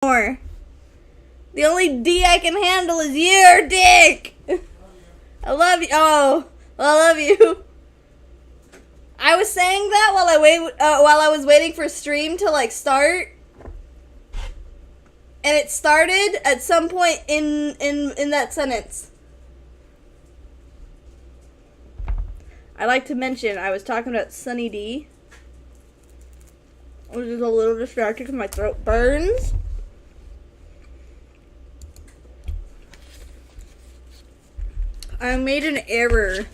more. The only D I can handle is your dick. I love you. Oh, I love you. I was saying that while I was waiting for stream to like start, and it started at some point in that sentence. I like to mention I was talking about Sunny D. I was just a little distracted because my throat burns. I made an error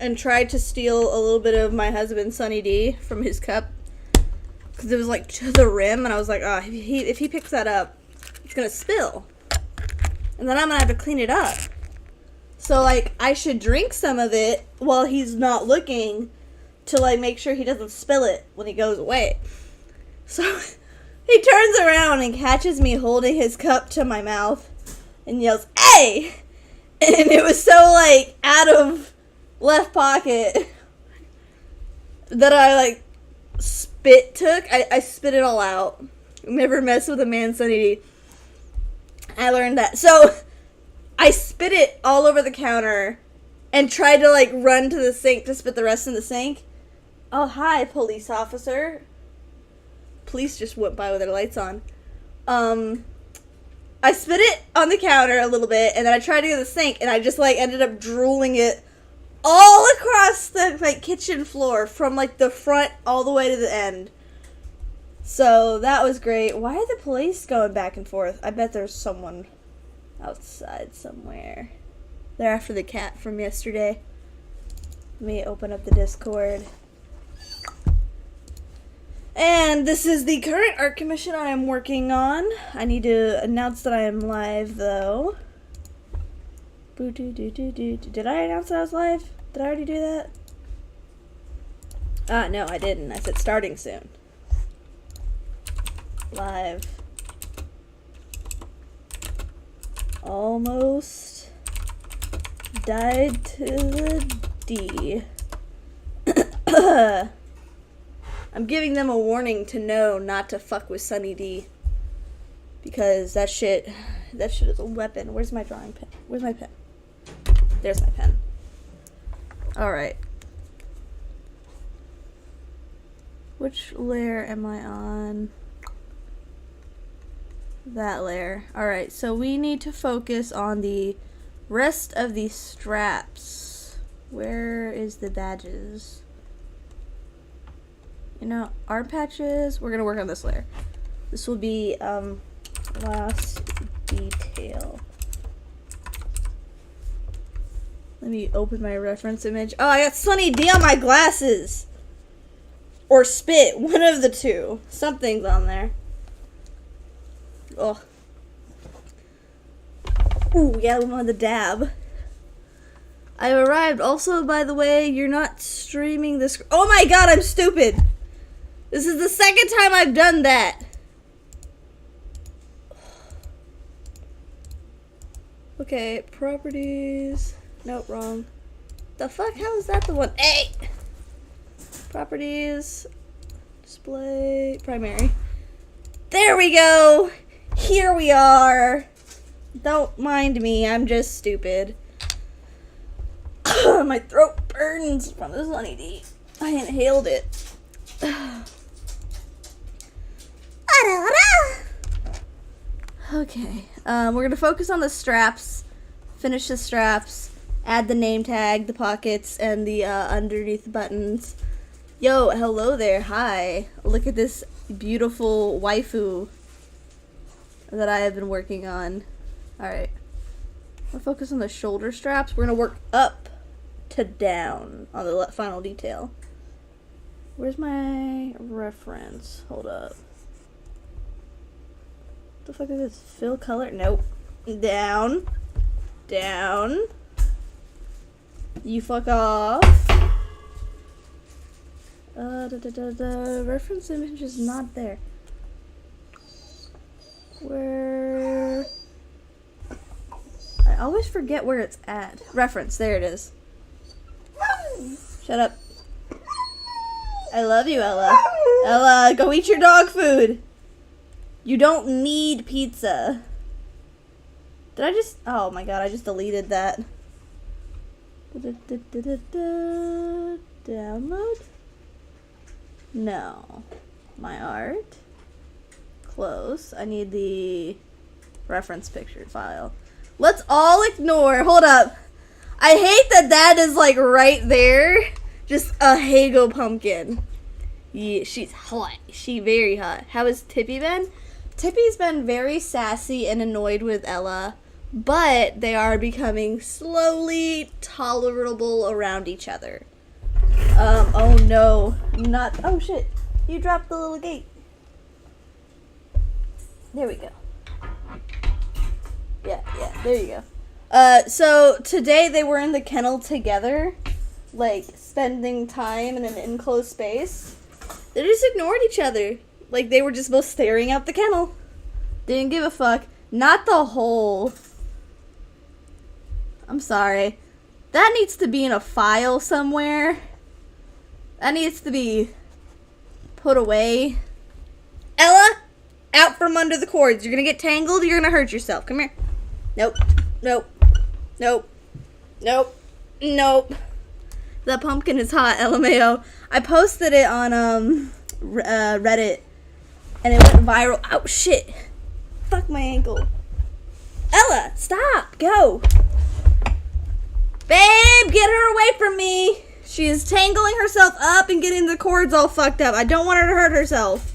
and tried to steal a little bit of my husband's Sunny D from his cup because it was like to the rim, and I was like, oh, if he picks that up, it's gonna spill, and then I'm gonna have to clean it up. So like I should drink some of it while he's not looking to like make sure he doesn't spill it when he goes away. So he turns around and catches me holding his cup to my mouth and yells, "Hey!" And it was so, like, out of left pocket that I, like, I spit it all out. Never mess with a man, Sunny D. I learned that. So, I spit it all over the counter and tried to, like, run to the sink to spit the rest in the sink. Oh, hi, police officer. Police just went by with their lights on. I spit it on the counter a little bit, and then I tried to go to the sink, and I just, like, ended up drooling it all across the, like, kitchen floor from, like, the front all the way to the end. So, that was great. Why are the police going back and forth? I bet there's someone outside somewhere. They're after the cat from yesterday. Let me open up the Discord. And this is the current art commission I am working on. I need to announce that I am live, though. Did I announce that I was live? Did I already do that? No, I didn't. I said starting soon. Live. Almost died to the D. I'm giving them a warning to know not to fuck with Sunny D. Because that shit is a weapon. Where's my drawing pen? Where's my pen? There's my pen. Alright. Which layer am I on? That layer. Alright, so we need to focus on the rest of the straps. Where is the badges? You know, art patches, we're going to work on this layer. This will be, last detail. Let me open my reference image. Oh, I got Sunny D on my glasses! Or spit, one of the two. Something's on there. Oh. Ooh, yeah, I'm on the dab. I arrived. Also, by the way, you're not streaming this. Oh my god, I'm stupid! This is the second time I've done that. Okay, properties. Nope, wrong. The fuck? How is that the one? Hey! Properties. Display. Primary. There we go! Here we are! Don't mind me, I'm just stupid. My throat burns from the Sunny D. I inhaled it. Okay, we're gonna focus on the straps, finish the straps, add the name tag, the pockets, and the underneath buttons. Yo, hello there, hi. Look at this beautiful waifu that I have been working on. Alright, we'll focus on the shoulder straps. We're gonna work up to down on the final detail. Where's my reference? Hold up. What the fuck is this? Fill color? Nope. Down. Down. You fuck off. The reference image is not there. Where? I always forget where it's at. Reference, there it is. Shut up. I love you, Ella. Ella, go eat your dog food. You don't need pizza. Did I just... Oh my god, I just deleted that. Download? No. My art. Close. I need the reference picture file. Let's all ignore. Hold up. I hate that that is like right there. Just a Hago pumpkin. Yeah, she's hot. She very hot. How has Tippy been? Tippy's been very sassy and annoyed with Ella, but they are becoming slowly tolerable around each other. Oh no. Not, oh shit. You dropped the little gate. There we go. Yeah, there you go. So today they were in the kennel together, like spending time in an enclosed space. They just ignored each other. Like they were just both staring out the kennel. Didn't give a fuck. Not the hole. I'm sorry. That needs to be in a file somewhere. That needs to be put away. Ella, out from under the cords. You're gonna get tangled, you're gonna hurt yourself. Come here. Nope. Nope. Nope. Nope. Nope. That pumpkin is hot, LMAO. I posted it on Reddit and it went viral. Oh shit. Fuck my ankle. Ella, stop. Go. Babe, get her away from me. She is tangling herself up and getting the cords all fucked up. I don't want her to hurt herself.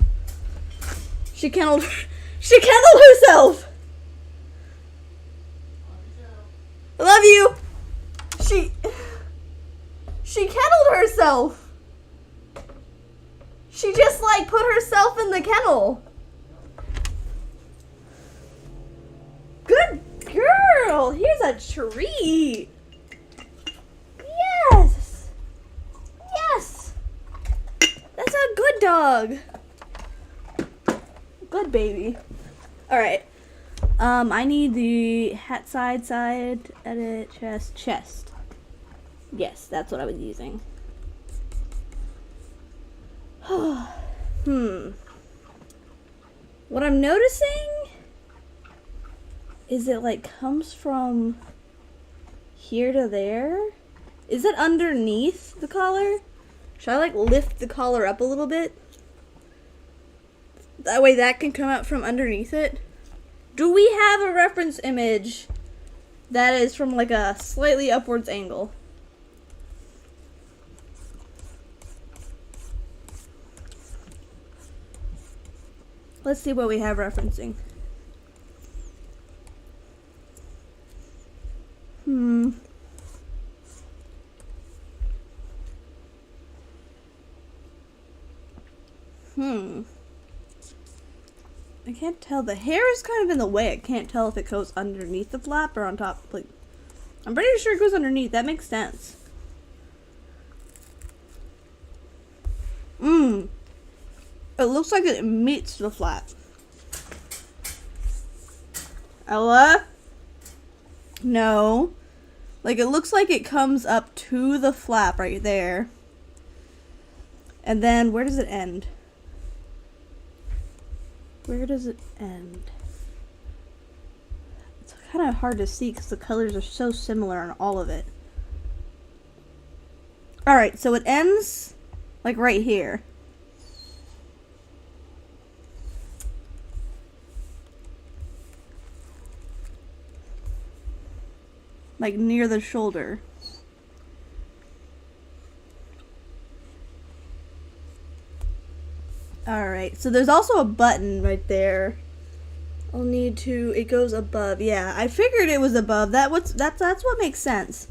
She kenneled herself. I love you. She kenneled herself. She just like put herself in the kennel. Good girl. Here's a treat. Yes. Yes. That's a good dog. Good baby. All right. I need the hat side, edit, chest. Yes, that's what I was using. What I'm noticing is it like comes from here to there. Is it underneath the collar? Should I like lift the collar up a little bit? That way that can come out from underneath it. Do we have a reference image that is from like a slightly upwards angle? Let's see what we have referencing. I can't tell. The hair is kind of in the way. I can't tell if it goes underneath the flap or on top. Like, I'm pretty sure it goes underneath. That makes sense. It looks like it meets the flap. Ella? No. Like, it looks like it comes up to the flap right there. And then, where does it end? Where does it end? It's kind of hard to see because the colors are so similar on all of it. Alright, so it ends like right here. Like near the shoulder. Alright, so there's also a button right there. I'll need to, it goes above. Yeah, I figured it was above. That's what makes sense.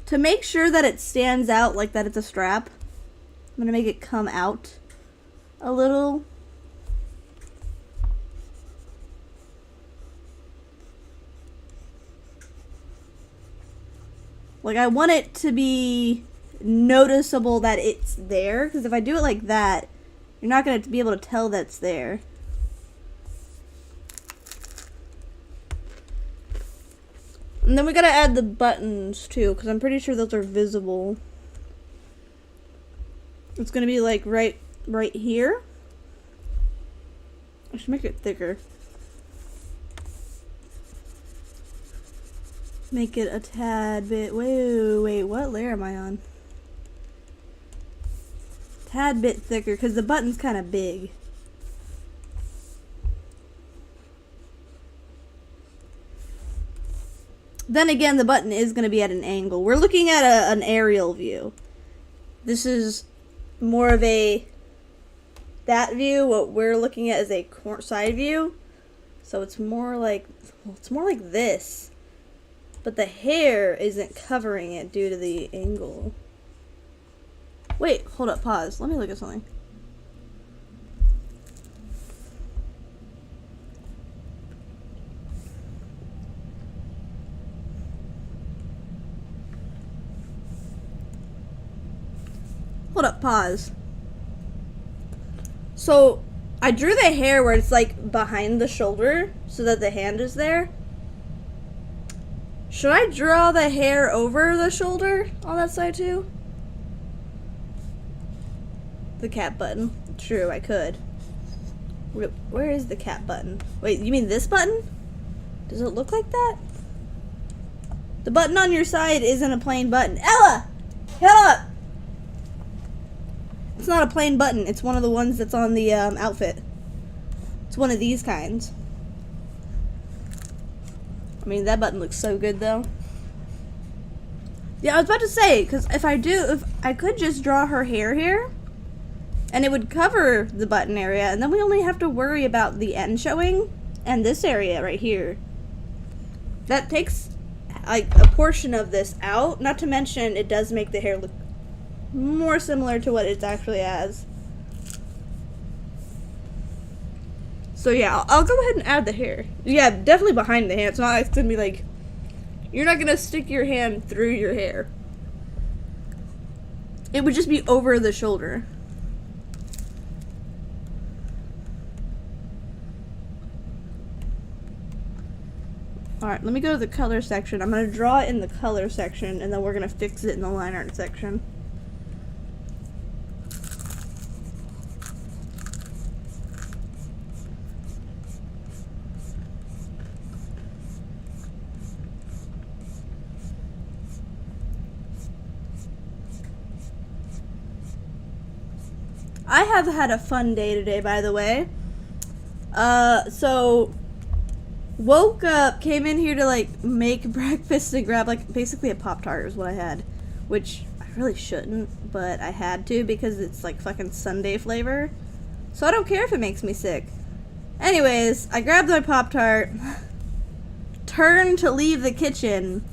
To make sure that it stands out like that it's a strap, I'm gonna make it come out a little. Like, I want it to be noticeable that it's there, because if I do it like that, you're not going to be able to tell that it's there. And then we got to add the buttons, too, because I'm pretty sure those are visible. It's going to be, like, right here. I should make it thicker. Make it a tad bit. Wait, what layer am I on? Tad bit thicker because the button's kind of big. Then again, the button is going to be at an angle. We're looking at an aerial view. This is more of that view. What we're looking at is a side view. So it's more like, well, it's more like this. But the hair isn't covering it due to the angle. Wait, hold up, pause. Let me look at something. Hold up, pause. So, I drew the hair where it's like behind the shoulder so that the hand is there. Should I draw the hair over the shoulder on that side too? The cap button. True, I could. Where is the cap button? Wait, you mean this button? Does it look like that? The button on your side isn't a plain button. Ella! Get up! It's not a plain button. It's one of the ones that's on the outfit. It's one of these kinds. I mean, that button looks so good, though. Yeah, I was about to say, because if I could just draw her hair here, and it would cover the button area, and then we only have to worry about the end showing, and this area right here. That takes, like, a portion of this out, not to mention it does make the hair look more similar to what it's actually as. So yeah, I'll go ahead and add the hair. Yeah, definitely behind the hand. It's not like it's gonna be like, you're not gonna stick your hand through your hair. It would just be over the shoulder. Alright, let me go to the color section. I'm gonna draw it in the color section, and then we're gonna fix it in the line art section. I have had a fun day today, by the way. So woke up, came in here to like make breakfast and grab like basically a Pop-Tart is what I had, which I really shouldn't, but I had to because it's like fucking Sunday flavor. So I don't care if it makes me sick. Anyways, I grabbed my Pop-Tart, turn to leave the kitchen,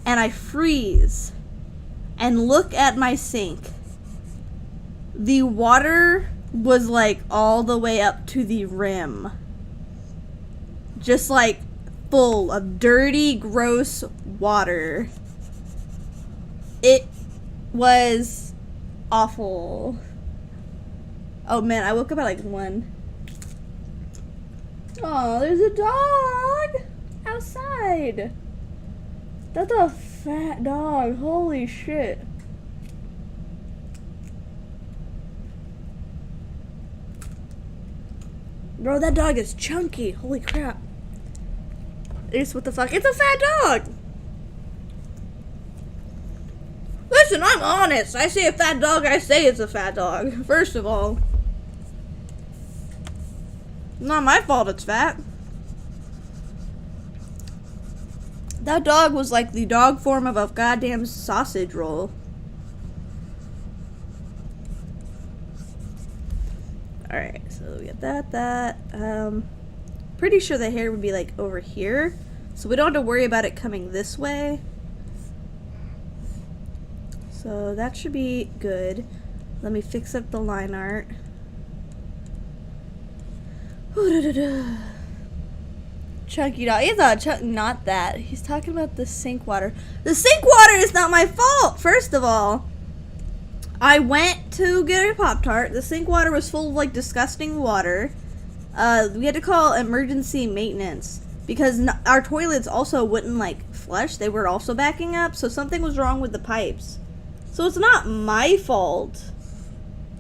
and I freeze and look at my sink. The water was like all the way up to the rim. Just like full of dirty, gross water. It was awful. Oh man, I woke up at like 1. Oh, there's a dog outside. That's a fat dog. Holy shit. Bro, that dog is chunky. Holy crap. It's what the fuck? It's a fat dog. Listen, I'm honest. I say a fat dog, I say it's a fat dog. First of all. Not my fault it's fat. That dog was like the dog form of a goddamn sausage roll. Alright, so we got that. Pretty sure the hair would be like over here. So we don't have to worry about it coming this way. So that should be good. Let me fix up the line art. Chunky dog. He's not that. He's talking about the sink water. The sink water is not my fault, first of all. I went to get a Pop-Tart. The sink water was full of like disgusting water. We had to call emergency maintenance because our toilets also wouldn't like flush. They were also backing up, so something was wrong with the pipes. So it's not my fault.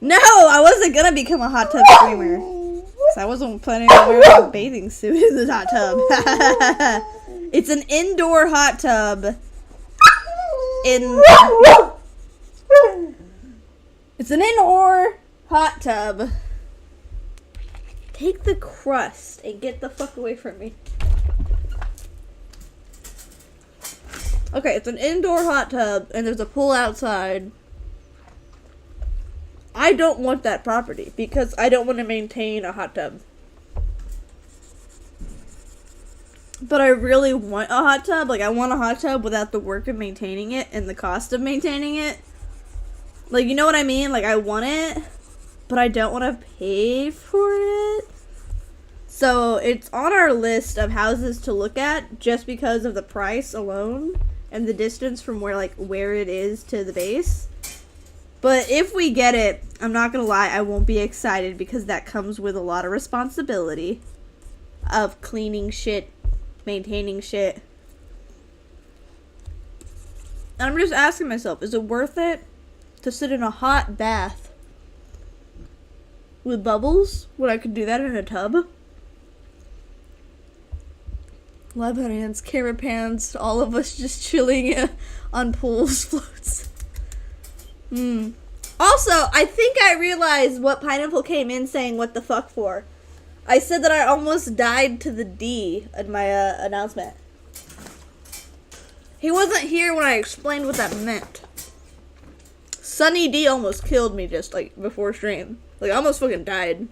No, I wasn't gonna become a hot tub streamer. Cause I wasn't planning on wearing a bathing suit in this hot tub. It's an indoor hot tub. It's an indoor hot tub. Take the crust and get the fuck away from me. Okay, it's an indoor hot tub and there's a pool outside. I don't want that property because I don't want to maintain a hot tub. But I really want a hot tub. Like, I want a hot tub without the work of maintaining it and the cost of maintaining it. Like, you know what I mean? Like, I want it, but I don't want to pay for it. So, it's on our list of houses to look at just because of the price alone and the distance from where it is to the base. But if we get it, I'm not gonna lie, I won't be excited because that comes with a lot of responsibility of cleaning shit, maintaining shit. And I'm just asking myself, is it worth it to sit in a hot bath with bubbles when I could do that in a tub? Live audience, camera pans, all of us just chilling on pools, floats. Also, I think I realized what Pineapple came in saying what the fuck for. I said that I almost died to the D in my announcement. He wasn't here when I explained what that meant. Sunny D almost killed me just before stream. I almost fucking died.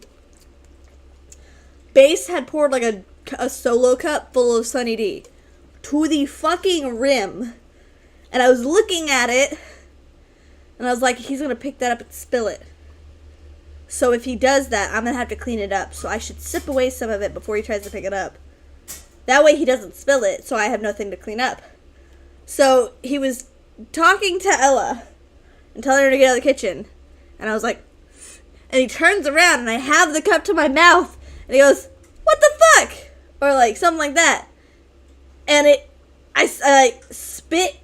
Base had poured a solo cup full of Sunny D to the fucking rim. And I was looking at it. And I was like, he's going to pick that up and spill it. So if he does that, I'm going to have to clean it up. So I should sip away some of it before he tries to pick it up. That way he doesn't spill it, so I have nothing to clean up. So he was talking to Ella and telling her to get out of the kitchen. And I was like, and he turns around and I have the cup to my mouth. And he goes, what the fuck? Or something like that. And I spit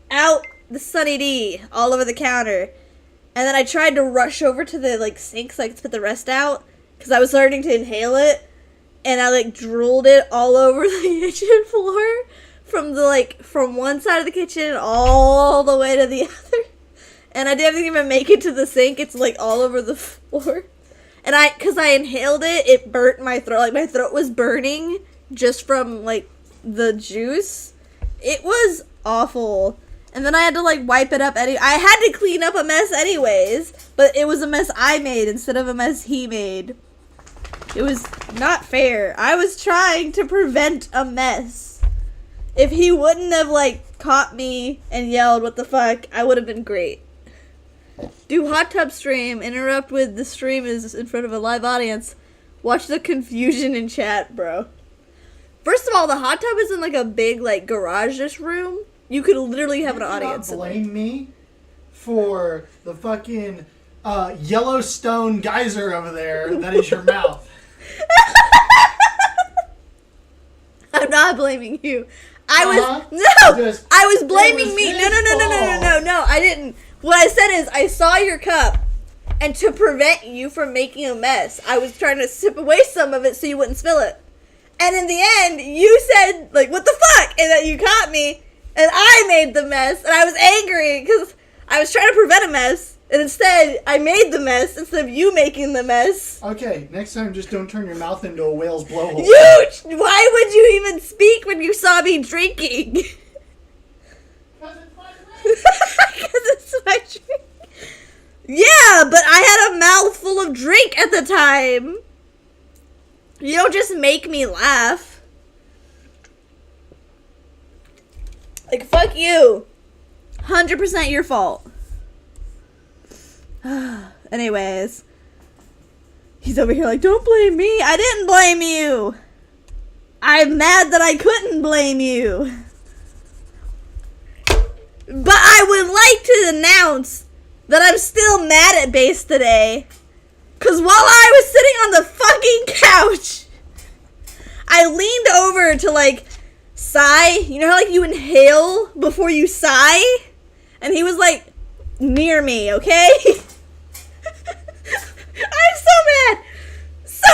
out the Sunny D all over the counter. And then I tried to rush over to the sink so I could spit the rest out because I was starting to inhale it, and I drooled it all over the kitchen floor from one side of the kitchen all the way to the other. And I didn't even make it to the sink. It's all over the floor. And because I inhaled it, it burnt my throat. My throat was burning just from the juice. It was awful. And then I had to wipe it up. I had to clean up a mess anyways, but it was a mess I made instead of a mess he made. It was not fair. I was trying to prevent a mess. If he wouldn't have caught me and yelled what the fuck, I would have been great. Do hot tub stream, interrupt with the stream is in front of a live audience. Watch the confusion in chat, bro. First of all, the hot tub is in a big garage-ish room. You could literally have an audience. You cannot blame me for the fucking Yellowstone geyser over there that is your mouth. I'm not blaming you. I was blaming me. No, I didn't. What I said is I saw your cup, and to prevent you from making a mess, I was trying to sip away some of it so you wouldn't spill it. And in the end, you said, what the fuck? And then you caught me. And I made the mess, and I was angry because I was trying to prevent a mess, and instead I made the mess instead of you making the mess. Okay, next time just don't turn your mouth into a whale's blowhole. Why would you even speak when you saw me drinking? Because it's my drink. Because it's my drink. Yeah, but I had a mouthful of drink at the time. You don't just make me laugh. Fuck you. 100% your fault. Anyways. He's over here don't blame me. I didn't blame you. I'm mad that I couldn't blame you. But I would like to announce that I'm still mad at Base today. Because while I was sitting on the fucking couch, I leaned over to sigh. You know how you inhale before you sigh? And he was near me, okay? I'm so mad. So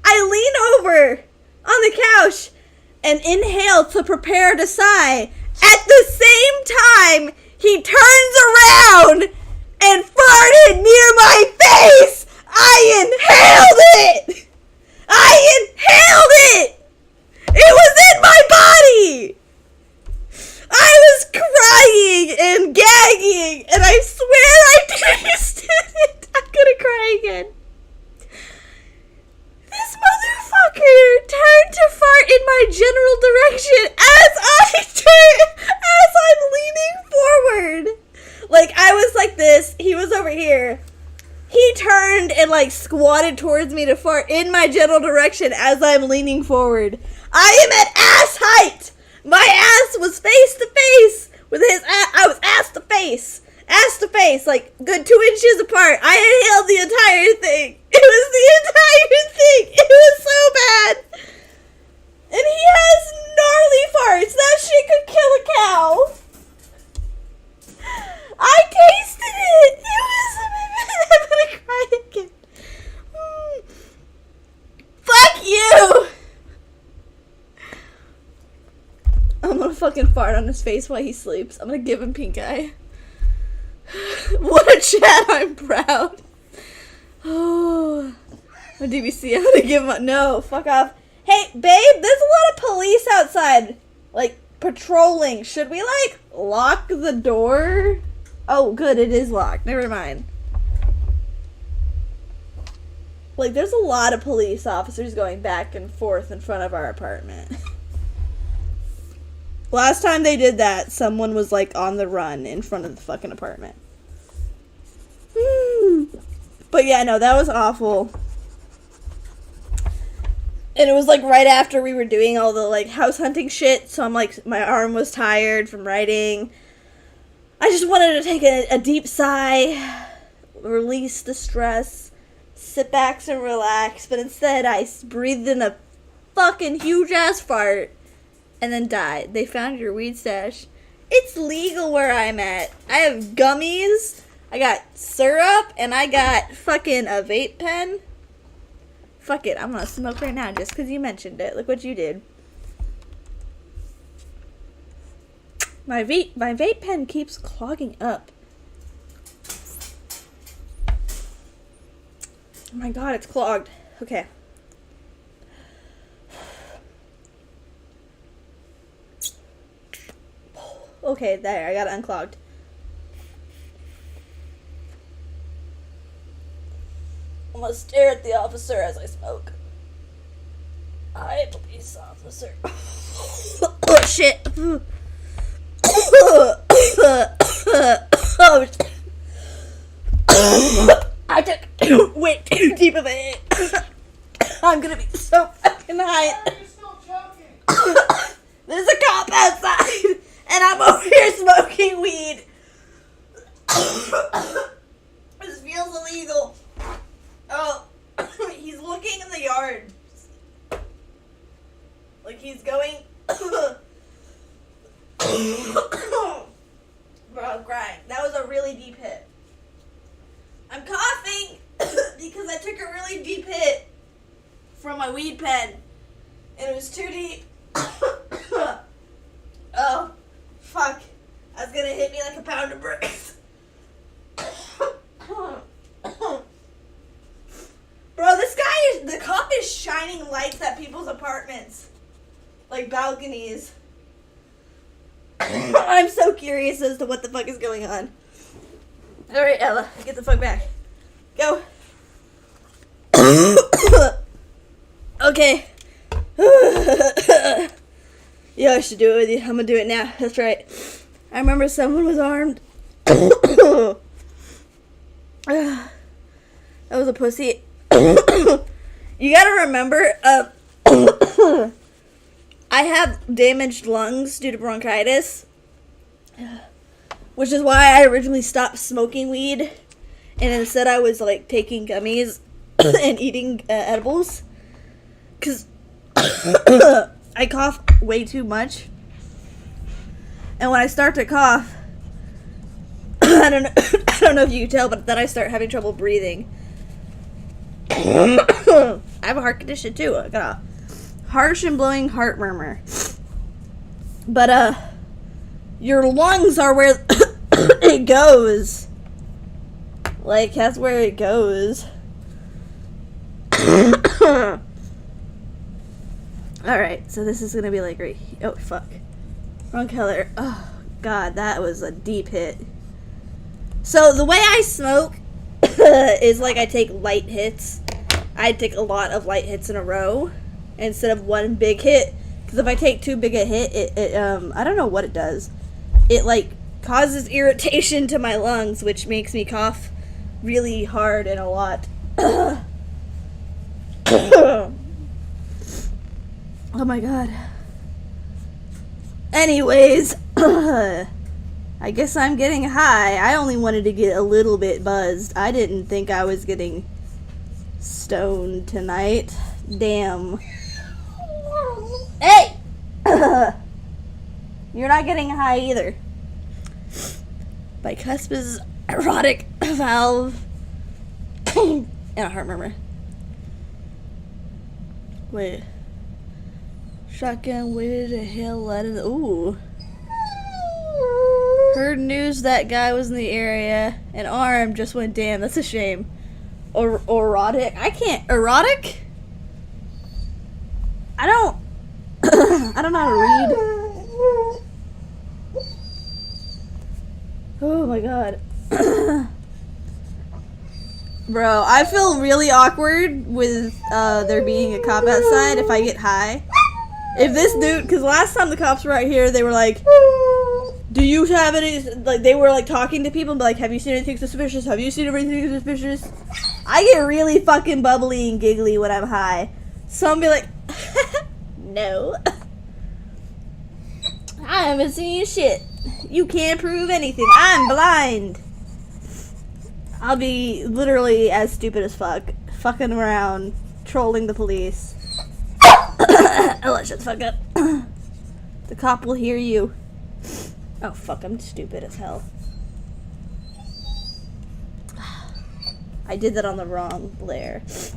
I lean over on the couch and inhale to prepare to sigh. At the same time, he turns around and farted near my face. I inhaled it. I inhaled it. It was in my body. I was crying and gagging, and I swear I tasted it. I'm gonna cry again. This motherfucker turned to fart in my general direction as I'm leaning forward. Like, I was like this, he was over here. He turned and, like, squatted towards me to fart in my general direction as I'm leaning forward. I am at ass height. My ass was face to face with his ass. I was ass to face, like, good 2 inches apart. I inhaled the entire thing. It was the entire thing. It was so bad. And he has gnarly farts. That shit could kill a cow. I tasted it. It was. I'm gonna cry again. Fuck you. I'm gonna fucking fart on his face while he sleeps. I'm gonna give him pink eye. What a chat, I'm proud. Oh. My DVC, I'm gonna give him a. No, fuck off. Hey, babe, there's a lot of police outside. Like, patrolling. Should we, like, lock the door? Oh, good, it is locked. Never mind. Like, there's a lot of police officers going back and forth in front of our apartment. Last time they did that, someone was, like, on the run in front of the fucking apartment. But yeah, no, that was awful. And it was, like, right after we were doing all the, like, house hunting shit, so I'm, like, my arm was tired from writing. I just wanted to take a deep sigh, release the stress, sit back and relax, but instead I breathed in a fucking huge-ass fart and then died. They found your weed stash. It's legal where I'm at. I have gummies, I got syrup, and I got fucking a vape pen. Fuck it, I'm gonna smoke right now just because you mentioned it. Look what you did. My vape pen keeps clogging up. Oh my god, it's clogged. Okay. Okay, there, I got it unclogged. I'm gonna stare at the officer as I smoke. Hi, police officer. Oh, shit. I took way too deep of a hit. I'm gonna be so fucking high. Why are you still joking? There's a cop outside, and I'm over here smoking weed. This feels illegal. Oh, he's looking in the yard. Like he's going. Bro, I'm crying. That was a really deep hit. I'm coughing because I took a really deep hit from my weed pen. And it was too deep. Oh, fuck. I was gonna hit me like a pound of bricks. Bro, the cop is shining lights at people's apartments. Like balconies. I'm so curious as to what the fuck is going on. Alright, Ella, get the fuck back. Go. Okay. Yeah, I should do it with you. I'm gonna do it now. That's right. I remember someone was armed. That was a pussy. You gotta remember, I have damaged lungs due to bronchitis, which is why I originally stopped smoking weed, and instead I was, like, taking gummies and eating edibles, because I cough way too much, and when I start to cough, I I don't know. I don't know if you can tell, but then I start having trouble breathing. I have a heart condition too. I got a harsh and blowing heart murmur. But your lungs are where it goes. Like, that's where it goes. Alright, so this is gonna be like right here. Oh, fuck. Wrong color. Oh, God, that was a deep hit. So, the way I smoke is like I take light hits. I take a lot of light hits in a row instead of one big hit. Because if I take too big a hit, it I don't know what it does. It, like, causes irritation to my lungs, which makes me cough really hard and a lot. Oh my god. Anyways, I guess I'm getting high. I only wanted to get a little bit buzzed. I didn't think I was getting stoned tonight. Damn. Hey! You're not getting high either. Bicuspid erotic valve and a heart murmur. Wait. Shotgun, where the hell let it? Ooh. Heard news that guy was in the area. An arm just went damn. That's a shame. Erotic? I can't. Erotic? I don't. I don't know how to read. Oh my god. Bro, I feel really awkward with there being a cop outside if I get high. If this dude, because last time the cops were out here, they were like, do you have any, like, they were, like, talking to people, and be like, have you seen anything suspicious? Have you seen anything suspicious? I get really fucking bubbly and giggly when I'm high. So I'm be like, no. I haven't seen shit. You can't prove anything. I'm blind. I'll be literally as stupid as fuck. Fucking around, trolling the police. Oh, shut the fuck up. The cop will hear you. Oh, fuck, I'm stupid as hell. I did that on the wrong layer. Shut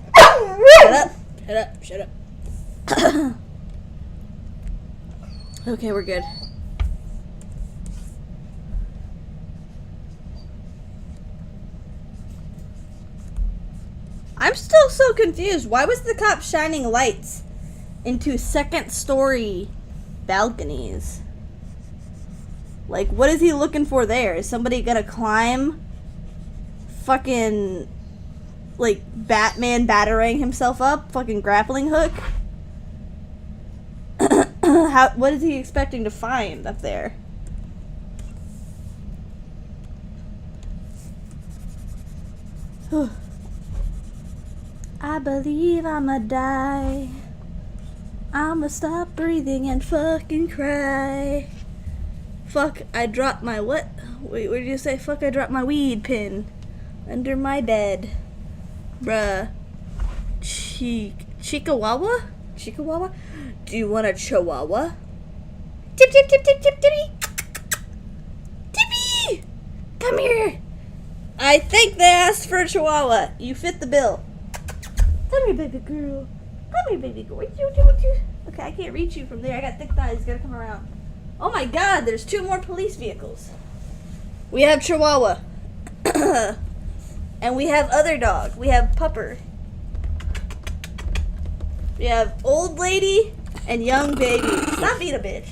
up. Shut up. Shut up. Okay, we're good. I'm still so confused. Why was the cop shining lights into second-story balconies? Like, what is he looking for there? Is somebody gonna climb fucking, like, Batman battering himself up? Fucking grappling hook? What is he expecting to find up there? I believe I'ma die. I'ma stop breathing and fucking cry. Fuck, I dropped my what? Wait, what did you say? Fuck, I dropped my weed pen under my bed. Bruh. Chihuahua? Chihuahua? Do you want a chihuahua? Tip, tip, tip, tip, tip, tippy. Tippy! Come here. I think they asked for a chihuahua. You fit the bill. Come here, baby girl. Come here, baby girl. What you do? Okay, I can't reach you from there. I got thick thighs. Gotta come around. Oh my god, there's 2 more police vehicles. We have Chihuahua. And we have other dog. We have Pupper. We have old lady and young baby. Stop being a bitch.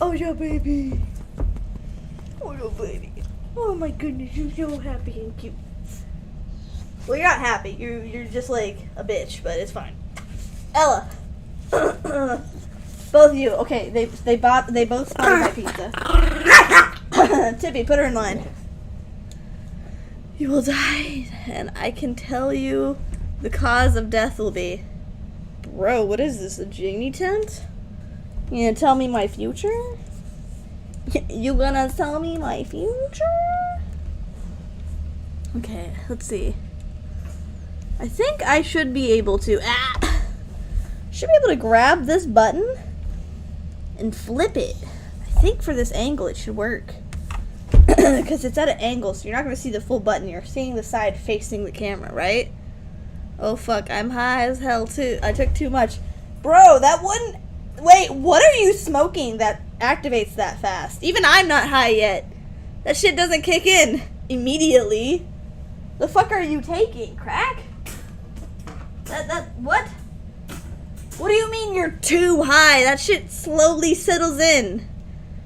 Oh, your baby. Oh, your baby. Oh my goodness, you're so happy and cute. Well, you're not happy. You're just like a bitch, but it's fine. Ella. Both of you. Okay, they both spotted my pizza. Tippy, put her in line. You will die, and I can tell you the cause of death will be. Bro, what is this, a genie tent? You gonna tell me my future? You gonna tell me my future? Okay, let's see. I think I should be able to grab this button and flip it. I think for this angle it should work. Because it's at an angle, so you're not going to see the full button. You're seeing the side facing the camera, right? Oh, fuck. I'm high as hell, too. I took too much. Bro, that wouldn't... Wait, what are you smoking that activates that fast? Even I'm not high yet. That shit doesn't kick in immediately. The fuck are you taking? Crack? What? What do you mean you're too high? That shit slowly settles in.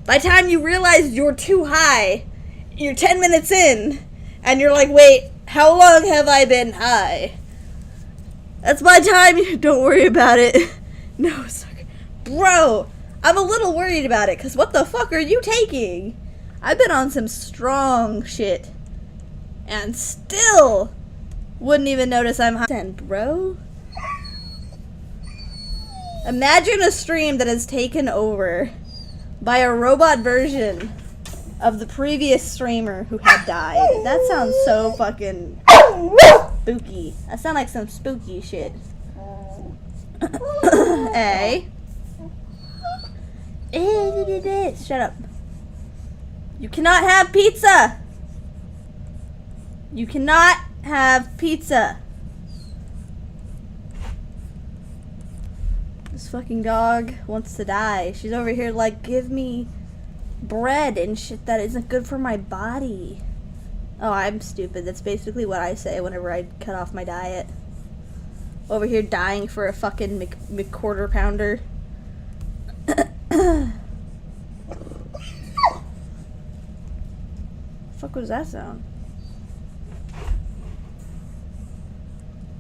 By the time you realize you're too high, you're 10 minutes in, and you're like, wait, how long have I been high? That's my time. Don't worry about it. No, sucker. Bro, I'm a little worried about it, because what the fuck are you taking? I've been on some strong shit, and still wouldn't even notice I'm high. Bro? Imagine a stream that is taken over by a robot version of the previous streamer who had died. That sounds so fucking spooky. That sounds like some spooky shit. Hey. Shut up. You cannot have pizza. You cannot have pizza. This fucking dog wants to die. She's over here like, give me bread and shit that isn't good for my body. Oh, I'm stupid. That's basically what I say whenever I cut off my diet. Over here dying for a fucking McQuarter pounder. Fuck was that sound?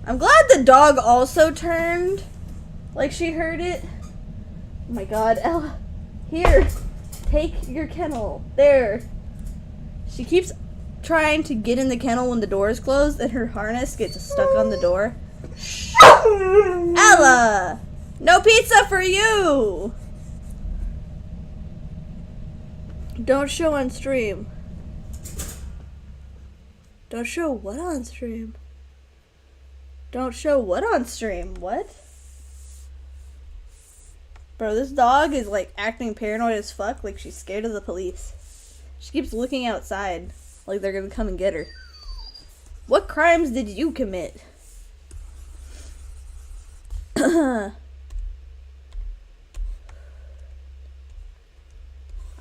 I'm glad the dog also turned like she heard it. Oh my god, Ella. Here. Take your kennel. There. She keeps trying to get in the kennel when the door is closed and her harness gets stuck on the door. Shh. Ella! No pizza for you! Don't show on stream. Don't show what on stream? Don't show what on stream? What? Bro, this dog is like acting paranoid as fuck, like she's scared of the police. She keeps looking outside, like they're gonna come and get her. What crimes did you commit? I'm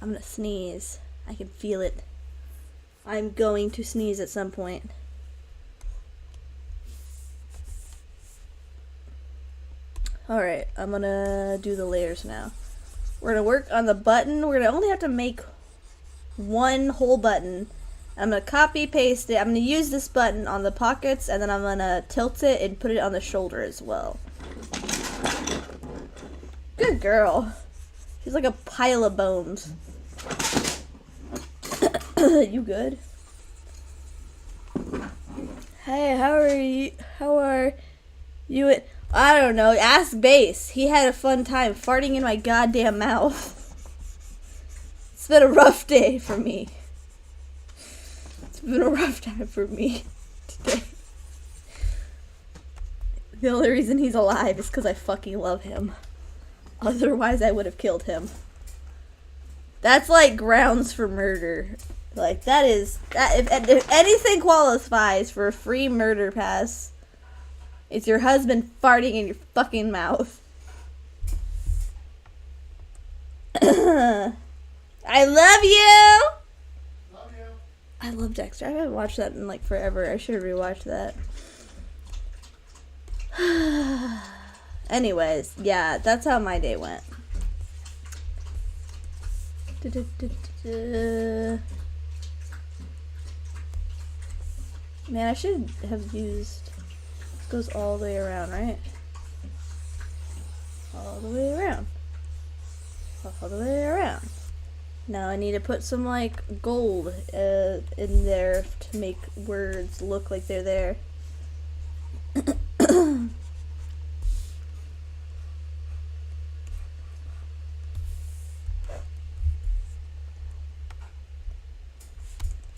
gonna sneeze. I can feel it. I'm going to sneeze at some point. Alright, I'm gonna do the layers now. We're gonna work on the button. We're gonna only have to make one whole button. I'm gonna copy paste it. I'm gonna use this button on the pockets and then I'm gonna tilt it and put it on the shoulder as well. Good girl. She's like a pile of bones. You good? Hey, how are you? How are you? I don't know. Ask Bass. He had a fun time farting in my goddamn mouth. It's been a rough day for me. It's been a rough time for me today. The only reason he's alive is because I fucking love him. Otherwise, I would have killed him. That's like grounds for murder. Like, that is... If anything qualifies for a free murder pass, it's your husband farting in your fucking mouth. I love you! Love you. I love Dexter. I haven't watched that in like forever. I should have rewatched that. Anyways, yeah, that's how my day went. Man, I should have used... It goes all the way around, right? All the way around. All the way around. Now I need to put some, like, gold in there to make words look like they're there.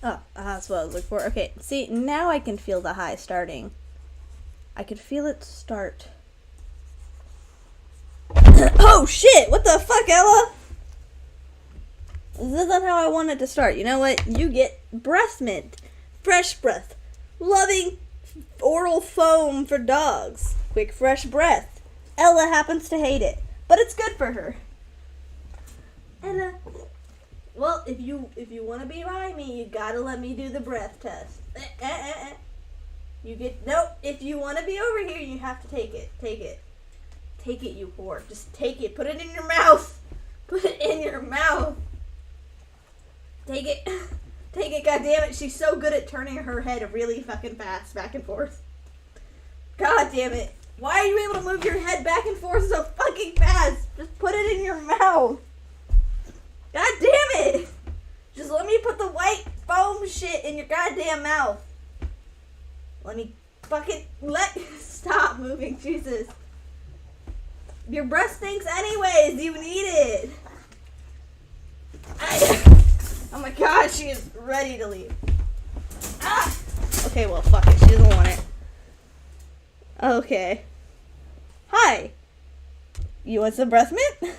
Oh, that's what I was looking for. Okay, see, now I can feel the high starting. I can feel it start. Oh, shit! What the fuck, Ella? This isn't how I want it to start. You know what? You get breath mint. Fresh breath. Loving oral foam for dogs. Quick, fresh breath. Ella happens to hate it, but it's good for her. And, well, if you want to be by me, you gotta let me do the breath test. You get, nope, if you want to be over here, you have to take it. Take it. Take it, you whore. Just take it. Put it in your mouth. Put it in your mouth. Take it. Take it, goddammit. She's so good at turning her head really fucking fast back and forth. God damn it. Why are you able to move your head back and forth so fucking fast? Just put it in your mouth. God damn it. Just let me put the white foam shit in your goddamn mouth. Let me fucking stop moving, Jesus. Your breath stinks anyways. You need it. Oh my god, she is ready to leave. Ah! Okay, well, fuck it. She doesn't want it. Okay. Hi. You want some breath mint?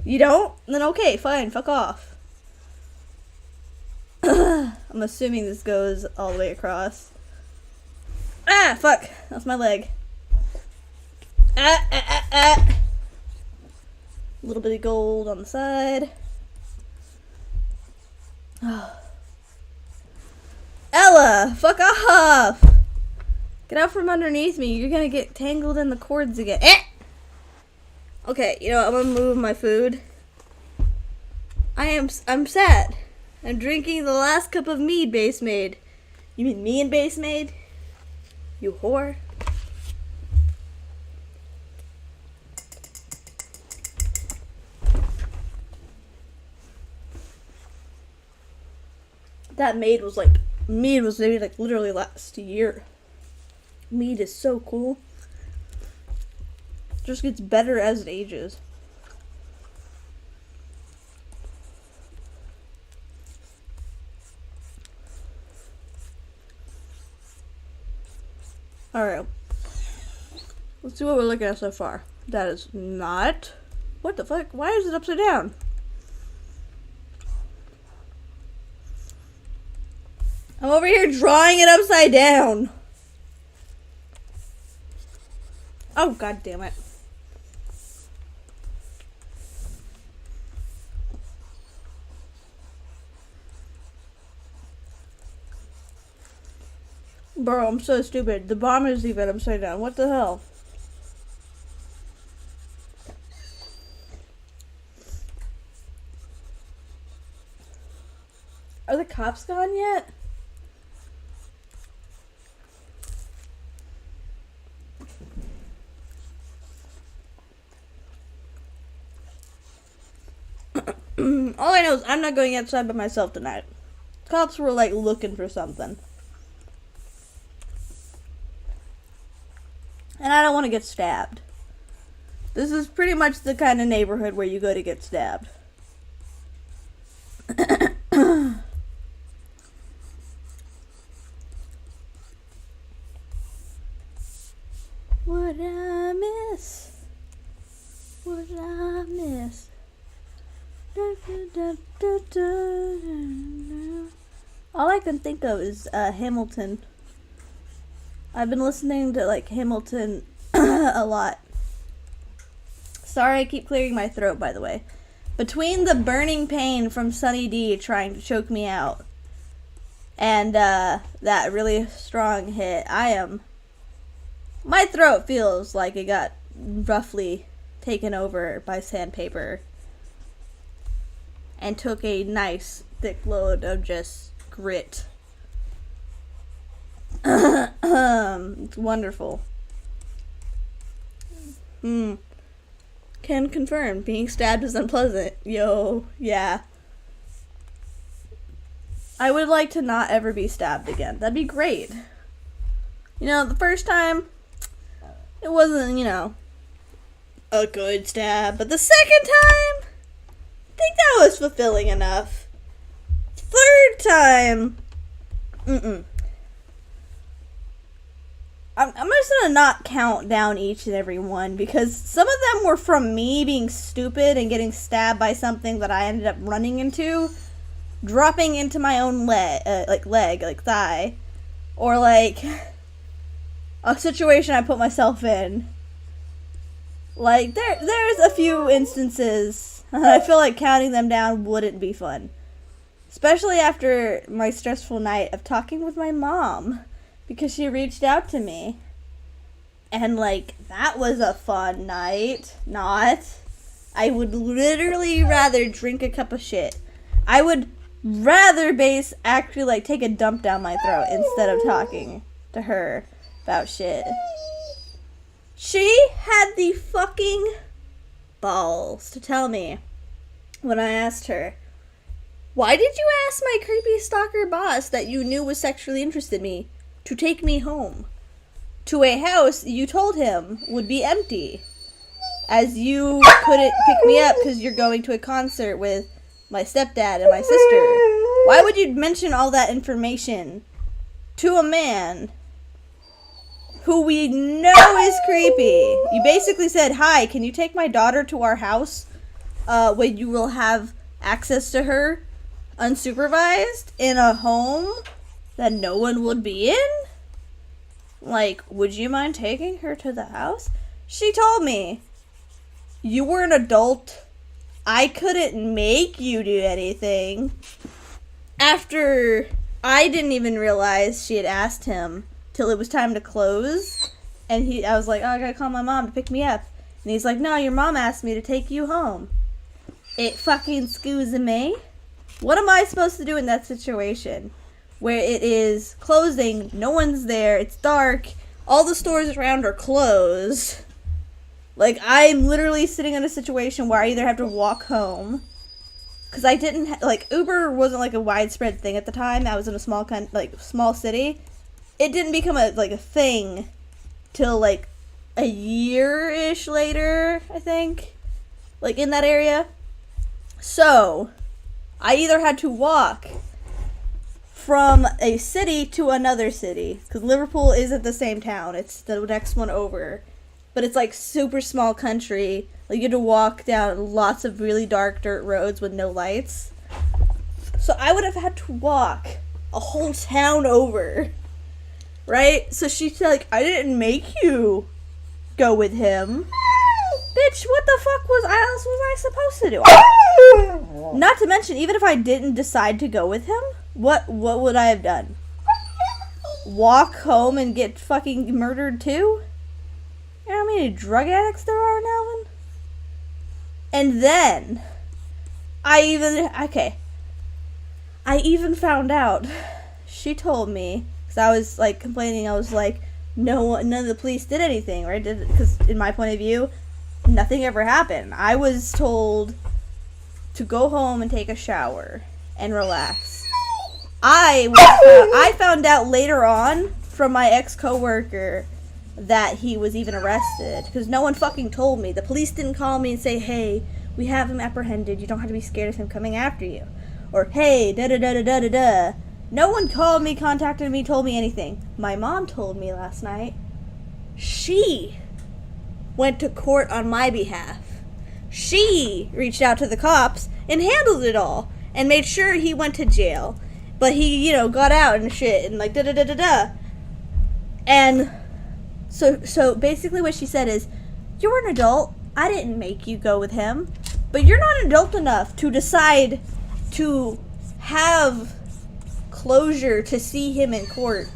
You don't? Then okay, fine. Fuck off. I'm assuming this goes all the way across. Ah, fuck. That's my leg. A little bit of gold on the side. Ella, fuck off. Get out from underneath me. You're gonna get tangled in the cords again. Okay, you know what? I'm gonna move my food. I'm sad. I'm drinking the last cup of mead Base made. You mean me and Base made? You whore. That mead was maybe like literally last year. Mead is so cool. Just gets better as it ages. Alright. Let's see what we're looking at so far. That is not... What the fuck? Why is it upside down? I'm over here drawing it upside down. Oh, god damn it. Bro, I'm so stupid. The bomb is even upside down. What the hell? Are the cops gone yet? All I know is I'm not going outside by myself tonight. Cops were like looking for something. And I don't want to get stabbed. This is pretty much the kind of neighborhood where you go to get stabbed. What I miss? What I miss? All I can think of is Hamilton. I've been listening to like Hamilton a lot. Sorry, I keep clearing my throat, by the way. Between the burning pain from Sunny D trying to choke me out and that really strong hit, my throat feels like it got roughly taken over by sandpaper and took a nice thick load of just grit. It's wonderful. Can confirm, being stabbed is unpleasant. Yo, yeah. I would like to not ever be stabbed again. That'd be great. You know, the first time, it wasn't, a good stab. But the second time, I think that was fulfilling enough. Third time, I'm just gonna not count down each and every one because some of them were from me being stupid and getting stabbed by something that I ended up running into, dropping into my own leg, thigh, or like a situation I put myself in. Like there's a few instances, and I feel like counting them down wouldn't be fun, especially after my stressful night of talking with my mom. Because she reached out to me. And, like, that was a fun night. Not. I would literally rather drink a cup of shit. I would rather actually, like, take a dump down my throat instead of talking to her about shit. She had the fucking balls to tell me when I asked her, why did you ask my creepy stalker boss that you knew was sexually interested in me to take me home to a house you told him would be empty, as you couldn't pick me up because you're going to a concert with my stepdad and my sister? Why would you mention all that information to a man who we know is creepy? You basically said, hi, can you take my daughter to our house where you will have access to her unsupervised in a home that no one would be in? Like, would you mind taking her to the house? She told me, you were an adult. I couldn't make you do anything. After I didn't even realize she had asked him till it was time to close. And I was like, oh, I gotta call my mom to pick me up. And he's like, no, your mom asked me to take you home. It fucking scusa me. What am I supposed to do in that situation? Where it is closing, no one's there, it's dark, all the stores around are closed. Like, I'm literally sitting in a situation where I either have to walk home, because I didn't, Uber wasn't, a widespread thing at the time. I was in a small city. It didn't become a thing till, a year-ish later, I think, in that area. So, I either had to walk from a city to another city, because Liverpool isn't the same town, it's the next one over, but it's super small country. You had to walk down lots of really dark dirt roads with no lights. So I would have had to walk a whole town over, right? So she's like, I didn't make you go with him. Bitch, what the fuck else was I supposed to do? Not to mention, even if I didn't decide to go with him, what would I have done? Walk home and get fucking murdered too? You know how many drug addicts there are in Alvin? And then, I even found out, she told me, because I was complaining, I was like, none of the police did anything, right? Because in my point of view, nothing ever happened. I was told to go home and take a shower and relax. I found out later on from my ex-coworker that he was even arrested, because no one fucking told me. The police didn't call me and say, hey, we have him apprehended, you don't have to be scared of him coming after you, or hey, da-da-da-da-da-da-da. No one called me, contacted me, told me anything. My mom told me last night she went to court on my behalf. She reached out to the cops and handled it all and made sure he went to jail. But he, got out and shit and da-da-da-da-da. And so basically what she said is, you're an adult. I didn't make you go with him. But you're not adult enough to decide to have closure to see him in court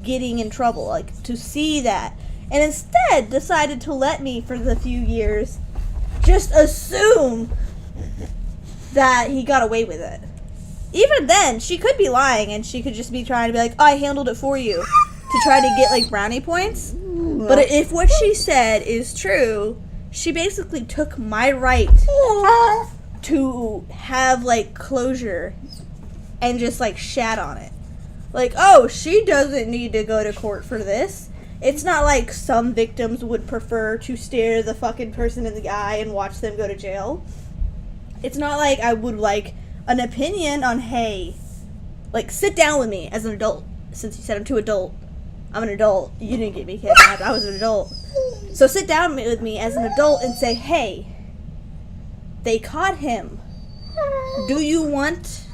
getting in trouble. To see that. And instead decided to let me for the few years just assume that he got away with it. Even then, she could be lying, and she could just be trying to be like, oh, I handled it for you, to try to get, brownie points. But if what she said is true, she basically took my right to have, closure and just, shat on it. Oh, she doesn't need to go to court for this. It's not like some victims would prefer to stare the fucking person in the eye and watch them go to jail. It's not like I would, an opinion on, hey, sit down with me as an adult, since you said I'm too adult, I'm an adult. You didn't get me kidnapped. I was an adult. So sit down with me as an adult and say, hey, they caught him. Do you want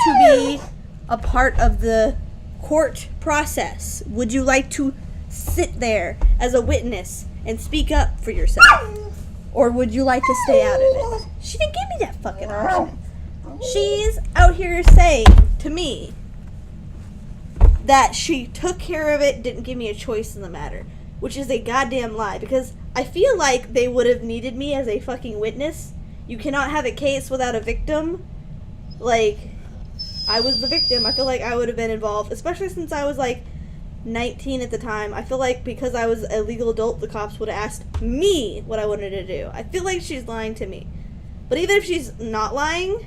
to be a part of the court process? Would you like to sit there as a witness and speak up for yourself? Or would you like to stay out of it? She didn't give me that fucking option. She's out here saying to me that she took care of it, didn't give me a choice in the matter, which is a goddamn lie, because I feel like they would have needed me as a fucking witness. You cannot have a case without a victim. Like, I was the victim. I feel like I would have been involved, especially since I was like 19 at the time. I feel like because I was a legal adult, the cops would have asked me what I wanted to do. I feel like she's lying to me. But even if she's not lying,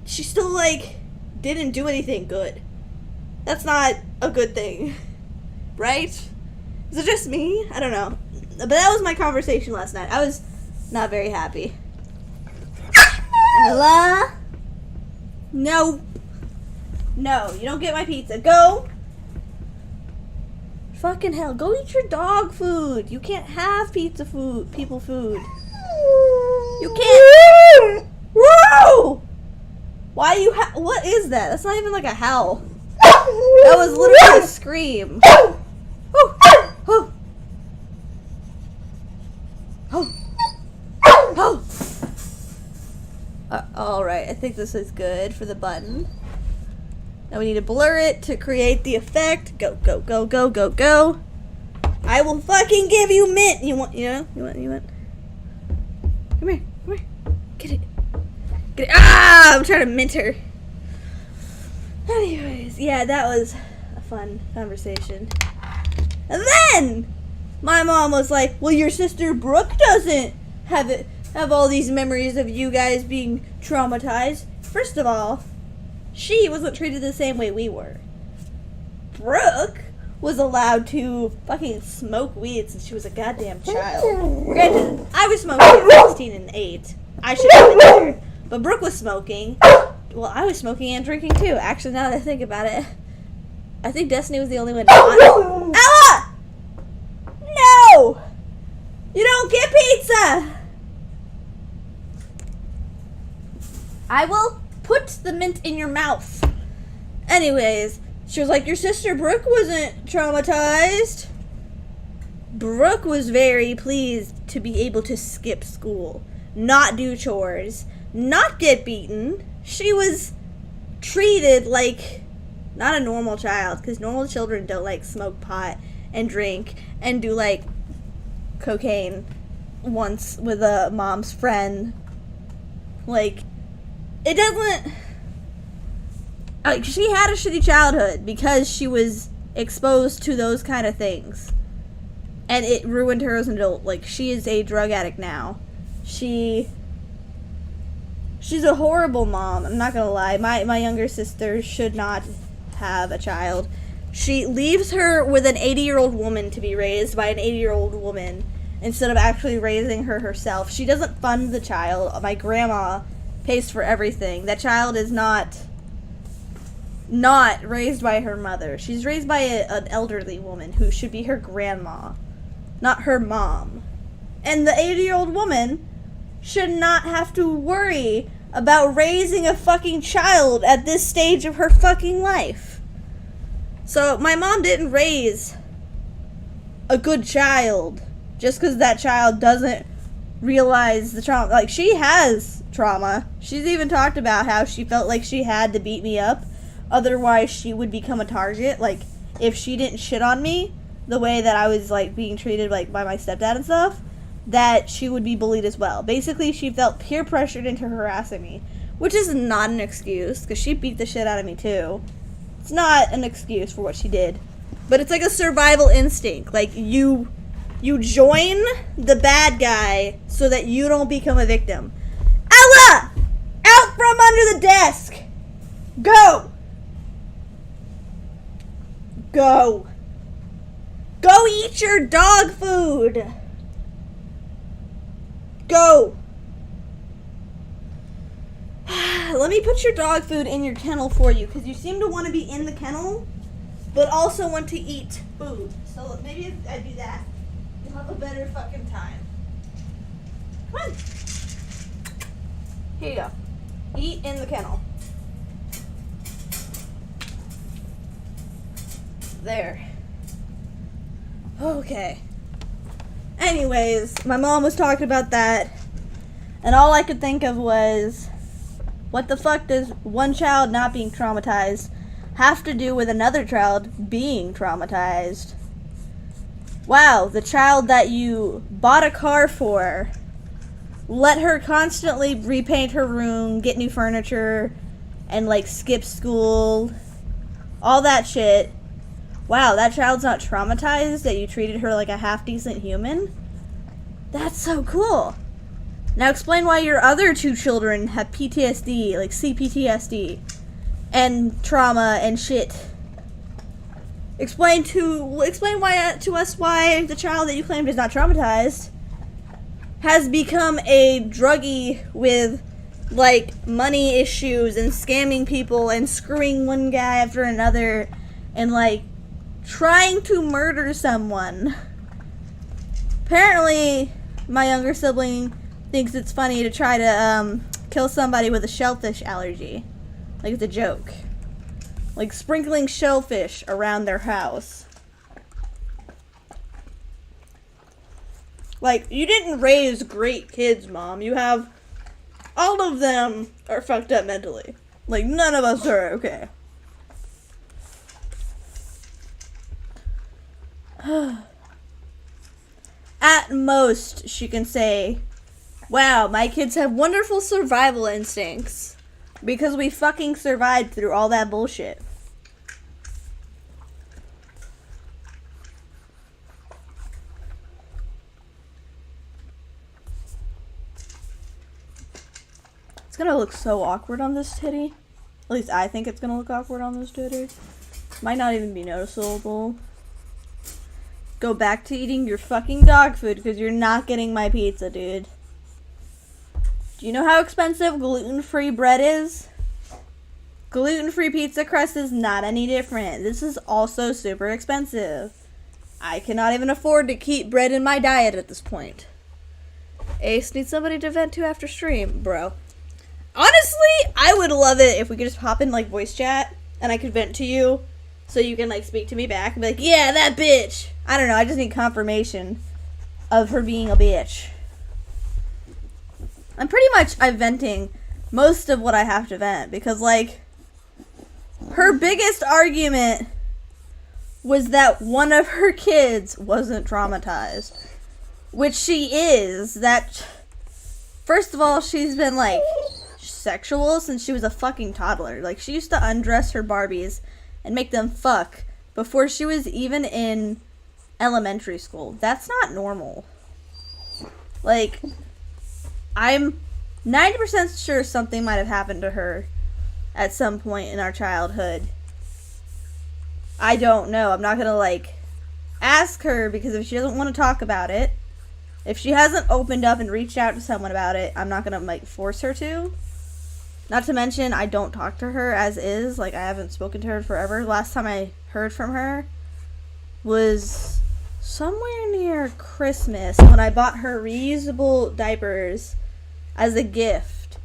she still, like, didn't do anything good. That's not a good thing. Right? Is it just me? I don't know. But that was my conversation last night. I was not very happy. Ella? No. No, you don't get my pizza. Go. Fucking hell. Go eat your dog food. You can't have pizza food. People food. You can't. Whoa! Why you what is that? That's not even like a howl. That was literally a scream. Oh. Oh. Oh. Oh. Alright, I think this is good for the button. Now we need to blur it to create the effect. Go, go, go, go, go, go. I will fucking give you mint. You want? Come here, come here. Get it. Get it. Ah, I'm trying to mint her. Anyways, yeah, that was a fun conversation. And then my mom was like, well, your sister Brooke doesn't have all these memories of you guys being traumatized. First of all, she wasn't treated the same way we were. Brooke was allowed to fucking smoke weed since she was a goddamn child. Granted, I was smoking at 16 and 8. I should have been there. But Brooke was smoking. Well, I was smoking and drinking too. Actually, now that I think about it, I think Destiny was the only one not. Ella! No! You don't get pizza! I will put the mint in your mouth. Anyways, she was like, your sister Brooke wasn't traumatized. Brooke was very pleased to be able to skip school, not do chores, not get beaten. She was treated like not a normal child, because normal children don't like smoke pot and drink and do like cocaine once with a mom's friend. Like, it doesn't. Like, she had a shitty childhood because she was exposed to those kind of things, and it ruined her as an adult. Like, she is a drug addict now. She's a horrible mom. I'm not gonna lie. My younger sister should not have a child. She leaves her with an 80-year-old woman to be raised by an 80-year-old woman instead of actually raising her herself. She doesn't fund the child. My grandma pays for everything. That child is not raised by her mother. She's raised by an elderly woman who should be her grandma, not her mom. And the 80-year-old woman should not have to worry about raising a fucking child at this stage of her fucking life. So my mom didn't raise a good child just because that child doesn't realize the trauma. Like, she has trauma. She's even talked about how she felt like she had to beat me up, otherwise she would become a target. Like, if she didn't shit on me the way that I was, like, being treated, like, by my stepdad and stuff, that she would be bullied as well. Basically, she felt peer pressured into harassing me, which is not an excuse, because she beat the shit out of me too. It's not an excuse for what she did, but it's like a survival instinct. Like, you join the bad guy so that you don't become a victim. Ella! Out from under the desk! Go! Go! Go eat your dog food! Go! Let me put your dog food in your kennel for you, because you seem to want to be in the kennel but also want to eat food. So maybe if I do that, you'll have a better fucking time. Come on. Here you go. Eat in the kennel. There. Okay. Anyways, my mom was talking about that, and all I could think of was, what the fuck does one child not being traumatized have to do with another child being traumatized? Wow, the child that you bought a car for, let her constantly repaint her room, get new furniture, and like skip school, all that shit. Wow, that child's not traumatized that you treated her like a half-decent human? That's so cool. Now explain why your other two children have PTSD, like CPTSD, and trauma and shit. Explain why to us why the child that you claimed is not traumatized has become a druggie with like money issues and scamming people and screwing one guy after another and like trying to murder someone. Apparently, my younger sibling thinks it's funny to try to kill somebody with a shellfish allergy. Like it's a joke. Like sprinkling shellfish around their house. Like, you didn't raise great kids, Mom. You have... all of them are fucked up mentally. Like, none of us are okay. At most, she can say, wow, my kids have wonderful survival instincts. Because we fucking survived through all that bullshit. It's gonna look so awkward on this titty. At least I think it's gonna look awkward on this titty. Might not even be noticeable. Go back to eating your fucking dog food because you're not getting my pizza, dude. Do you know how expensive gluten-free bread is? Gluten-free pizza crust is not any different. This is also super expensive. I cannot even afford to keep bread in my diet at this point. Ace needs somebody to vent to after stream, bro. Honestly, I would love it if we could just hop in like voice chat and I could vent to you so you can like speak to me back and be like, yeah, that bitch. I don't know, I just need confirmation of her being a bitch. I'm venting most of what I have to vent because like her biggest argument was that one of her kids wasn't traumatized, which she is. That first of all, she's been like sexual since she was a fucking toddler. Like she used to undress her Barbies and make them fuck before she was even in elementary school. That's not normal. Like, I'm 90% sure something might have happened to her at some point in our childhood. I don't know. I'm not gonna like ask her because if she doesn't want to talk about it, if she hasn't opened up and reached out to someone about it, I'm not gonna like force her to. Not to mention, I don't talk to her as is. Like, I haven't spoken to her in forever. Last time I heard from her was somewhere near Christmas when I bought her reusable diapers as a gift.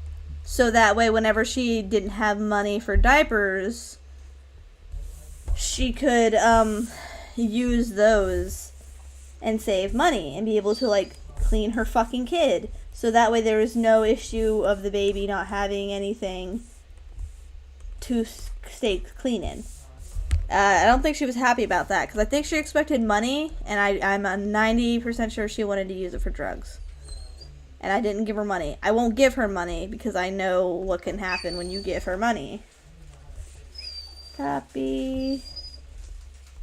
So that way, whenever she didn't have money for diapers, she could use those and save money and be able to, like, clean her fucking kid. So that way there was no issue of the baby not having anything to stay clean in. I don't think she was happy about that because I think she expected money, and I'm 90% sure she wanted to use it for drugs. And I didn't give her money. I won't give her money because I know what can happen when you give her money. Copy.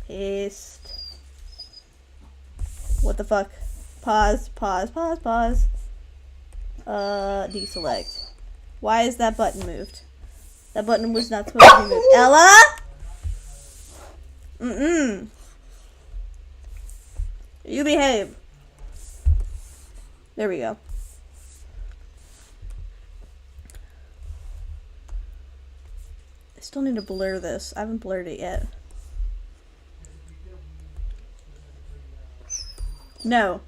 Paste. What the fuck? Pause. Deselect. Why is that button moved? That button was not supposed to be moved. Ella? You behave. There we go. I still need to blur this. I haven't blurred it yet. No.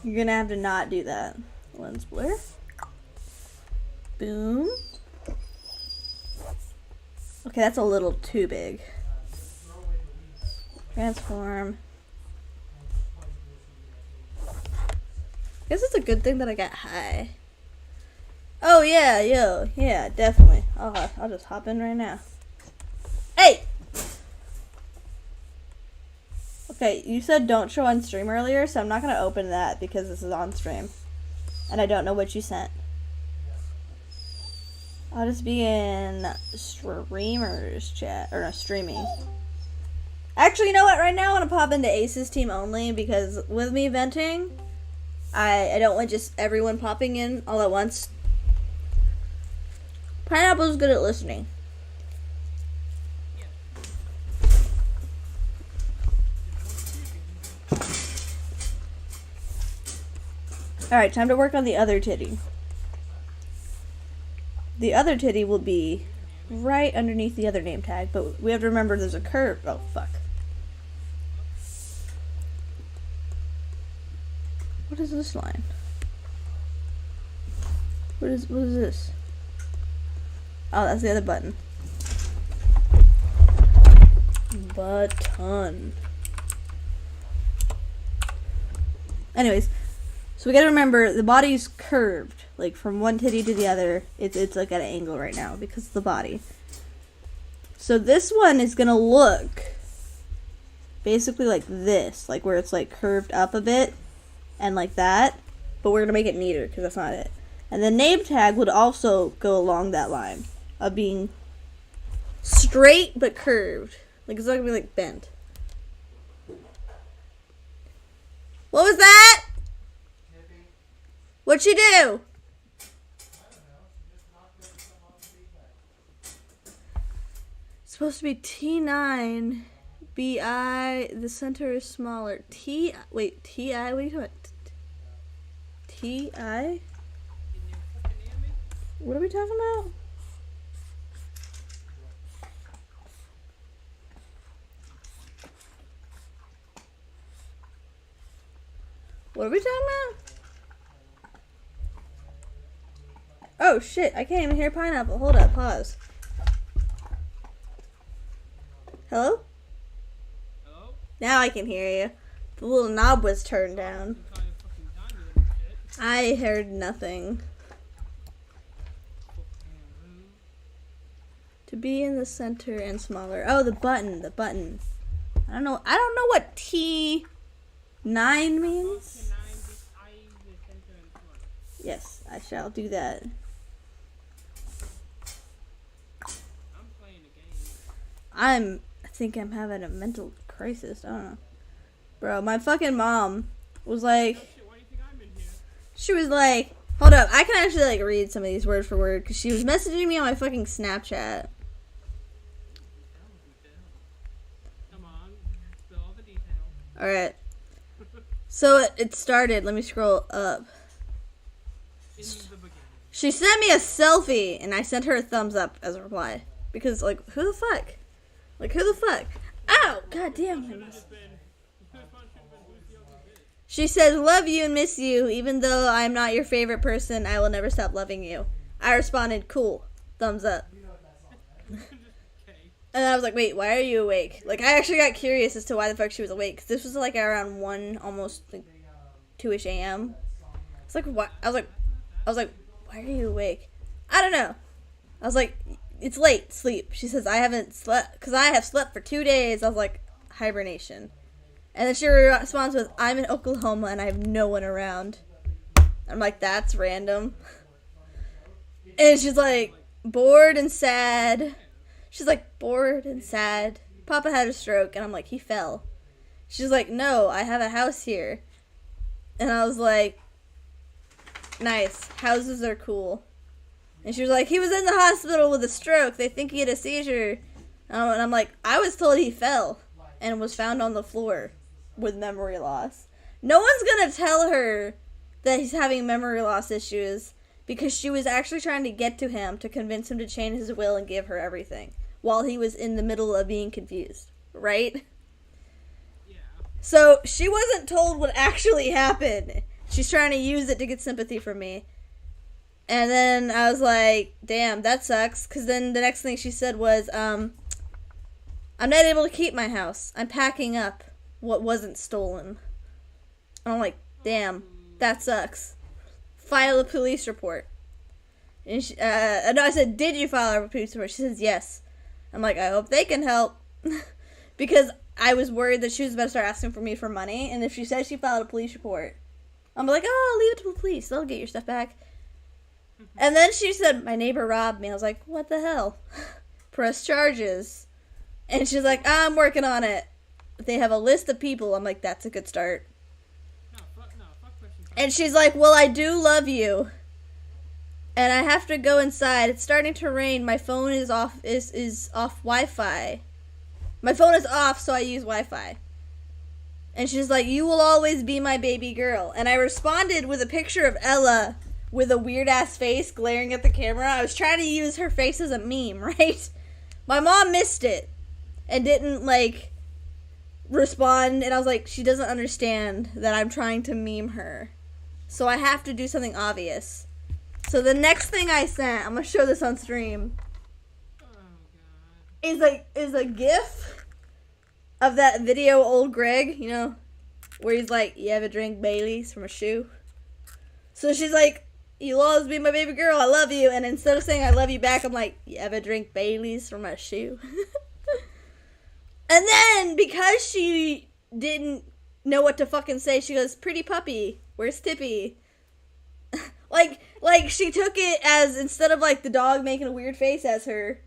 You're gonna have to not do that. Lens blur. Boom. Okay, that's a little too big. Transform. I guess it's a good thing that I got high. Oh yeah, yeah, definitely. I'll just hop in right now. Hey! Okay, you said don't show on stream earlier, so I'm not gonna open that because this is on stream. And I don't know what you sent. I'll just be in streamers chat, or no, streaming. Actually, you know what? Right now I want to pop into Ace's team only because with me venting, I don't want just everyone popping in all at once. Pineapple's good at listening. Alright, time to work on the other titty. The other titty will be right underneath the other name tag, but we have to remember there's a curve. Oh, fuck. What is this line? What is this? Oh, that's the other button. Button. Anyways, so we gotta remember the body's curved, like from one titty to the other. It's like at an angle right now because of the body. So this one is gonna look basically like this, like where it's like curved up a bit and like that, but we're gonna make it neater because that's not it. And the name tag would also go along that line of being straight but curved, like it's not gonna be like bent. What was that? What'd she do? It's supposed to be T9, BI, the center is smaller. TI, what are you talking about? TI? What are we talking about? What are we talking about? Oh shit, I can't even hear Pineapple. Hold up, pause. Hello? Hello? Now I can hear you. The little knob was turned down. I heard nothing. To be in the center and smaller. Oh, the button. I don't know what T9 means. Yes, I shall do that. I think I'm having a mental crisis. I don't know. Bro, my fucking mom was like, she was like, hold up, I can actually like read some of these word for word because she was messaging me on my fucking Snapchat. Come on, spill all the details. Alright. So it started, let me scroll up. In the beginning. She sent me a selfie and I sent her a thumbs up as a reply. Because like, who the fuck? Like, who the fuck? Ow! God damn. She says, love you and miss you. Even though I'm not your favorite person, I will never stop loving you. I responded, cool. Thumbs up. And I was like, wait, why are you awake? Like, I actually got curious as to why the fuck she was awake. Because this was like around 1, almost like 2-ish a.m. It's like, what? I was like, why are you awake? I don't know. I was like, it's late, sleep. She says, I haven't slept, because I have slept for 2 days. I was like, hibernation. And then she responds with, I'm in Oklahoma and I have no one around. I'm like, that's random. And she's like, bored and sad. She's like, bored and sad. Papa had a stroke. And I'm like, he fell. She's like, no, I have a house here. And I was like, nice. Houses are cool. And she was like, he was in the hospital with a stroke. They think he had a seizure. And I'm like, I was told he fell and was found on the floor with memory loss. No one's gonna tell her that he's having memory loss issues because she was actually trying to get to him to convince him to change his will and give her everything while he was in the middle of being confused. Right? Yeah. So she wasn't told what actually happened. She's trying to use it to get sympathy from me. And then I was like, damn, that sucks. Because then the next thing she said was, I'm not able to keep my house. I'm packing up what wasn't stolen. And I'm like, damn, that sucks. File a police report. And she, no, I said, did you file a police report? She says, yes. I'm like, I hope they can help. Because I was worried that she was about to start asking for me for money. And if she said she filed a police report, I'm like, oh, leave it to the police. They'll get your stuff back. And then she said, my neighbor robbed me. I was like, what the hell? Press charges. And she's like, I'm working on it. They have a list of people. I'm like, that's a good start. Fuck question. And she's like, well, I do love you. And I have to go inside. It's starting to rain. My phone is off is off Wi-Fi. My phone is off, so I use Wi-Fi. And she's like, you will always be my baby girl. And I responded with a picture of Ella with a weird-ass face glaring at the camera. I was trying to use her face as a meme, right? My mom missed it and didn't, like, respond. And I was like, she doesn't understand that I'm trying to meme her. So I have to do something obvious. So the next thing I sent, I'm going to show this on stream, Oh god. is a GIF of that video Old Greg, you know, where he's like, you ever drink Bailey's from a shoe? So she's like, you'll always be my baby girl, I love you. And instead of saying I love you back, I'm like, you ever drink Bailey's from a shoe? And then, because she didn't know what to fucking say, she goes, pretty puppy, where's Tippy? Like she took it as, instead of like the dog making a weird face as her,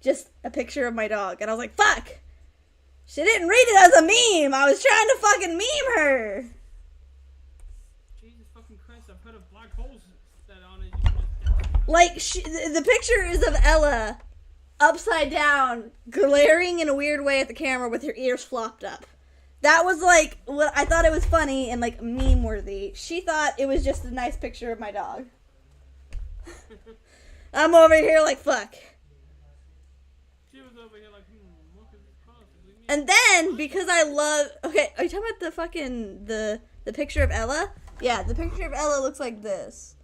just a picture of my dog. And I was like, fuck! She didn't read it as a meme! I was trying to fucking meme her! Jesus fucking Christ, I've heard of black holes that on it. You just Like, the picture is of Ella, upside down, glaring in a weird way at the camera with her ears flopped up. That was like, what I thought it was funny and like meme worthy. She thought it was just a nice picture of my dog. I'm over here like, fuck. She was over here like, what could this possibly mean? And then, because I love... Okay, are you talking about the fucking... The picture of Ella? Yeah, the picture of Ella looks like this.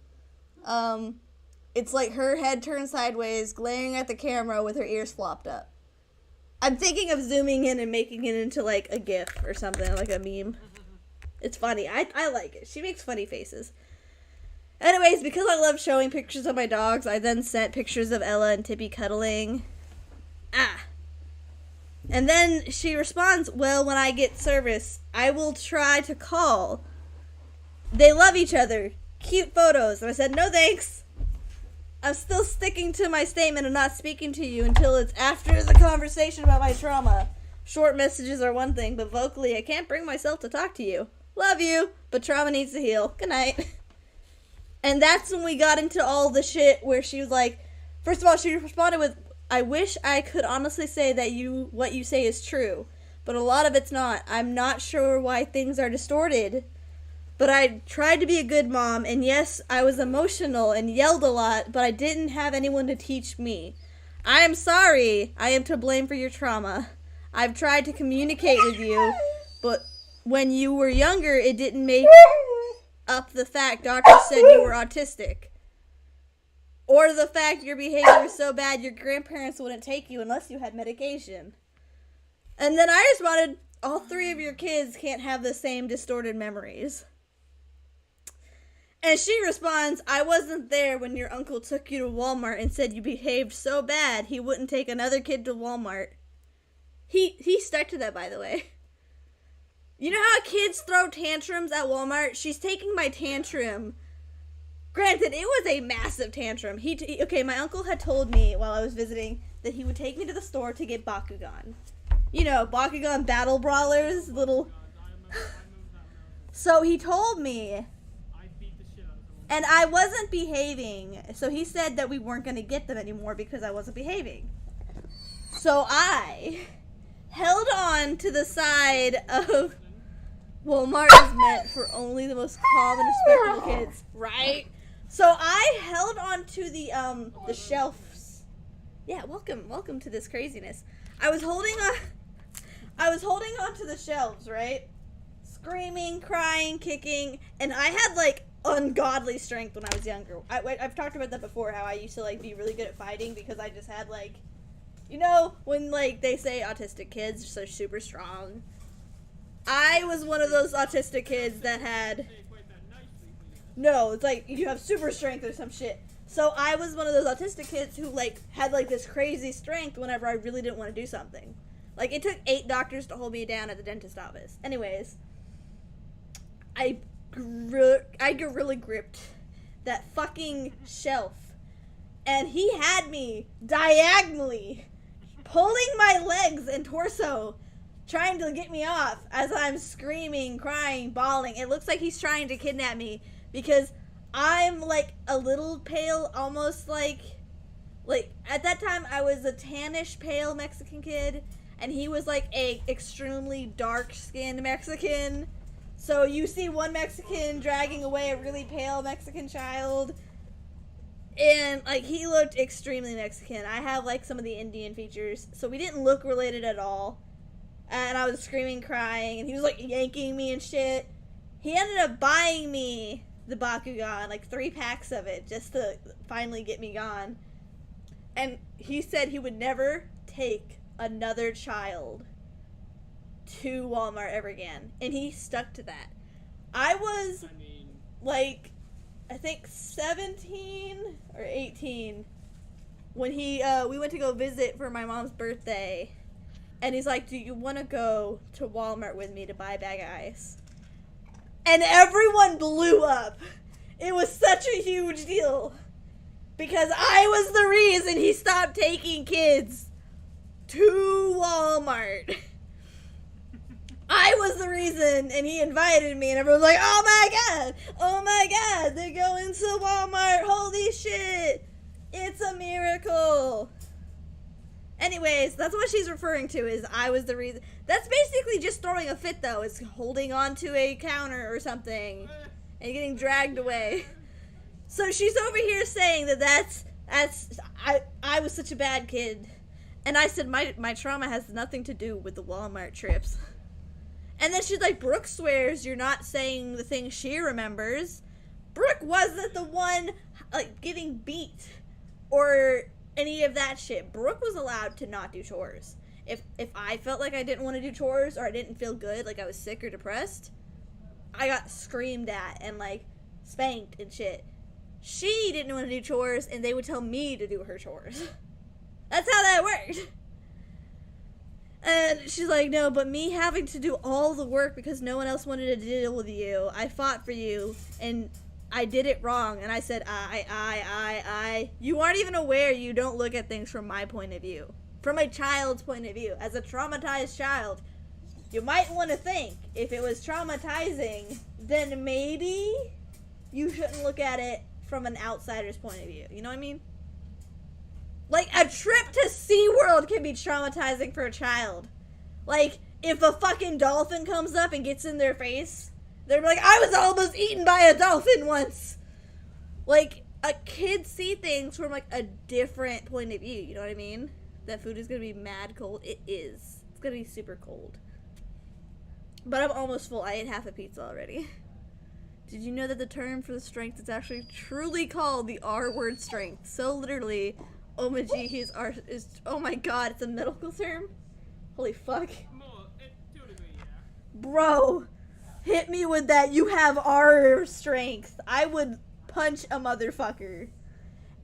It's like her head turned sideways, glaring at the camera with her ears flopped up. I'm thinking of zooming in and making it into, like, a GIF or something, like a meme. It's funny. I like it. She makes funny faces. Anyways, because I love showing pictures of my dogs, I then sent pictures of Ella and Tippy cuddling. And then she responds, well, when I get service, I will try to call. They love each other. Cute photos. And I said, no thanks. I'm still sticking to my statement of not speaking to you until it's after the conversation about my trauma. Short messages are one thing, but vocally I can't bring myself to talk to you. Love you, but trauma needs to heal. Good night. And that's when we got into all the shit where she was like, first of all, she responded with, I wish I could honestly say that what you say is true, but a lot of it's not. I'm not sure why things are distorted, but I tried to be a good mom, and yes, I was emotional and yelled a lot, but I didn't have anyone to teach me. I am sorry. I am to blame for your trauma. I've tried to communicate with you, but when you were younger, it didn't make up the fact doctors said you were autistic. Or the fact your behavior was so bad your grandparents wouldn't take you unless you had medication. And then I responded, all three of your kids can't have the same distorted memories. And she responds, I wasn't there when your uncle took you to Walmart and said you behaved so bad he wouldn't take another kid to Walmart. He stuck to that, by the way. You know how kids throw tantrums at Walmart? She's taking my tantrum. Granted, it was a massive tantrum. Okay, my uncle had told me while I was visiting that he would take me to the store to get Bakugan. You know, Bakugan battle brawlers, little... So he told me, I beat the shit out of someone. and I wasn't behaving. So he said that we weren't going to get them anymore because I wasn't behaving. So I held on to the side of Walmart is meant for only the most calm and respectable kids, right? So I held on to the shelves. Yeah, welcome to this craziness. I was holding on to the shelves, right? screaming, crying, kicking, and I had like ungodly strength when I was younger. I've talked about that before, how I used to like be really good at fighting because I just had like, you know, when like they say autistic kids are so super strong. I was one of those autistic kids that had, Say it quite that nicely, but yes. no, it's like you have super strength or some shit. So I was one of those autistic kids who like had like this crazy strength whenever I really didn't want to do something. Like it took 8 doctors to hold me down at the dentist office. Anyways, I gorilla gripped that fucking shelf, and he had me diagonally pulling my legs and torso, trying to get me off as I'm screaming, crying, bawling. It looks like he's trying to kidnap me because I'm like a little pale, almost like at that time I was a tannish pale Mexican kid, and he was like a extremely dark skinned Mexican. So you see one Mexican dragging away a really pale Mexican child, and like he looked extremely Mexican. I have like some of the Indian features, so we didn't look related at all. And I was screaming, crying, and he was like yanking me and shit. He ended up buying me the Bakugan, like 3 packs of it, just to finally get me gone. And he said he would never take another child to Walmart ever again. And he stuck to that. I was I mean, like, I think 17 or 18 when we went to go visit for my mom's birthday. And he's like, do you want to go to Walmart with me to buy a bag of ice? And everyone blew up. It was such a huge deal. Because I was the reason he stopped taking kids to Walmart. I was the reason, and he invited me, and everyone was like, oh my god, they're going to Walmart, holy shit, it's a miracle. Anyways, that's what she's referring to, is I was the reason. That's basically just throwing a fit, though. It's holding onto a counter or something and getting dragged away. So she's over here saying I was such a bad kid. And I said my trauma has nothing to do with the Walmart trips. And then she's like, Brooke swears you're not saying the things she remembers. Brooke wasn't the one like getting beat or any of that shit. Brooke was allowed to not do chores. If I felt like I didn't want to do chores or I didn't feel good, like I was sick or depressed, I got screamed at and like spanked and shit. She didn't want to do chores, and they would tell me to do her chores. That's how that worked. And she's like, no, but me having to do all the work because no one else wanted to deal with you, I fought for you, and I did it wrong. And I said, I. You aren't even aware you don't look at things from my point of view. From a child's point of view. As a traumatized child, you might want to think, if it was traumatizing, then maybe you shouldn't look at it from an outsider's point of view. You know what I mean? Like, a trip to SeaWorld can be traumatizing for a child. Like, if a fucking dolphin comes up and gets in their face, they're like, I was almost eaten by a dolphin once. Like, a kid see things from, like, a different point of view. You know what I mean? That food is going to be mad cold. It is. It's going to be super cold. But I'm almost full. I ate half a pizza already. Did you know that the term for the strength is actually truly called the R-word strength? So literally, is oh my god, it's a medical term? Holy fuck. more, to a degree, yeah. Bro, hit me with that, you have R strength. I would punch a motherfucker.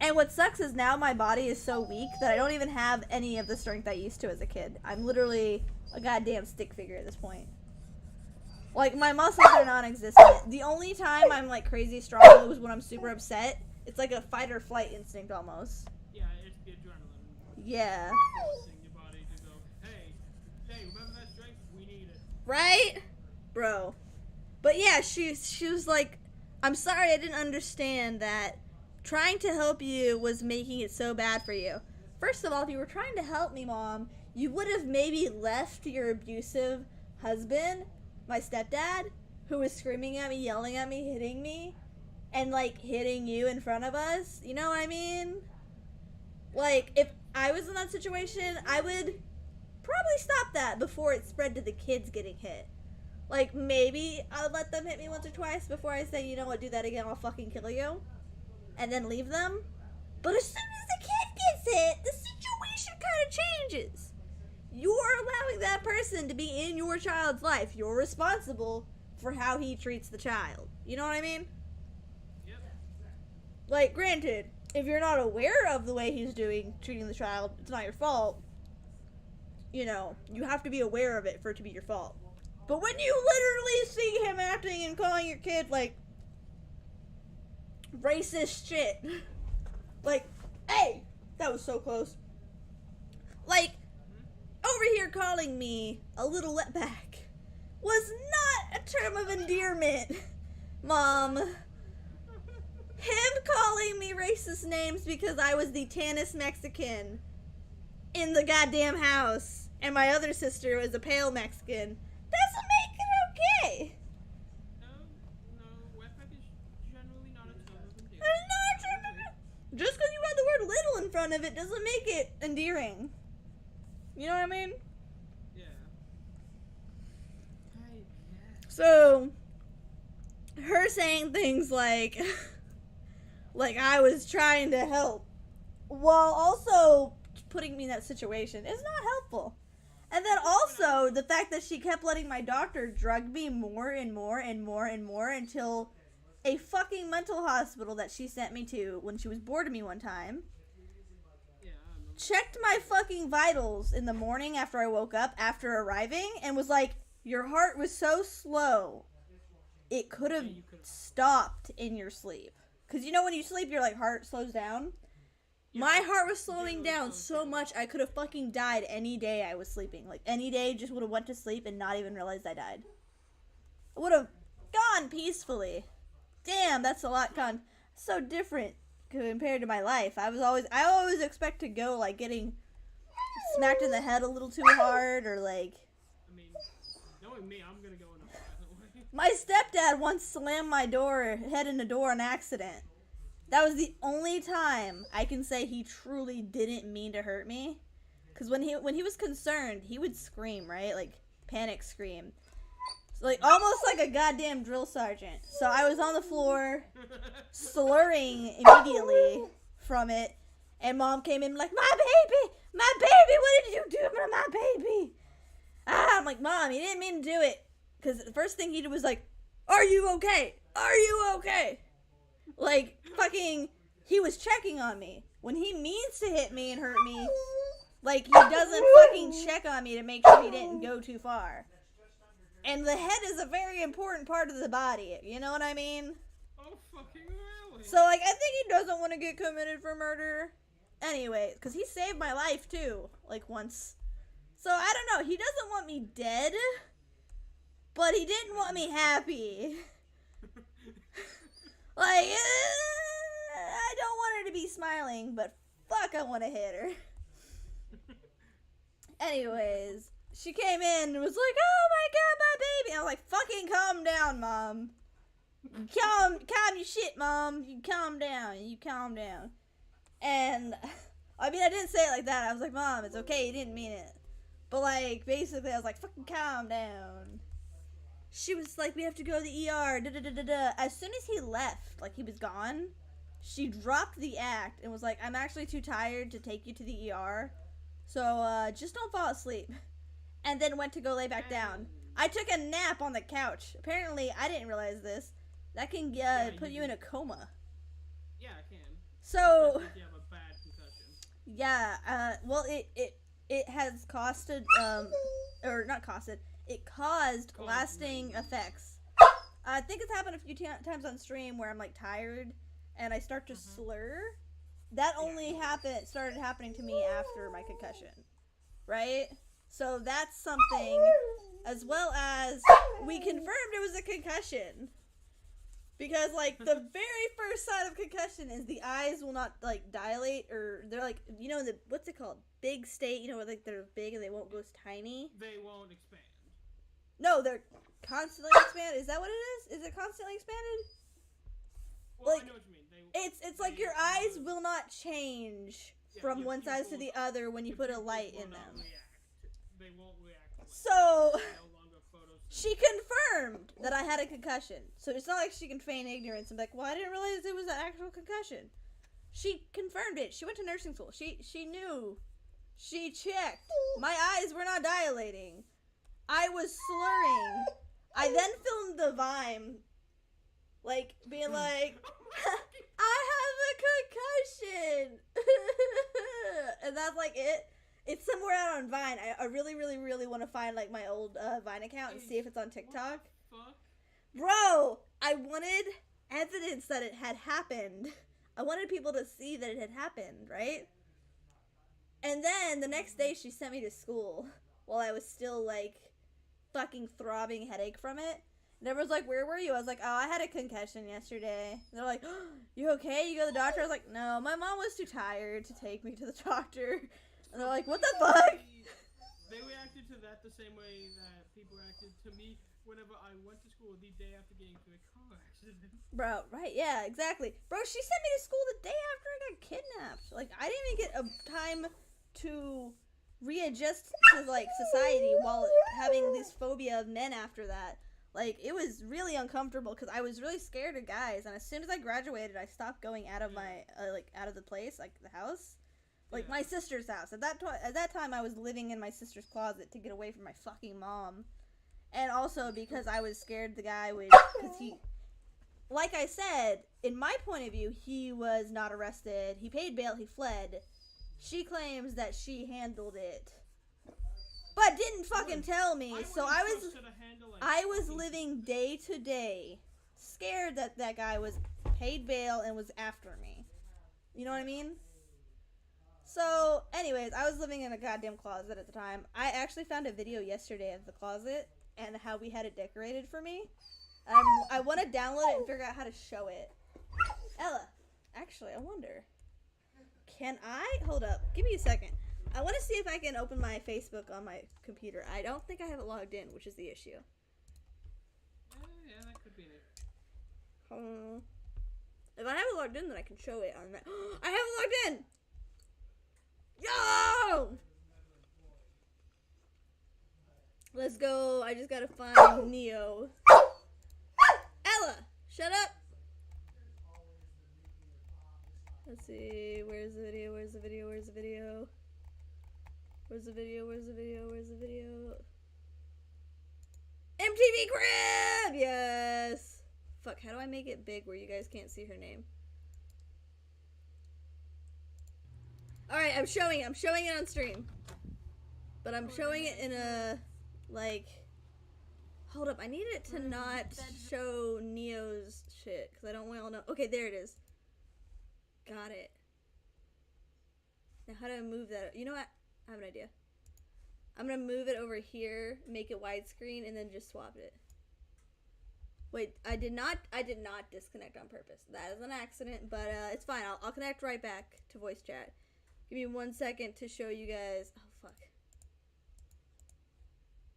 And what sucks is now my body is so weak that I don't even have any of the strength I used to as a kid. I'm literally a goddamn stick figure at this point. Like, my muscles are non-existent. The only time I'm, like, crazy strong is when I'm super upset. It's like a fight or flight instinct, almost. Yeah, it's the adrenaline. Yeah. Forcing your body to go, hey, remember that strength? We need it. Right? Bro. But yeah, she was like, I'm sorry I didn't understand that trying to help you was making it so bad for you. First of all, if you were trying to help me, Mom, you would have maybe left your abusive husband, my stepdad, who was screaming at me, yelling at me, hitting me, and, like, hitting you in front of us. You know what I mean? Like, if I was in that situation, I would probably stop that before it spread to the kids getting hit. Like, maybe I'll let them hit me once or twice before I say, you know what, do that again, I'll fucking kill you. And then leave them. But as soon as the kid gets hit, the situation kind of changes. You're allowing that person to be in your child's life. You're responsible for how he treats the child. You know what I mean? Yep. Like, granted, if you're not aware of the way he's treating the child, it's not your fault. You know, you have to be aware of it for it to be your fault. But when you literally see him acting and calling your kid, like, racist shit. Like, hey, that was so close. Like, over here calling me a little wetback was not a term of endearment, Mom. Him calling me racist names because I was the tannest Mexican in the goddamn house and my other sister was a pale Mexican doesn't make it okay. No, wetback is generally not a term of endearment. Just because you had the word little in front of it doesn't make it endearing. You know what I mean? Yeah. So, her saying things like, like I was trying to help, while also putting me in that situation is not helpful. And then also, the fact that she kept letting my doctor drug me more and more and more and more until a fucking mental hospital that she sent me to when she was bored of me one time checked my fucking vitals in the morning after I woke up after arriving and was like, your heart was so slow it could have stopped in your sleep. Because you know when you sleep your like heart slows down? My heart was slowing down so much I could have fucking died any day I was sleeping. Like any day just would have went to sleep and not even realized I died. I would have gone peacefully. Damn, that's a lot so different compared to my life. I always expect to go like getting smacked in the head a little too hard or like. I mean, knowing me, I'm gonna go in a violent way. My stepdad once slammed my head in the door on accident. That was the only time I can say he truly didn't mean to hurt me. Cause when he was concerned, he would scream, right? Like panic scream. Like almost like a goddamn drill sergeant. So I was on the floor, slurring immediately from it, and Mom came in like, my baby, what did you do to my baby? I'm like, Mom, you didn't mean to do it. Because the first thing he did was like, are you okay? Are you okay? Like, fucking, he was checking on me. When he means to hit me and hurt me, like, he doesn't fucking check on me to make sure he didn't go too far. And the head is a very important part of the body. You know what I mean? Oh, fucking really? So, like, I think he doesn't want to get committed for murder. Anyway, because he saved my life, too. Like, once. So, I don't know. He doesn't want me dead. But he didn't want me happy. Like, I don't want her to be smiling, but fuck, I want to hit her. Anyways, she came in and was like, oh my god, my baby. I was like, fucking calm down, Mom. Calm your shit, Mom. You calm down. And, I mean, I didn't say it like that. I was like, Mom, it's okay. You didn't mean it. But, like, basically, I was like, fucking calm down. She was like, we have to go to the ER, da-da-da-da-da. As soon as he left, like he was gone, she dropped the act and was like, I'm actually too tired to take you to the ER, so just don't fall asleep. And then went to go lay back down. I took a nap on the couch. Apparently, I didn't realize this. That can put you in a coma. Yeah, I can. So, If you have a bad concussion. yeah, well, it has costed, or not costed, it caused lasting effects. I think it's happened a few times on stream where I'm like tired and I start to slur. That only started happening to me after my concussion, right? So that's something, as well as we confirmed it was a concussion. Because like the very first sign of concussion is the eyes will not like dilate, or they're like, you know, what's it called? Big state, you know, like they're big and they won't go tiny. They won't expand. No, they're constantly expanded. Is that what it is? Is it constantly expanded? Well, Like, I know what you mean. It's like your eyes will not change from one side to the other when you put a light in them. They won't react. So, No longer photosynthetic. she confirmed that I had a concussion. So it's not like she can feign ignorance and be like, well, I didn't realize it was an actual concussion. She confirmed it. She went to nursing school. She knew. She checked. My eyes were not dilating. I was slurring. I then filmed the Vine, like, being like, I have a concussion. And that's like it. It's somewhere out on Vine. I really, really, really want to find, like, my old Vine account and see if it's on TikTok. Fuck. Bro, I wanted evidence that it had happened. I wanted people to see that it had happened, right? And then the next day she sent me to school while I was still, like, fucking throbbing headache from it. And everyone's like, where were you? I was like, oh, I had a concussion yesterday. And they're like, oh, you okay? You go to the doctor? I was like, no, my mom was too tired to take me to the doctor. And they're like, what the fuck? They reacted to that the same way that people reacted to me whenever I went to school the day after getting into a car accident. Bro, right, yeah, exactly. Bro, she sent me to school the day after I got kidnapped. Like, I didn't even get a time to readjust to, like, society while having this phobia of men after that. Like, it was really uncomfortable because I was really scared of guys. And as soon as I graduated, I stopped going out of my, out of the place, like, the house. Like, my sister's house. At that time, I was living in my sister's closet to get away from my fucking mom. And also because I was scared the guy would, because he, like I said, in my point of view, he was not arrested. He paid bail, he fled. She claims that she handled it, but didn't fucking tell me. So I was living day to day, scared that that guy was paid bail and was after me. You know what I mean? So, anyways, I was living in a goddamn closet at the time. I actually found a video yesterday of the closet and how we had it decorated for me. I want to download it and figure out how to show it. Ella, actually, I wonder. Can I? Hold up. Give me a second. I want to see if I can open my Facebook on my computer. I don't think I have it logged in, which is the issue. Yeah, that could be it. If I have it logged in, then I can show it on that. I have it logged in! Yo! Let's go. I just gotta find Neo. Ella, shut up. Let's see. Where's the video? Where's the video? Where's the video? Where's the video? Where's the video? Where's the video? MTV Crib! Yes! Fuck, how do I make it big where you guys can't see her name? Alright, I'm showing it on stream. But I'm showing it in a, like... Hold up, I need it to not show Neo's shit, because I don't want to know. Okay, there it is. Got it. Now, how do I move that? You know what? I have an idea. I'm going to move it over here, make it widescreen, and then just swap it. Wait, I did not disconnect on purpose. That is an accident, but it's fine. I'll connect right back to voice chat. Give me 1 second to show you guys. Oh, fuck.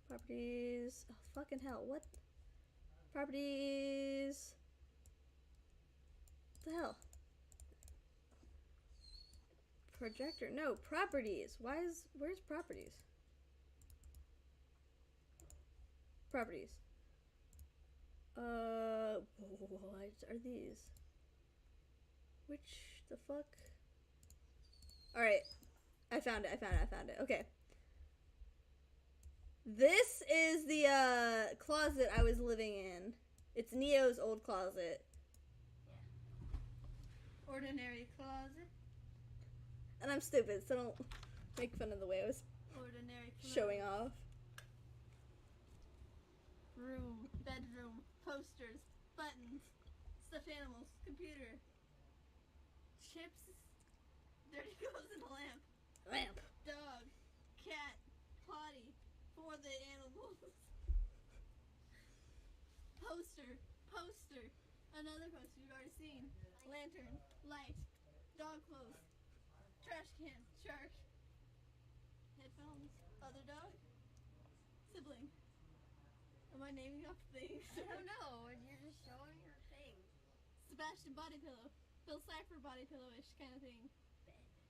Properties. Oh, fucking hell. What? Properties. What the hell? Projector. No, properties. Where's properties? Properties. What are these? Which the fuck? Alright. I found it. Okay. This is the closet I was living in. It's Neo's old closet. Ordinary closet. And I'm stupid, so don't make fun of the way I was Ordinary closet. showing off. Room, bedroom, posters, buttons, stuffed animals, computer, chips, dirty clothes in the lamp, dog, cat, potty, for the animals, poster, another poster you've already seen, lantern, light, dog clothes, trash can, shark, headphones, other dog, sibling. Am I naming off things? I don't know. You're just showing her thing. Sebastian body pillow. Bill Cipher body pillow-ish kind of thing.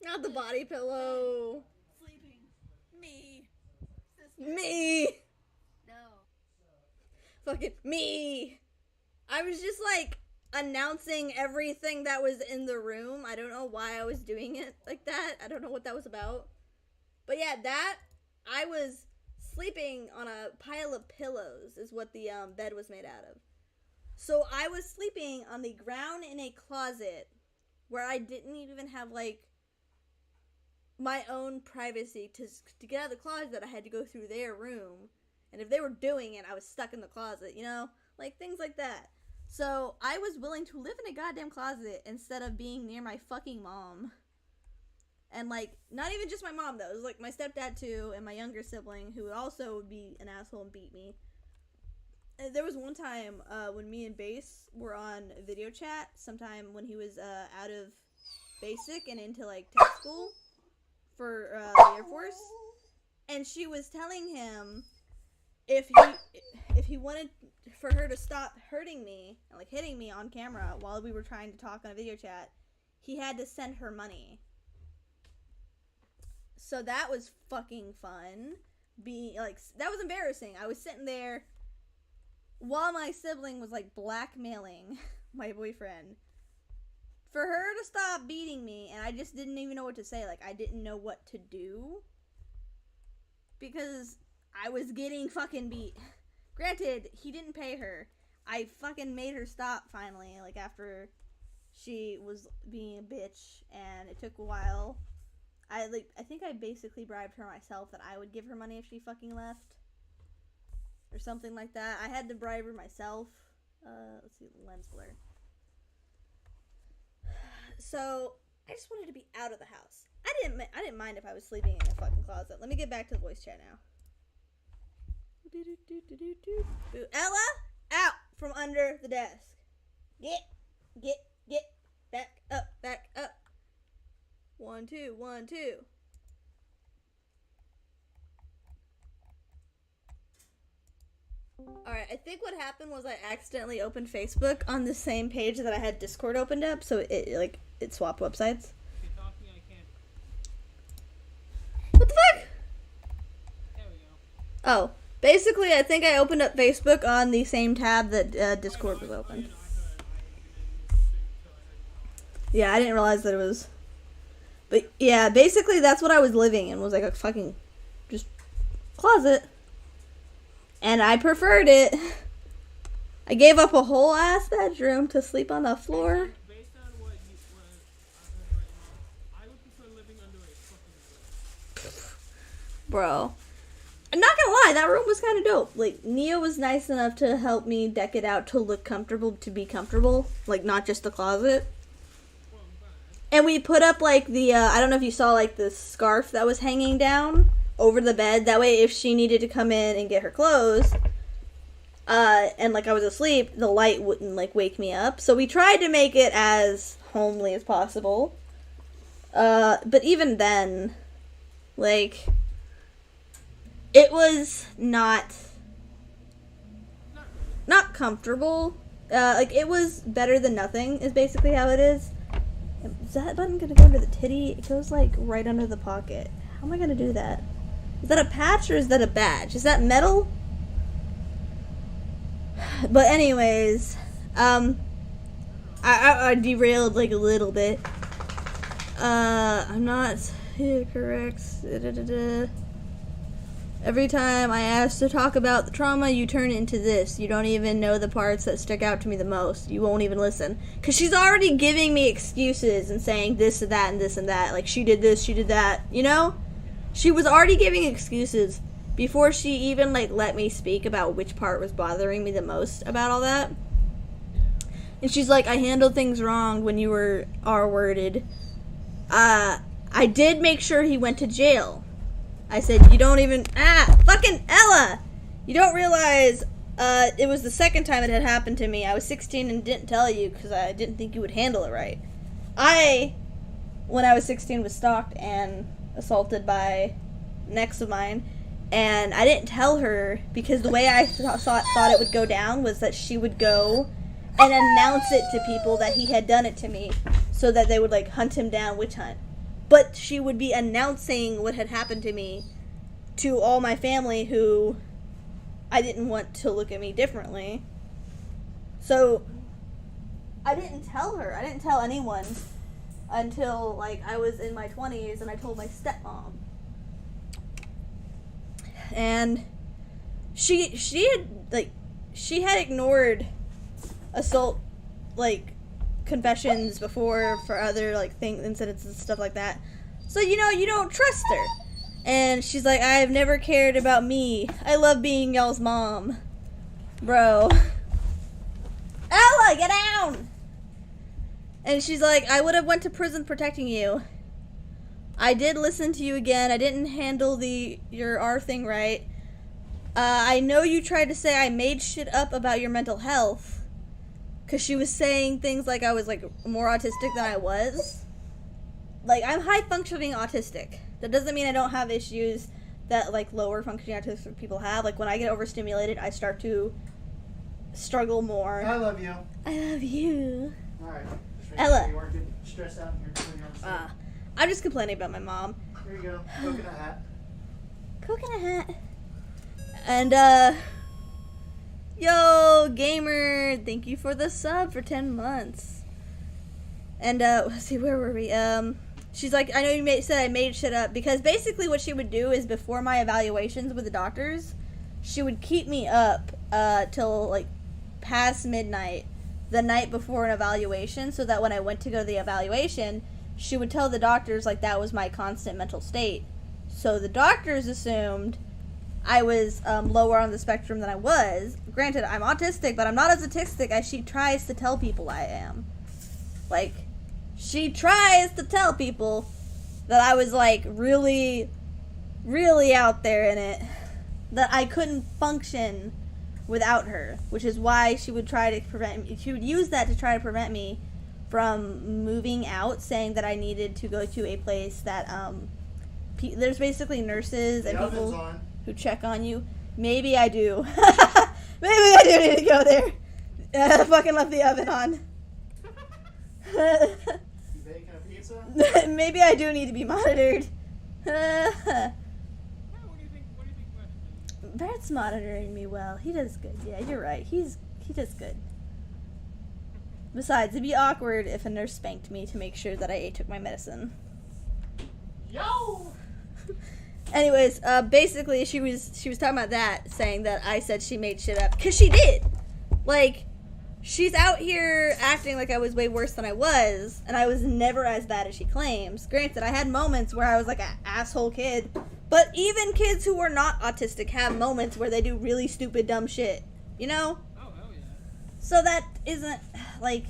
Not the body pillow. Sleeping. Me. Sister. Me. No. Fucking me. I was just like announcing everything that was in the room. I don't know why I was doing it like that. I don't know what that was about. But yeah, I was sleeping on a pile of pillows is what the bed was made out of. So I was sleeping on the ground in a closet where I didn't even have like my own privacy to get out of the closet. I had to go through their room. And if they were doing it, I was stuck in the closet, you know? Like, things like that. So, I was willing to live in a goddamn closet instead of being near my fucking mom. And, like, not even just my mom, though. It was, like, my stepdad, too, and my younger sibling, who also would be an asshole and beat me. There was one time when me and Base were on video chat, sometime when he was out of basic and into, like, tech school for the Air Force. And she was telling him if he wanted for her to stop hurting me and like hitting me on camera while we were trying to talk on a video chat, he had to send her money. So that was fucking fun. That was embarrassing. I was sitting there while my sibling was like blackmailing my boyfriend for her to stop beating me, and I just didn't even know what to say. Like, I didn't know what to do because I was getting fucking beat. Granted, he didn't pay her. I fucking made her stop finally, like, after she was being a bitch, and it took a while. I think I basically bribed her myself that I would give her money if she fucking left. Or something like that. I had to bribe her myself. Let's see, lens flare. So, I just wanted to be out of the house. I didn't mind if I was sleeping in a fucking closet. Let me get back to the voice chat now. Ella, out from under the desk. Get back up. 1, 2, 1, 2. Alright, I think what happened was I accidentally opened Facebook on the same page that I had Discord opened up, so it swapped websites. If you're talking, I can't. What the fuck? There we go. Oh, basically I think I opened up Facebook on the same tab that Discord was open. Yeah, I didn't realize that it was... But yeah, basically that's what I was living in, was like a fucking just closet. And I preferred it. I gave up a whole ass bedroom to sleep on the floor. Based on what I heard right now, I would prefer living under a fucking bridge. Bro. I'm not gonna lie, that room was kind of dope. Like, Nia was nice enough to help me deck it out to look comfortable, to be comfortable. Like, not just the closet. Well, I'm glad. And we put up, like, the, I don't know if you saw, like, the scarf that was hanging down over the bed. That way, if she needed to come in and get her clothes, and, like, I was asleep, the light wouldn't, like, wake me up. So we tried to make it as homely as possible. But even then, like, it was not comfortable. Like, it was better than nothing, is basically how it is. Is that button gonna go under the titty? It goes, like, right under the pocket. How am I gonna do that? Is that a patch or is that a badge? Is that metal? But anyways, I derailed, like, a little bit. I'm not correct. Every time I ask to talk about the trauma, you turn it into this. You don't even know the parts that stick out to me the most. You won't even listen. Because she's already giving me excuses and saying this and that and this and that. Like, she did this, she did that, you know? She was already giving excuses before she even, like, let me speak about which part was bothering me the most about all that. And she's like, I handled things wrong when you were R-worded. I did make sure he went to jail. I said, you don't even... fucking Ella! You don't realize, it was the second time it had happened to me. I was 16 and didn't tell you because I didn't think you would handle it right. When I was 16, was stalked and assaulted by an ex of mine. And I didn't tell her because the way I thought it would go down was that she would go and announce it to people that he had done it to me so that they would, like, hunt him down, witch hunt. But she would be announcing what had happened to me to all my family who I didn't want to look at me differently. So I didn't tell her. I didn't tell anyone until like I was in my 20s, and I told my stepmom. And she had ignored assault like confessions before for other like incidents and stuff like that. So you don't trust her. And she's like, I've never cared about me. I love being y'all's mom. Bro. Ella, get down! And she's like, I would have went to prison protecting you. I did listen to you again. I didn't handle your R thing right. I know you tried to say I made shit up about your mental health. Because she was saying things like I was like more autistic than I was. Like, I'm high functioning autistic. That doesn't mean I don't have issues that like lower functioning autistic people have. Like when I get overstimulated, I start to struggle more. I love you. I love you. Alright. Ella. You weren't getting stressed out here. I'm just complaining about my mom. Here you go. Coconut hat. Coconut hat. And yo, gamer, thank you for the sub for 10 months. And let's see, where were we? She's like, I know you said I made shit up, because basically what she would do is before my evaluations with the doctors, she would keep me up till like past midnight the night before an evaluation, so that when I went to go to the evaluation, she would tell the doctors like that was my constant mental state. So the doctors assumed I was lower on the spectrum than I was. Granted, I'm autistic, but I'm not as autistic as she tries to tell people I am. Like, she tries to tell people that I was like really, really out there in it. That I couldn't function without her, which is why she would try to prevent me. She would use that to try to prevent me from moving out, saying that I needed to go to a place that there's basically nurses and people who check on you. Maybe I do. Maybe I do need to go there. I fucking left the oven on. You baking a pizza? Maybe I do need to be monitored. Yeah, what do you think about it? Barrett's monitoring me well. He does good. Yeah, you're right. He does good. Besides, it'd be awkward if a nurse spanked me to make sure that I took my medicine. Yo! Anyways, basically she was talking about that, saying that I said she made shit up, cause she did. Like, she's out here acting like I was way worse than I was, and I was never as bad as she claims. Granted, I had moments where I was like an asshole kid, but even kids who are not autistic have moments where they do really stupid, dumb shit. You know? Oh, hell yeah. So that isn't, like,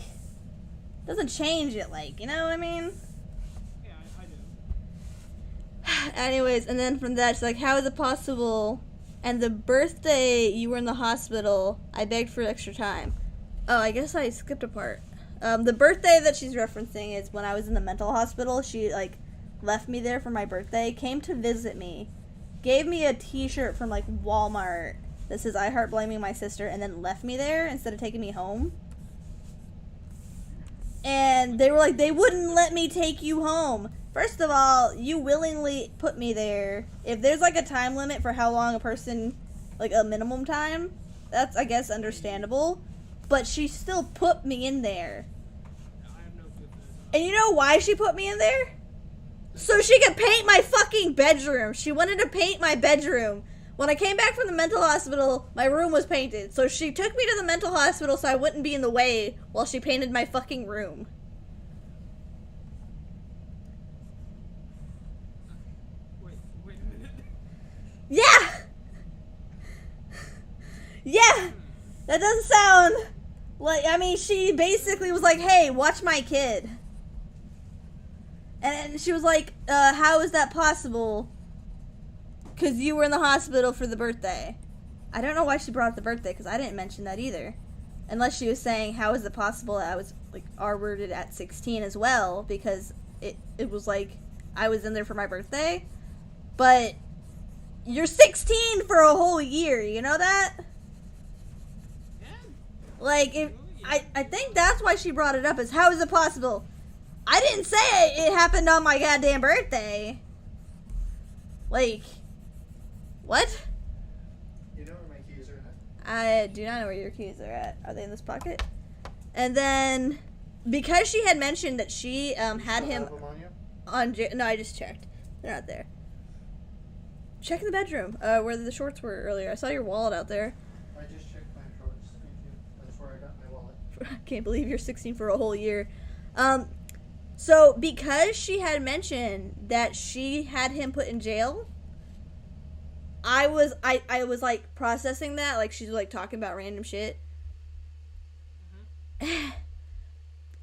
doesn't change it, like, you know what I mean? Yeah, I do. Anyways, and then from that, she's like, how is it possible? And the birthday you were in the hospital, I begged for extra time. Oh, I guess I skipped a part. The birthday that she's referencing is when I was in the mental hospital. She, like, left me there for my birthday, came to visit me, gave me a t-shirt from, like, Walmart that says I heart blaming my sister, and then left me there instead of taking me home. And they were like, they wouldn't let me take you home. First of all, you willingly put me there. If there's like a time limit for how long a person, like a minimum time, that's, I guess, understandable. But she still put me in there. I have no clue. And you know why she put me in there? So she could paint my fucking bedroom. She wanted to paint my bedroom. When I came back from the mental hospital, my room was painted. So she took me to the mental hospital so I wouldn't be in the way while she painted my fucking room. Wait a minute. Yeah! Yeah! That doesn't sound like, I mean, she basically was like, hey, watch my kid. And she was like, how is that possible? Because you were in the hospital for the birthday. I don't know why she brought up the birthday, because I didn't mention that either. Unless she was saying, how is it possible that I was, like, R-worded at 16 as well, because it was like, I was in there for my birthday. But you're 16 for a whole year, you know that? Yeah. Like, if I think that's why she brought it up, is how is it possible? I didn't say it happened on my goddamn birthday. Like, what? You know where my keys are. I do not know where your keys are at. Are they in this pocket? And then, because she had mentioned that she had Still him have them on you? on... No, I just checked. They're not there. Check in the bedroom, where the shorts were earlier. I saw your wallet out there. I just checked my shorts. Thank you. That's where I got my wallet. I can't believe you're 16 for a whole year. So, because she had mentioned that she had him put in jail, I was like processing that, like she's like talking about random shit. And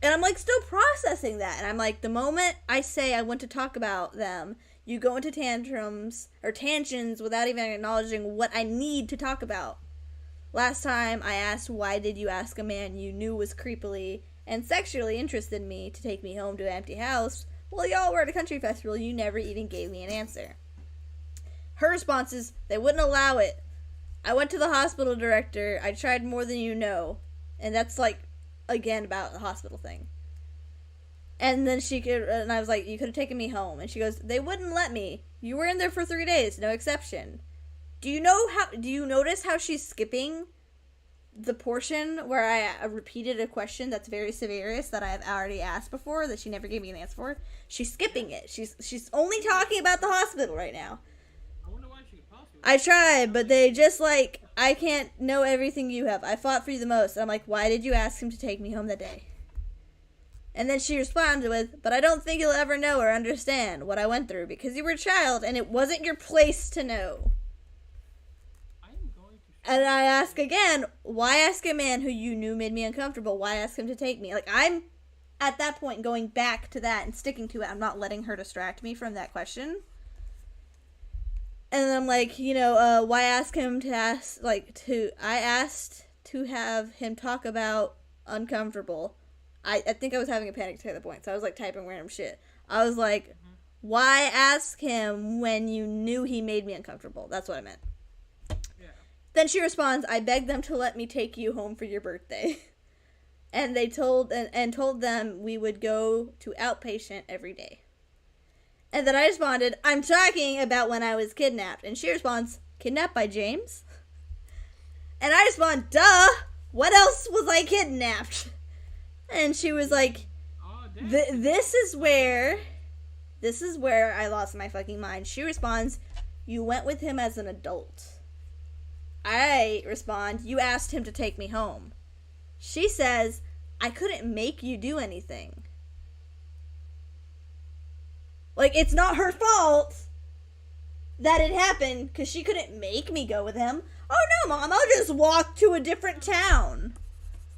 I'm like still processing that. And I'm like, the moment I say I want to talk about them, you go into tantrums or tangents without even acknowledging what I need to talk about. Last time I asked, why did you ask a man you knew was creepily and sexually interested in me to take me home to an empty house? Well, y'all were at a country festival. You never even gave me an answer. Her response is, they wouldn't allow it. I went to the hospital director. I tried more than you know. And that's like, again, about the hospital thing. And then and I was like, you could have taken me home. And she goes, they wouldn't let me. You were in there for 3 days, no exception. Do you notice how she's skipping the portion where I repeated a question that's very serious that I've already asked before that she never gave me an answer for? She's skipping it. She's only talking about the hospital right now. I wonder why she could possibly. I tried, but they just like, I can't know everything you have. I fought for you the most. And I'm like, why did you ask him to take me home that day? And then she responded with, but I don't think you'll ever know or understand what I went through because you were a child and it wasn't your place to know. I am going to. And I ask again, why ask a man who you knew made me uncomfortable? Why ask him to take me? Like, I'm at that point going back to that and sticking to it. I'm not letting her distract me from that question. And I'm like, why ask him to ask, I asked to have him talk about uncomfortable. I think I was having a panic attack at the point, so I was like typing random shit. I was like, why ask him when you knew he made me uncomfortable? That's what I meant. Yeah. Then she responds, I begged them to let me take you home for your birthday. And they told them we would go to outpatient every day. And then I responded, I'm talking about when I was kidnapped. And she responds, kidnapped by James? And I respond, duh, what else was I kidnapped? And she was like, Oh, damn. this is where I lost my fucking mind. She responds, you went with him as an adult. I respond, you asked him to take me home. She says, I couldn't make you do anything. Like, it's not her fault that it happened because she couldn't make me go with him. Oh no, Mom, I'll just walk to a different town.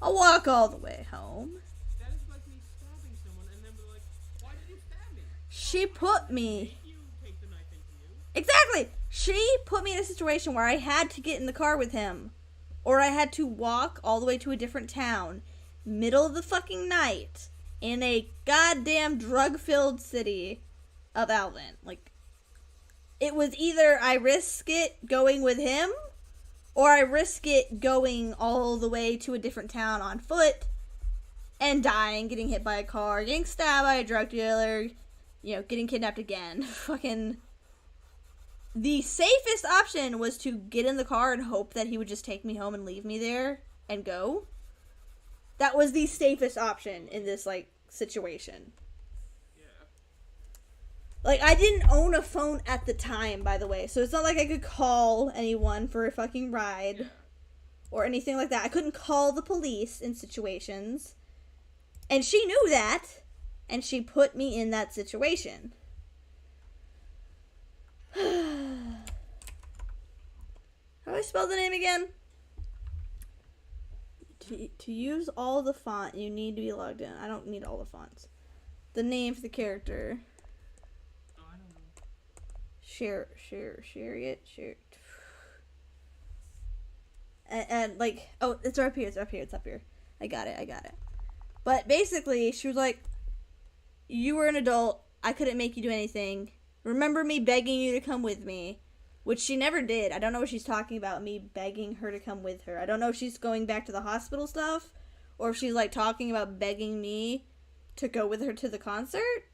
I'll walk all the way home. That is like me stabbing someone and then be like, why did you stab me? She put me... You take the knife into you. Exactly! She put me in a situation where I had to get in the car with him. Or I had to walk all the way to a different town. Middle of the fucking night. In a goddamn drug-filled city of Alvin. Like, it was either I risk it going with him, or I risk it going all the way to a different town on foot and dying, getting hit by a car, getting stabbed by a drug dealer, getting kidnapped again. Fucking... The safest option was to get in the car and hope that he would just take me home and leave me there and go. That was the safest option in this, situation. Yeah. I didn't own a phone at the time, by the way, so it's not like I could call anyone for a fucking ride or anything like that. I couldn't call the police in situations. And she knew that, and she put me in that situation. How do I spell the name again? To use all the font, you need to be logged in. I don't need all the fonts. The name for the character. Oh, I don't know. Share it. And oh, it's up here. It's up here. I got it. But basically, she was like, you were an adult. I couldn't make you do anything. Remember me begging you to come with me, which she never did. I don't know what she's talking about, me begging her to come with her. I don't know if she's going back to the hospital stuff, or if she's, talking about begging me to go with her to the concert.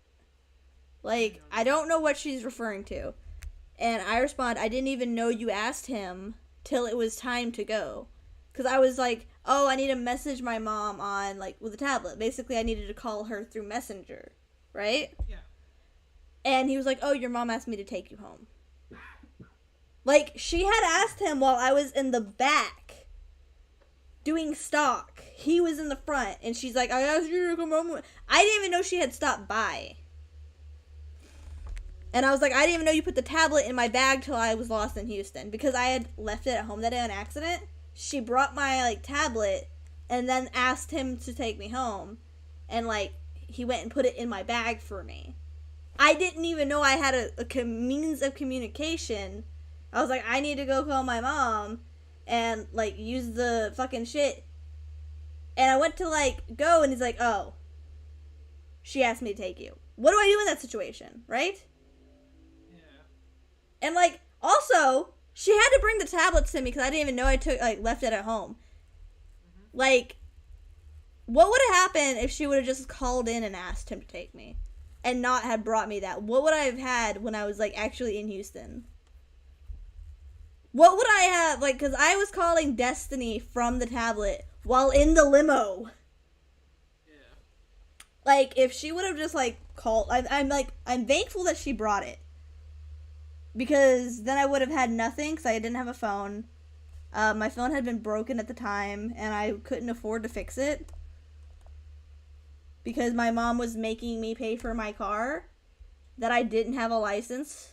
I don't know what she's referring to. And I respond, I didn't even know you asked him till it was time to go. Because I was like, oh, I need to message my mom on, like, with a tablet. Basically, I needed to call her through Messenger, right? Yeah. And he was like, oh, your mom asked me to take you home. Like, she had asked him while I was in the back doing stock. He was in the front, and she's like, I asked you to come home. I didn't even know she had stopped by. And I was like, I didn't even know you put the tablet in my bag till I was lost in Houston. Because I had left it at home that day on accident. She brought my, like, tablet and then asked him to take me home. And, like, he went and put it in my bag for me. I didn't even know I had a means of communication. I was like, I need to go call my mom and, like, use the fucking shit. And I went to, like, go, and he's like, oh, she asked me to take you. What do I do in that situation, right? Yeah. And, like, also, she had to bring the tablets to me because I didn't even know I left it at home. Like, what would have happened if she would have just called in and asked him to take me and not have brought me that? What would I have had when I was, like, actually in Houston? What would I have, like, because I was calling Destiny from the tablet while in the limo. Yeah. Like, if she would have just, like, called, I'm thankful that she brought it. Because then I would have had nothing because I didn't have a phone. My phone had been broken at the time, and I couldn't afford to fix it. Because my mom was making me pay for my car, that I didn't have a license,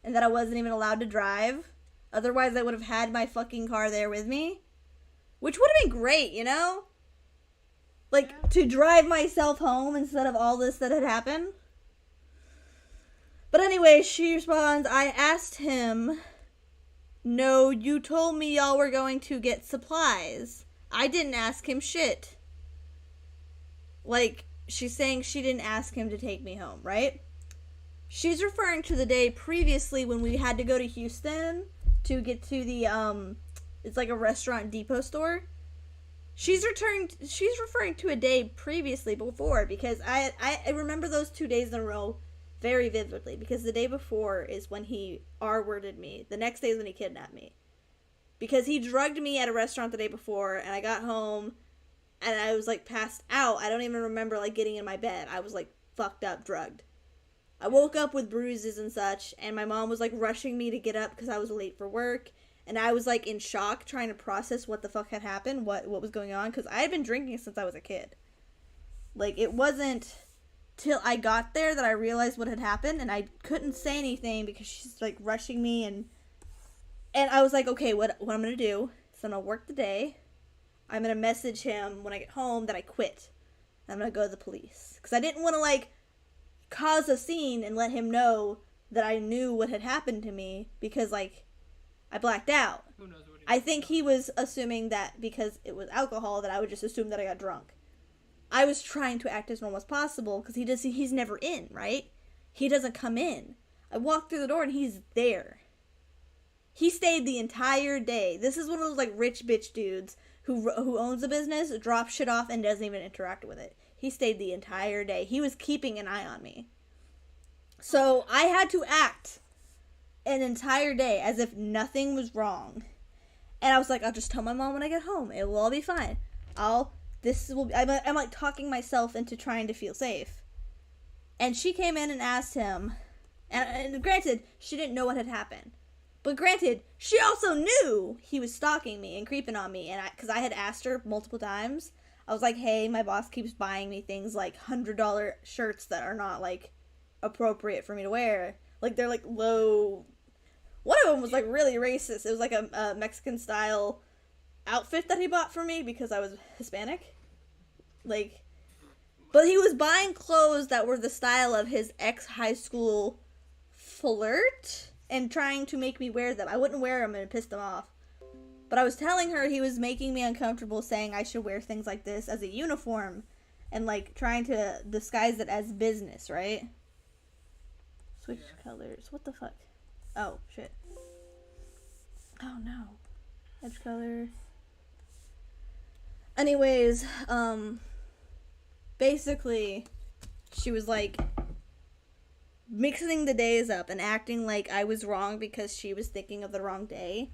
and that I wasn't even allowed to drive. Otherwise, I would have had my fucking car there with me. Which would have been great, you know? Like, to drive myself home instead of all this that had happened. But anyway, she responds, I asked him, no, you told me y'all were going to get supplies. I didn't ask him shit. Like, she's saying she didn't ask him to take me home, right? She's referring to the day previously when we had to go to Houston to get to the, it's like a restaurant depot store. She's referring to a day previously before, because I remember those 2 days in a row very vividly, because the day before is when he R-worded me. The next day is when he kidnapped me. Because he drugged me at a restaurant the day before, and I got home, and I was, like, passed out. I don't even remember, like, getting in my bed. I was, like, fucked up, drugged. I woke up with bruises and such, and my mom was, like, rushing me to get up because I was late for work, and I was, like, in shock trying to process what the fuck had happened, what was going on, because I had been drinking since I was a kid. Like, it wasn't till I got there that I realized what had happened, and I couldn't say anything because she's, like, rushing me, and I was like, okay, what I'm gonna do is I'm gonna work the day. I'm gonna message him when I get home that I quit. I'm gonna go to the police. Because I didn't want to, like, cause a scene and let him know that I knew what had happened to me because, like, I blacked out. Who knows what I think he was assuming that because it was alcohol that I would just assume that I got drunk. I was trying to act as normal as possible because he's never in, right? He doesn't come in. I walked through the door and he's there. He stayed the entire day. This is one of those, like, rich bitch dudes who owns a business, drops shit off, and doesn't even interact with it. He stayed the entire day. He was keeping an eye on me. So I had to act an entire day as if nothing was wrong. And I was like, I'll just tell my mom when I get home. It will all be fine. I'm like talking myself into trying to feel safe. And she came in and asked him, and granted, she didn't know what had happened. But granted, she also knew he was stalking me and creeping on me, and because I had asked her multiple times, I was like, hey, my boss keeps buying me things like $100 shirts that are not, like, appropriate for me to wear. Like, they're, like, low. One of them was, like, really racist. It was, like, a Mexican-style outfit that he bought for me because I was Hispanic. Like, but he was buying clothes that were the style of his ex-high school flirt and trying to make me wear them. I wouldn't wear them and it pissed him off. But I was telling her he was making me uncomfortable, saying I should wear things like this as a uniform and, like, trying to disguise it as business, right? Switch colors. What the fuck? Oh, shit. Oh, no. Edge color. Anyways, basically, she was, like, mixing the days up and acting like I was wrong because she was thinking of the wrong day.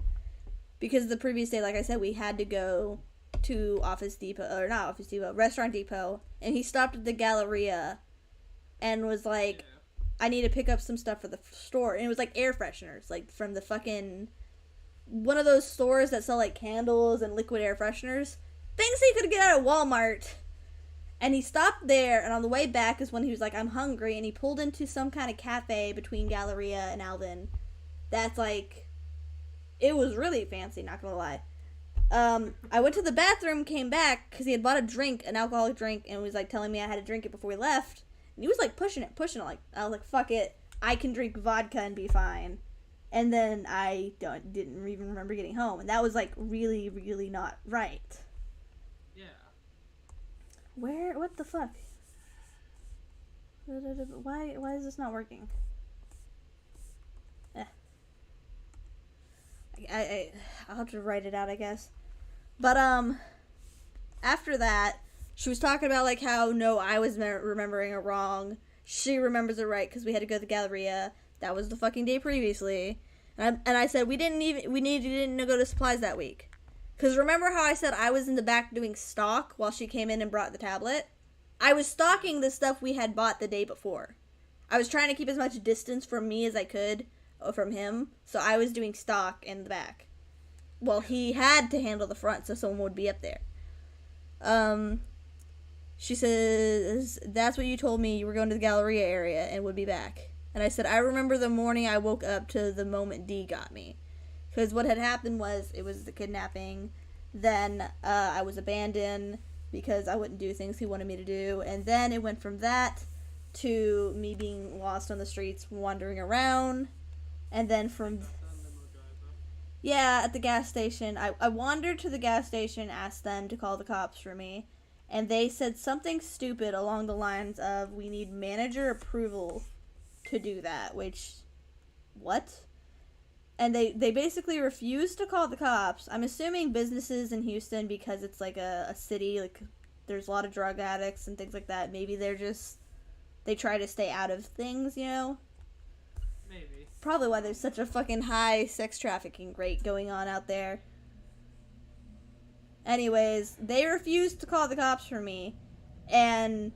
because the previous day, like I said, we had to go to Restaurant Depot, and he stopped at the Galleria and was like, I need to pick up some stuff for the store. And it was like air fresheners, like from the fucking one of those stores that sell like candles and liquid air fresheners, things he could get out of Walmart. And he stopped there, and on the way back is when he was like, I'm hungry, and he pulled into some kind of cafe between Galleria and Alvin. That's like, it was really fancy, not gonna lie. I went to the bathroom, came back, because he had bought a drink, an alcoholic drink, and was like telling me I had to drink it before we left. And he was like pushing it, like, I was like, fuck it, I can drink vodka and be fine. And then I didn't even remember getting home, and that was like really, really not right. Yeah. What the fuck? Why is this not working? I'll have to write it out, I guess. But, after that, she was talking about, like, how, no, I was remembering it wrong. She remembers it right, because we had to go to the Galleria. That was the fucking day previously. And I said, we didn't go to supplies that week. Because remember how I said I was in the back doing stock while she came in and brought the tablet? I was stocking the stuff we had bought the day before. I was trying to keep as much distance from me as I could from him, so I was doing stock in the back. Well, he had to handle the front, so someone would be up there. She says, that's what you told me, you were going to the Galleria area and would be back. And I said, I remember the morning I woke up to the moment D got me. Because what had happened was, it was the kidnapping, then I was abandoned because I wouldn't do things he wanted me to do, and then it went from that to me being lost on the streets, wandering around, and then from... Yeah, at the gas station. I wandered to the gas station, asked them to call the cops for me, and they said something stupid along the lines of, we need manager approval to do that, which... What? And they basically refused to call the cops. I'm assuming businesses in Houston, because it's like a city, like there's a lot of drug addicts and things like that. Maybe they try to stay out of things, you know? Maybe. Probably why there's such a fucking high sex trafficking rate going on out there. Anyways, they refused to call the cops for me. And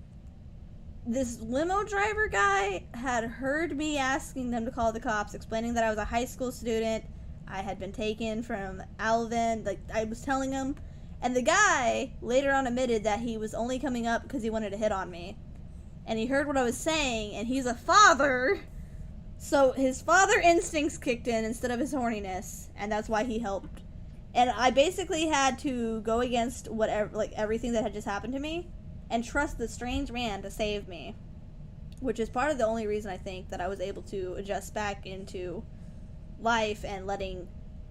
this limo driver guy had heard me asking them to call the cops, explaining that I was a high school student, I had been taken from Alvin, like, I was telling him, and the guy later on admitted that he was only coming up because he wanted to hit on me, and he heard what I was saying, and he's a father, so his father instincts kicked in instead of his horniness, and that's why he helped, and I basically had to go against whatever, like, everything that had just happened to me, and trust the strange man to save me. Which is part of the only reason I think that I was able to adjust back into life and letting,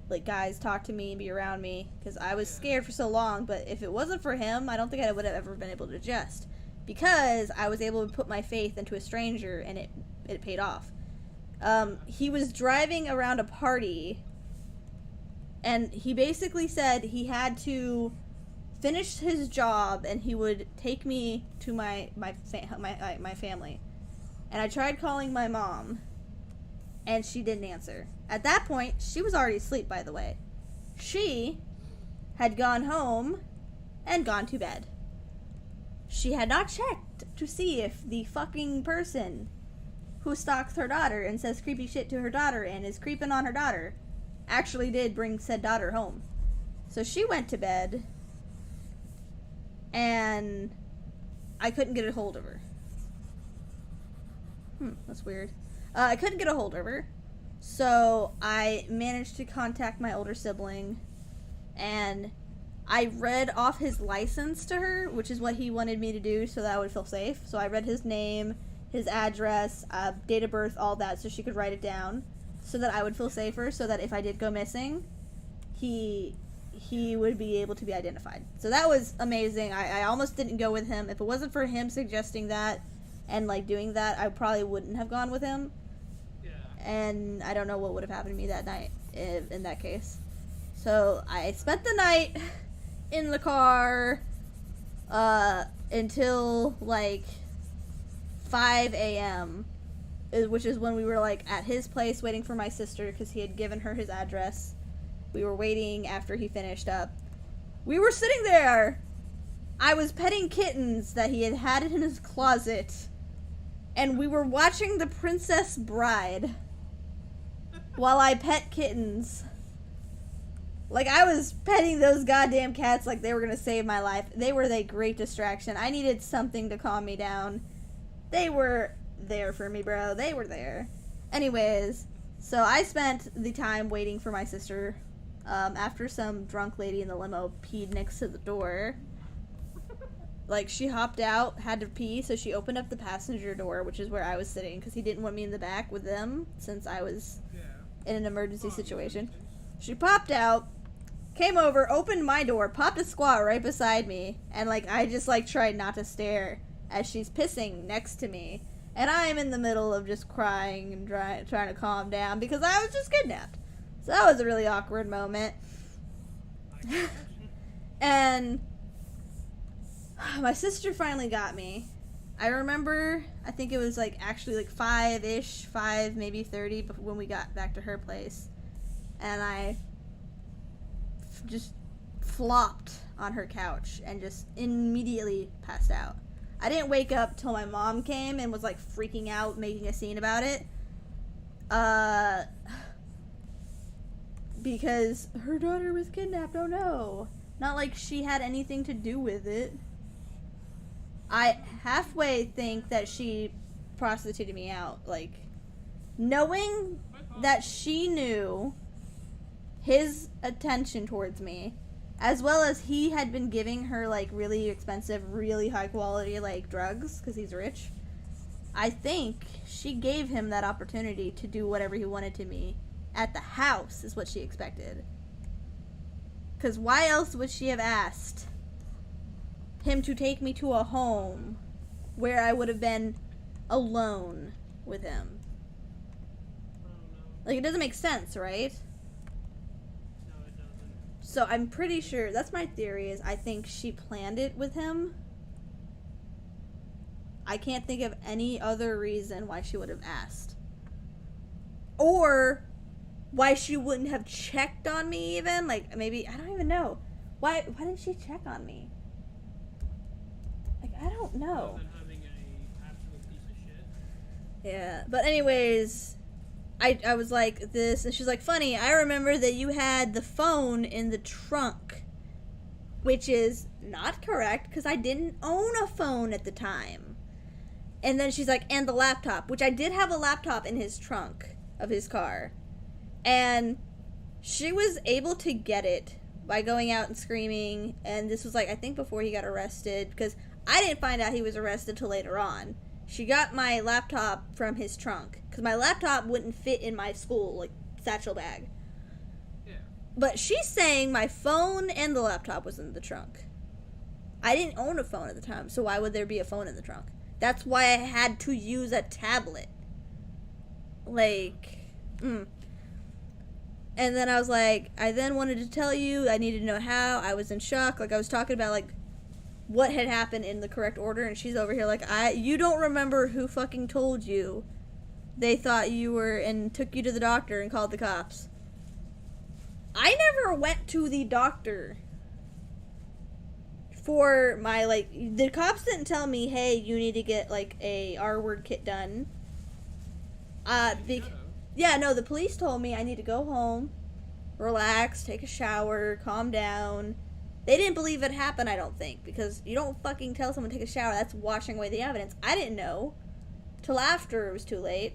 like, guys talk to me and be around me. Because I was scared for so long, but if it wasn't for him, I don't think I would have ever been able to adjust. Because I was able to put my faith into a stranger, and it paid off. He was driving around a party, and he basically said he had to finish his job and he would take me to my family. And I tried calling my mom and she didn't answer. At that point, she was already asleep, by the way. She had gone home and gone to bed. She had not checked to see if the fucking person who stalks her daughter and says creepy shit to her daughter and is creeping on her daughter actually did bring said daughter home. So she went to bed, and I couldn't get a hold of her. That's weird. I couldn't get a hold of her, so I managed to contact my older sibling, and I read off his license to her, which is what he wanted me to do so that I would feel safe. So I read his name, his address, date of birth, all that, so she could write it down, so that I would feel safer, so that if I did go missing, he would be able to be identified. So that was amazing. I almost didn't go with him. If it wasn't for him suggesting that and, like, doing that, I probably wouldn't have gone with him. Yeah. And I don't know what would have happened to me that night in that case. So I spent the night in the car until, like, 5 a.m., which is when we were, like, at his place waiting for my sister because he had given her his address. We were waiting after he finished up. We were sitting there. I was petting kittens that he had in his closet. And we were watching The Princess Bride while I pet kittens. Like, I was petting those goddamn cats like they were gonna save my life. They were a great distraction. I needed something to calm me down. They were there for me, bro. They were there. Anyways, so I spent the time waiting for my sister. After some drunk lady in the limo peed next to the door. Like, she hopped out, had to pee, so she opened up the passenger door, which is where I was sitting, because he didn't want me in the back with them, since I was in an emergency situation. She popped out, came over, opened my door, popped a squat right beside me, and, like, I just, like, tried not to stare as she's pissing next to me. And I'm in the middle of just crying and trying to calm down, because I was just kidnapped. So that was a really awkward moment. And my sister finally got me. I remember, I think it was like actually like 5-ish, 5, maybe 30 when we got back to her place. And I just flopped on her couch and just immediately passed out. I didn't wake up till my mom came and was like freaking out, making a scene about it. Because her daughter was kidnapped, oh no. Not like she had anything to do with it. I halfway think that she prostituted me out, like, knowing that she knew his attention towards me, as well as he had been giving her, like, really expensive, really high quality, like, drugs, because he's rich. I think she gave him that opportunity to do whatever he wanted to me at the house, is what she expected. Because why else would she have asked him to take me to a home where I would have been alone with him? Like, it doesn't make sense, right? No, it doesn't. So I'm pretty sure, that's my theory, is I think she planned it with him. I can't think of any other reason why she would have asked. Or why she wouldn't have checked on me even. Like, maybe, I don't even know. Why didn't she check on me? Like, I don't know. Other than having a absolute piece of shit. Yeah, but anyways, I was like this, and she's like, funny, I remember that you had the phone in the trunk. Which is not correct, because I didn't own a phone at the time. And then she's like, and the laptop, which I did have a laptop in his trunk of his car. And she was able to get it by going out and screaming, and this was like, I think before he got arrested, because I didn't find out he was arrested till later on. She got my laptop from his trunk, because my laptop wouldn't fit in my school, like, satchel bag. Yeah. But she's saying my phone and the laptop was in the trunk. I didn't own a phone at the time, so why would there be a phone in the trunk? That's why I had to use a tablet. Like, And then I was like, I then wanted to tell you, I needed to know how. I was in shock. Like, I was talking about, like, what had happened in the correct order, and she's over here like, you don't remember who fucking told you they thought you were, and took you to the doctor and called the cops. I never went to the doctor for my, like, the cops didn't tell me, hey, you need to get, like, a R-word kit done. Yeah, no, the police told me I need to go home, relax, take a shower, calm down. They didn't believe it happened, I don't think, because you don't fucking tell someone to take a shower. That's washing away the evidence. I didn't know till after it was too late.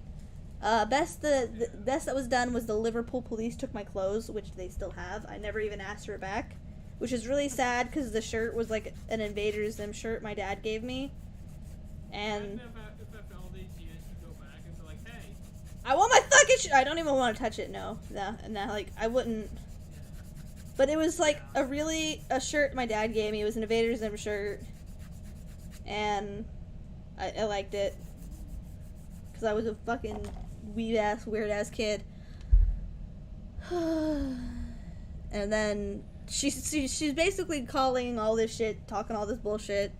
The best that was done was the Liverpool police took my clothes, which they still have. I never even asked for it back, which is really sad because the shirt was like an Invader Zim shirt my dad gave me. And If after all these years you go back and be like, hey, I want my fucking shirt. I don't even want to touch it. No, like I wouldn't. But it was like a shirt my dad gave me. It was an Invader Zim shirt, and I liked it because I was a fucking weird ass kid. And then she's basically calling all this shit, talking all this bullshit,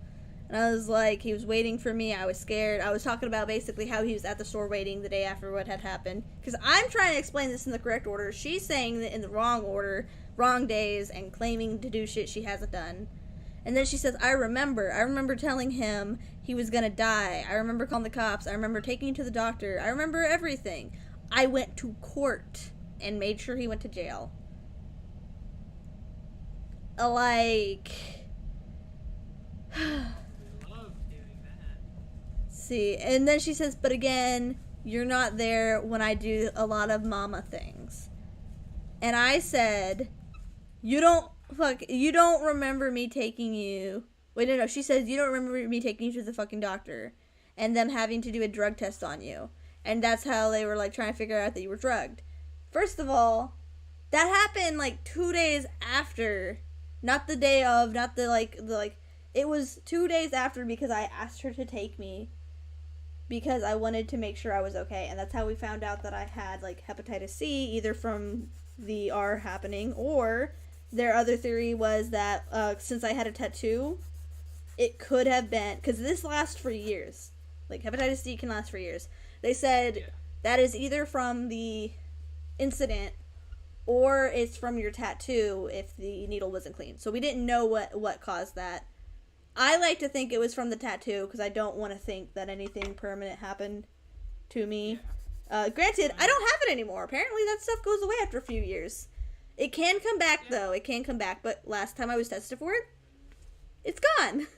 and And I was like, he was waiting for me. I was scared. I was talking about basically how he was at the store waiting the day after what had happened. Because I'm trying to explain this in the correct order. She's saying it in the wrong order, wrong days, and claiming to do shit she hasn't done. And then she says, I remember telling him he was gonna die. I remember calling the cops. I remember taking him to the doctor. I remember everything. I went to court and made sure he went to jail. Like... Love doing that. See, and then she says, but again, you're not there when I do a lot of mama things. And I said, you don't remember me taking you. Wait, no, she says, you don't remember me taking you to the fucking doctor and them having to do a drug test on you. And that's how they were, like, trying to figure out that you were drugged. First of all, that happened, like, 2 days after. Not the day of, not it was 2 days after because I asked her to take me because I wanted to make sure I was okay. And that's how we found out that I had, like, hepatitis C, either from the R happening or their other theory was that since I had a tattoo, it could have been, because this lasts for years. Like, hepatitis C can last for years. They said that is either from the incident or it's from your tattoo if the needle wasn't clean. So we didn't know what caused that. I like to think it was from the tattoo because I don't want to think that anything permanent happened to me. Granted, I don't have it anymore. Apparently that stuff goes away after a few years. It can come back, though. It can come back. But last time I was tested for it, it's gone. Nice.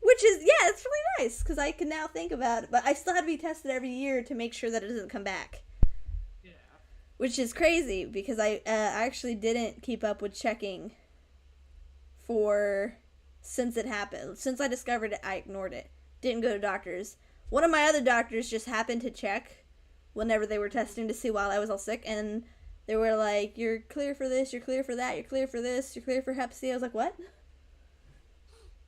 Which is, yeah, it's really nice because I can now think about it. But I still have to be tested every year to make sure that it doesn't come back. Yeah. Which is crazy because I actually didn't keep up with checking since it happened. Since I discovered it, I ignored it. Didn't go to doctors. One of my other doctors just happened to check whenever they were testing to see while I was all sick, and they were like, you're clear for this, you're clear for that, you're clear for this, you're clear for Hep C. I was like, what?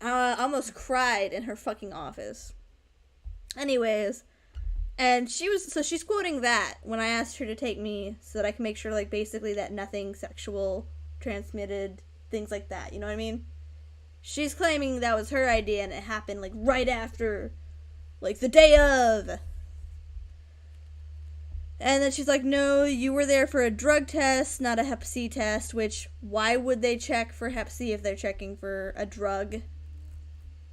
I almost cried in her fucking office. Anyways, and she's quoting that when I asked her to take me so that I can make sure, like, basically that nothing sexual transmitted, things like that, you know what I mean? She's claiming that was her idea and it happened, like, right after, like, the day of. And then she's like, no, you were there for a drug test, not a Hep C test, which, why would they check for Hep C if they're checking for a drug?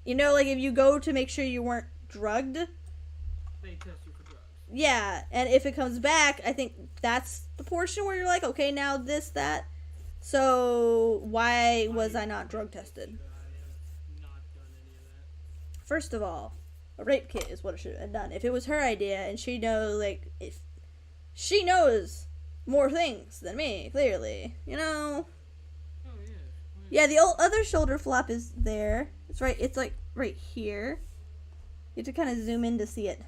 You know, like, if you go to make sure you weren't drugged. They test you for drugs. Yeah, and if it comes back, I think that's the portion where you're like, okay, now this, that. So, why was I not drug tested? I have not done any of that. First of all, a rape kit is what it should have done. If it was her idea and she knows, like, if she knows more things than me, clearly, you know? Oh, yeah. Yeah, the other shoulder flap is there. It's like right here. You have to kind of zoom in to see it.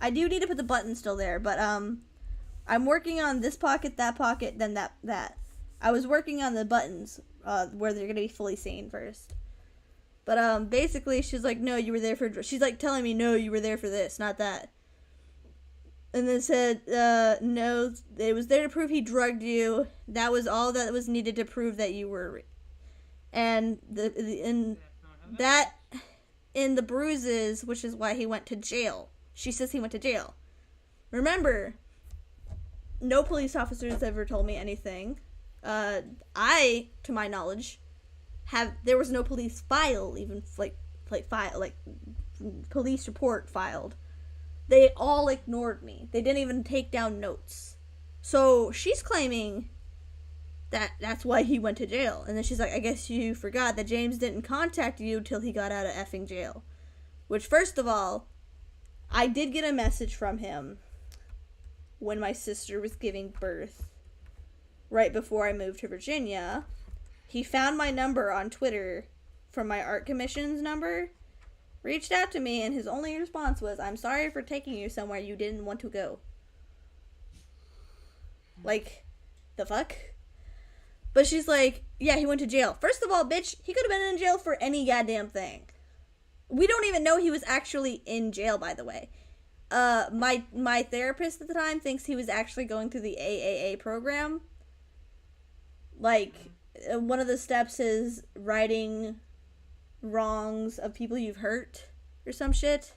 I do need to put the button still there, but I'm working on this pocket, then that. I was working on the buttons where they're gonna be fully seen first. But basically, she's like, no, you were there for. She's like telling me, no, you were there for this, not that. And then said, no, it was there to prove he drugged you. That was all that was needed to prove that you were. And in the bruises, which is why he went to jail. She says he went to jail. Remember, no police officers ever told me anything. I, to my knowledge, there was no police file, even police report filed. They all ignored me. They didn't even take down notes. So she's claiming that that's why he went to jail. And then she's like, I guess you forgot that James didn't contact you till he got out of effing jail. Which, first of all, I did get a message from him when my sister was giving birth, right before I moved to Virginia. He found my number on Twitter from my art commissions number, reached out to me, and his only response was, I'm sorry for taking you somewhere you didn't want to go. Like, the fuck? But she's like, yeah, he went to jail. First of all, bitch, he could have been in jail for any goddamn thing. We don't even know he was actually in jail, by the way. My therapist at the time thinks he was actually going through the AAA program. Like, one of the steps is writing wrongs of people you've hurt or some shit.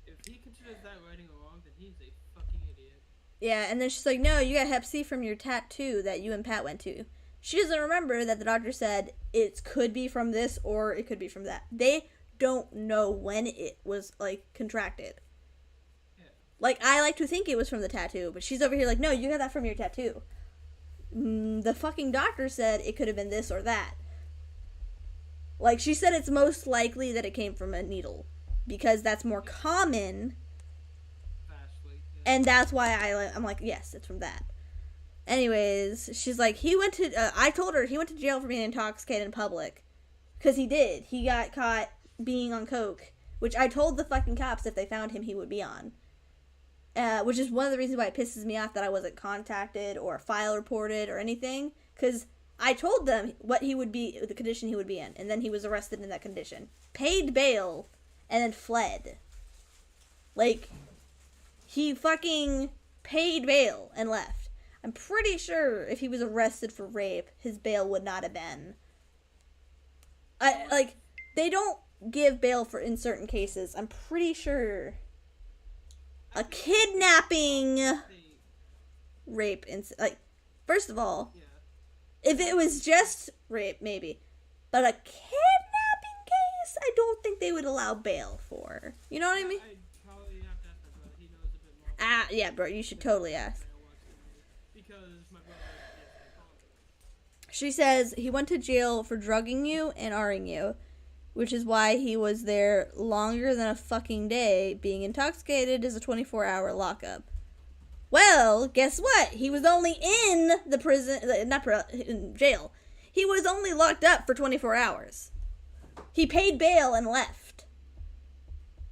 If he considers that righting a wrong, then he's a fucking idiot. Yeah, and then she's like, no, you got hep C from your tattoo that you and Pat went to. She doesn't remember that the doctor said it could be from this or it could be from that. They don't know when it was, like, contracted. Yeah. Like, I like to think it was from the tattoo, but she's over here like, no, you got that from your tattoo. The fucking doctor said it could have been this or that. Like, she said it's most likely that it came from a needle, because that's more common, Vastly. Yeah. and that's why I'm like, yes, it's from that. Anyways, she's like, I told her he went to jail for being intoxicated in public, because he did. He got caught being on coke, which I told the fucking cops if they found him he would be on. Which is one of the reasons why it pisses me off that I wasn't contacted or file reported or anything, because I told them what he would be, the condition he would be in, and then he was arrested in that condition, paid bail, and then fled. Like, he fucking paid bail and left. I'm pretty sure if he was arrested for rape, his bail would not have been. They don't give bail for in certain cases. I'm pretty sure a kidnapping, rape, first of all, Yeah. if it was just rape, maybe. But a kidnapping case, I don't think they would allow bail for. You know what I mean? I probably have to ask my brother. He knows a bit more. Yeah, bro, you should totally ask. Because my brother is a father. She says he went to jail for drugging you and R-ing you, which is why he was there longer than a fucking day. Being intoxicated is a 24-hour lockup. Well, guess what? He was only in the prison, in jail. He was only locked up for 24 hours. He paid bail and left.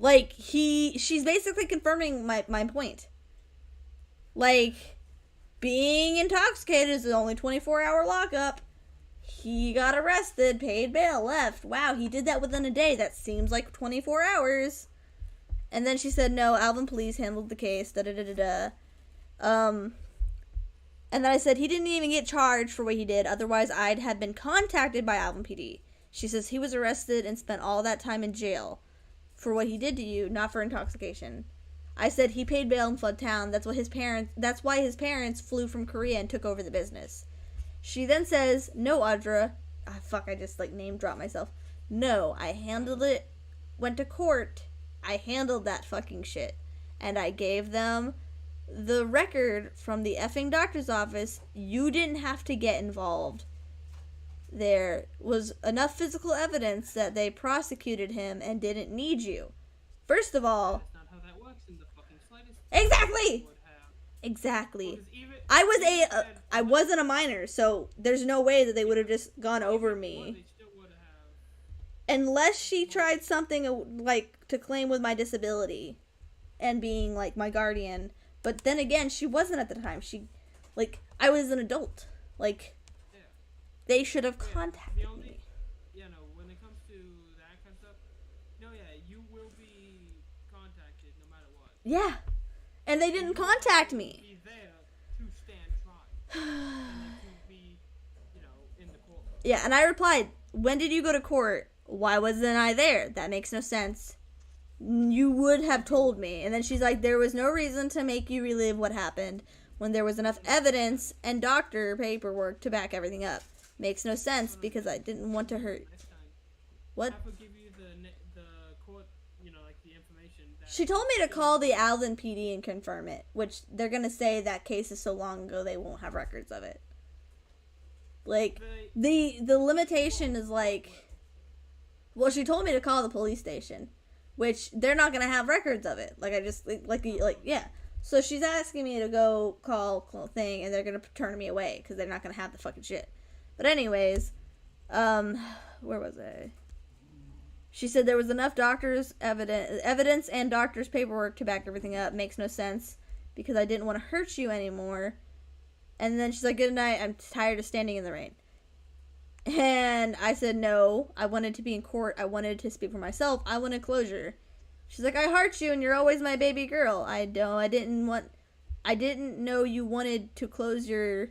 Like, she's basically confirming my point. Like, being intoxicated is only 24-hour lockup. He got arrested, paid bail, left. Wow, he did that within a day. That seems like 24 hours. And then she said, no, Alvin Police handled the case, da-da-da-da-da. And then I said, he didn't even get charged for what he did. Otherwise, I'd have been contacted by Alvin PD. She says he was arrested and spent all that time in jail for what he did to you, not for intoxication. I said he paid bail and fled town. That's why his parents flew from Korea and took over the business. She then says, no, Audra. I just name dropped myself. No, I handled it. Went to court. I handled that fucking shit. And I gave them the record from the effing doctor's office. You didn't have to get involved. There was enough physical evidence that they prosecuted him and didn't need you. First of all, That's not how that works in the fucking slightest. Exactly! Would have. Exactly. Because even- I wasn't a minor, so there's no way that they would have just gone over Well, me. they still would have. Unless she tried something to claim with my disability and being my guardian. But then again, she wasn't at the time. I was an adult. Yeah. They should have Yeah, contacted the only, me. when it comes to that kind of stuff, you will be contacted no matter what. Yeah. And they didn't contact me. Be there to stand trial. And to be, in the court. Yeah, and I replied, when did you go to court? Why wasn't I there? That makes no sense. You would have told me. And then she's like, there was no reason to make you relive what happened when there was enough evidence and doctor paperwork to back everything up. Makes no sense because I didn't want to hurt. Next time, What? have her give you the court, the information. That She told me to call the Alvin PD and confirm it, which they're going to say that case is so long ago they won't have records of it. The limitation is well, she told me to call the police station, which they're not going to have records of it. Yeah. So she's asking me to go call thing, and they're going to turn me away because they're not going to have the fucking shit. But anyways, where was I? She said there was enough doctors' evidence and doctors' paperwork to back everything up. Makes no sense because I didn't want to hurt you anymore. And then she's like, good night, I'm tired of standing in the rain. And I said, no, I wanted to be in court. I wanted to speak for myself. I wanted closure. She's like, I heart you and you're always my baby girl. I didn't know you wanted to close your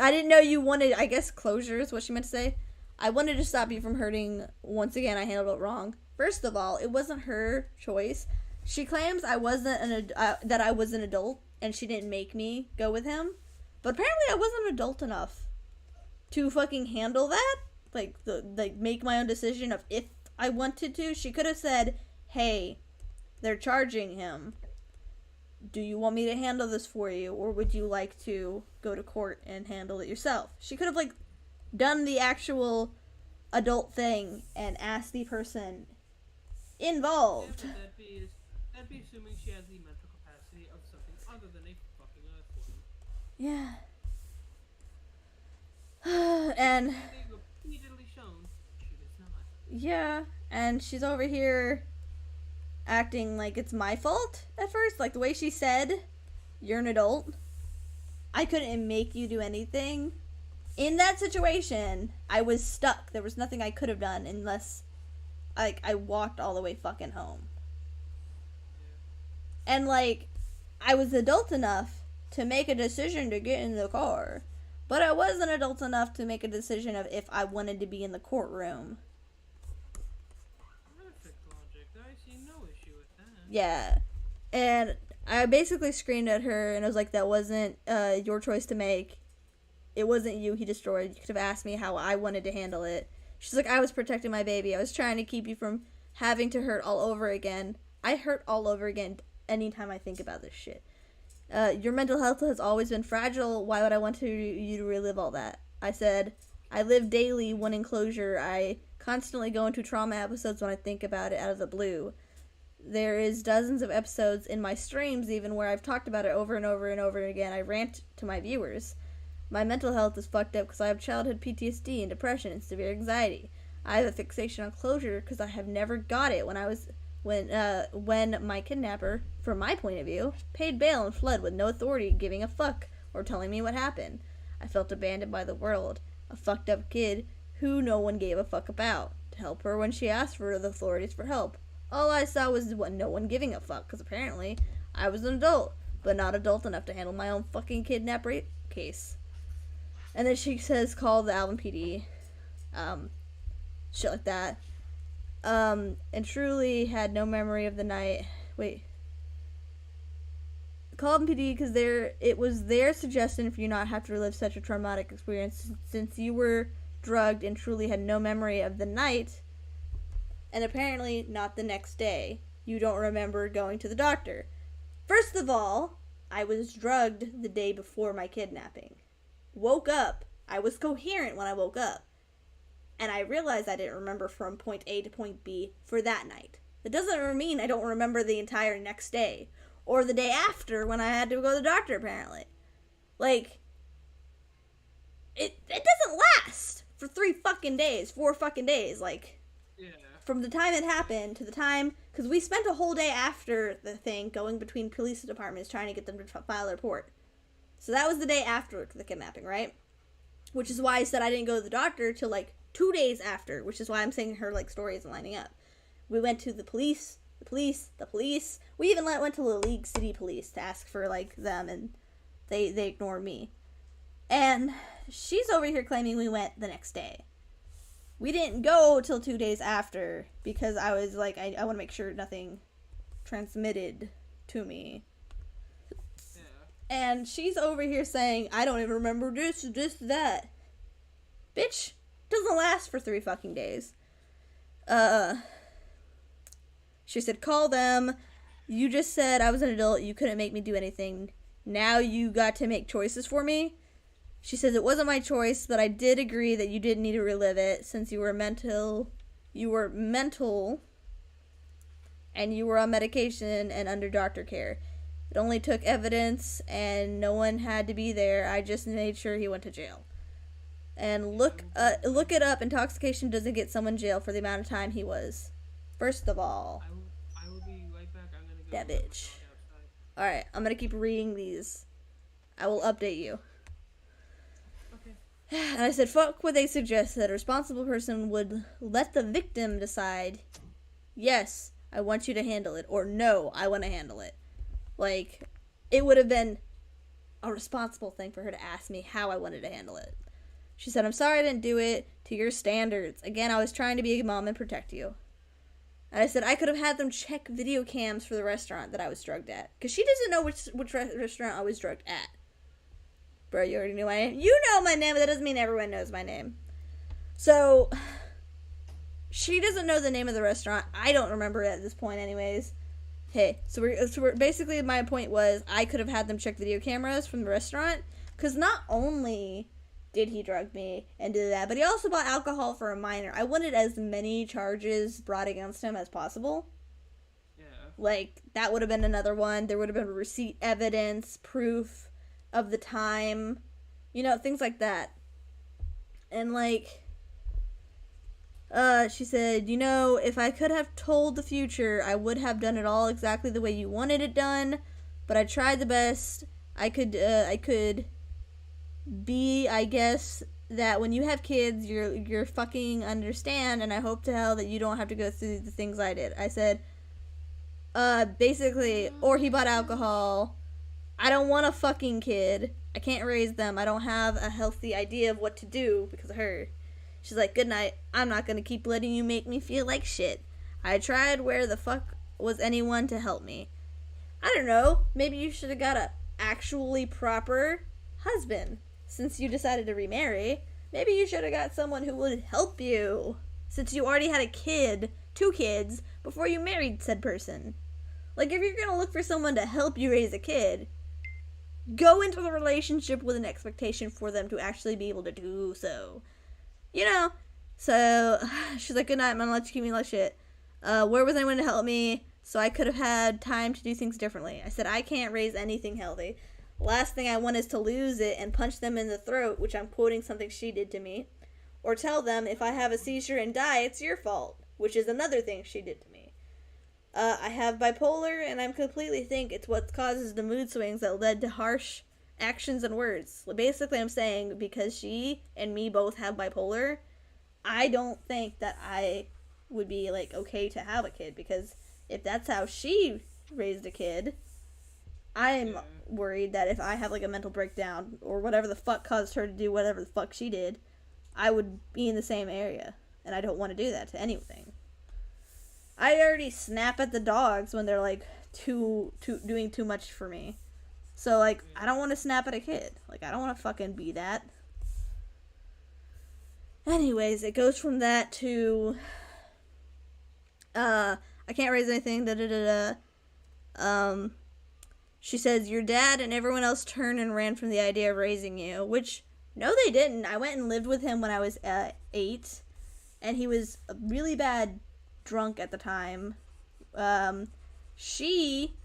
I didn't know you wanted, I guess closure is what she meant to say. I wanted to stop you from hurting. Once again, I handled it wrong. First of all, it wasn't her choice. She claims I wasn't that I was an adult and she didn't make me go with him. But apparently I wasn't adult enough to fucking handle that. Like make my own decision of if I wanted to. She could have said, "Hey, they're charging him. Do you want me to handle this for you, or would you like to go to court and handle it yourself?" She could have like done the actual adult thing and asked the person involved. Yeah, but that'd be assuming she has the mental capacity of something other than a fucking earthworm. Yeah. And They repeatedly shown she does not. yeah, and she's over here acting like it's my fault at first. Like the way she said, "You're an adult. I couldn't make you do anything." In that situation, I was stuck. There was nothing I could have done unless I walked all the way fucking home. And like I was adult enough to make a decision to get in the car, but I wasn't adult enough to make a decision of if I wanted to be in the courtroom. Perfect logic. I see no issue with that. Yeah. And I basically screamed at her and I was like, that wasn't your choice to make. It wasn't you he destroyed. You could have asked me how I wanted to handle it. She's like, I was protecting my baby. I was trying to keep you from having to hurt all over again. I hurt all over again anytime I think about this shit. Your mental health has always been fragile. Why would I want you to relive all that? I said, I live daily wanting closure. I constantly go into trauma episodes when I think about it out of the blue. There is dozens of episodes in my streams even where I've talked about it over and over and over again. I rant to my viewers. My mental health is fucked up because I have childhood PTSD and depression and severe anxiety. I have a fixation on closure because I have never got it when my kidnapper, from my point of view, paid bail and fled with no authority giving a fuck or telling me what happened. I felt abandoned by the world, a fucked up kid who no one gave a fuck about. To help her when she asked for the authorities for help, all I saw was no one giving a fuck because apparently I was an adult, but not adult enough to handle my own fucking kidnap rape case. And then she says, call the Alvin PD. Shit like that. And truly had no memory of the night. Wait. Call Alvin PD because it was their suggestion for you not have to relive such a traumatic experience since you were drugged and truly had no memory of the night. And apparently not the next day. You don't remember going to the doctor. First of all, I was drugged the day before my kidnapping. Woke up. I was coherent when I woke up. And I realized I didn't remember from point A to point B for that night. That doesn't mean I don't remember the entire next day. Or the day after when I had to go to the doctor, apparently. Like, it doesn't last for 4 fucking days. Like, Yeah. from the time it happened to the time, because we spent a whole day after the thing going between police departments trying to get them to file a report. So that was the day after the kidnapping, right? Which is why I said I didn't go to the doctor till like 2 days after, which is why I'm saying her like story isn't lining up. We went to the police. We even went to the League City Police to ask for like them, and they ignored me. And she's over here claiming we went the next day. We didn't go till 2 days after because I was like, I want to make sure nothing transmitted to me. And she's over here saying, I don't even remember this, that. Bitch, doesn't last for 3 fucking days. She said, call them. You just said I was an adult. You couldn't make me do anything. Now you got to make choices for me. She says, it wasn't my choice, but I did agree that you didn't need to relive it since you were mental, and you were on medication and under doctor care. It only took evidence, and no one had to be there. I just made sure he went to jail. And look it up. Intoxication doesn't get someone jail for the amount of time he was. First of all, I will be right back. I'm gonna go. that bitch. Alright, I'm gonna keep reading these. I will update you. Okay. And I said, fuck what they suggest, that a responsible person would let the victim decide, yes, I want you to handle it, or no, I want to handle it. Like, it would have been a responsible thing for her to ask me how I wanted to handle it. She said, I'm sorry I didn't do it to your standards. Again, I was trying to be a mom and protect you. And I said, I could have had them check video cams for the restaurant that I was drugged at. Because she doesn't know which restaurant I was drugged at. Bro, you already knew my name. You know my name, but that doesn't mean everyone knows my name. So, she doesn't know the name of the restaurant. I don't remember it at this point anyways. Hey, so we're basically my point was I could have had them check video cameras from the restaurant. Because not only did he drug me and do that, but he also bought alcohol for a minor. I wanted as many charges brought against him as possible. Yeah. Like, that would have been another one. There would have been receipt evidence, proof of the time, you know, things like that. And, like, she said, you know, if I could have told the future, I would have done it all exactly the way you wanted it done, but I tried the best I could be, I guess, that when you have kids, you're fucking understand, and I hope to hell that you don't have to go through the things I did. I said, basically, or he bought alcohol. I don't want a fucking kid. I can't raise them. I don't have a healthy idea of what to do because of her. She's like, good night. I'm not gonna keep letting you make me feel like shit. I tried. Where the fuck was anyone to help me? I don't know. Maybe you should have got a actually proper husband. Since you decided to remarry, maybe you should have got someone who would help you. Since you already had a kid, 2 kids, before you married said person. Like, if you're gonna look for someone to help you raise a kid, go into the relationship with an expectation for them to actually be able to do so. You know? So, she's like, good night, I'm gonna let you keep me like shit. Where was anyone to help me? So I could have had time to do things differently. I said, I can't raise anything healthy. Last thing I want is to lose it and punch them in the throat, which I'm quoting something she did to me. Or tell them, if I have a seizure and die, it's your fault, which is another thing she did to me. I have bipolar, and I completely think it's what causes the mood swings that led to harsh actions and words. Basically, I'm saying, because she and me both have bipolar, I don't think that I would be, like, okay to have a kid, because if that's how she raised a kid, I'm worried that if I have, like, a mental breakdown or whatever the fuck caused her to do whatever the fuck she did, I would be in the same area. And I don't want to do that to anything. I already snap at the dogs when they're, like, doing too much for me. So, like, I don't want to snap at a kid. Like, I don't want to fucking be that. Anyways, it goes from that to, I can't raise anything, she says, your dad and everyone else turned and ran from the idea of raising you, which, no they didn't. I went and lived with him when I was 8, and he was a really bad drunk at the time. She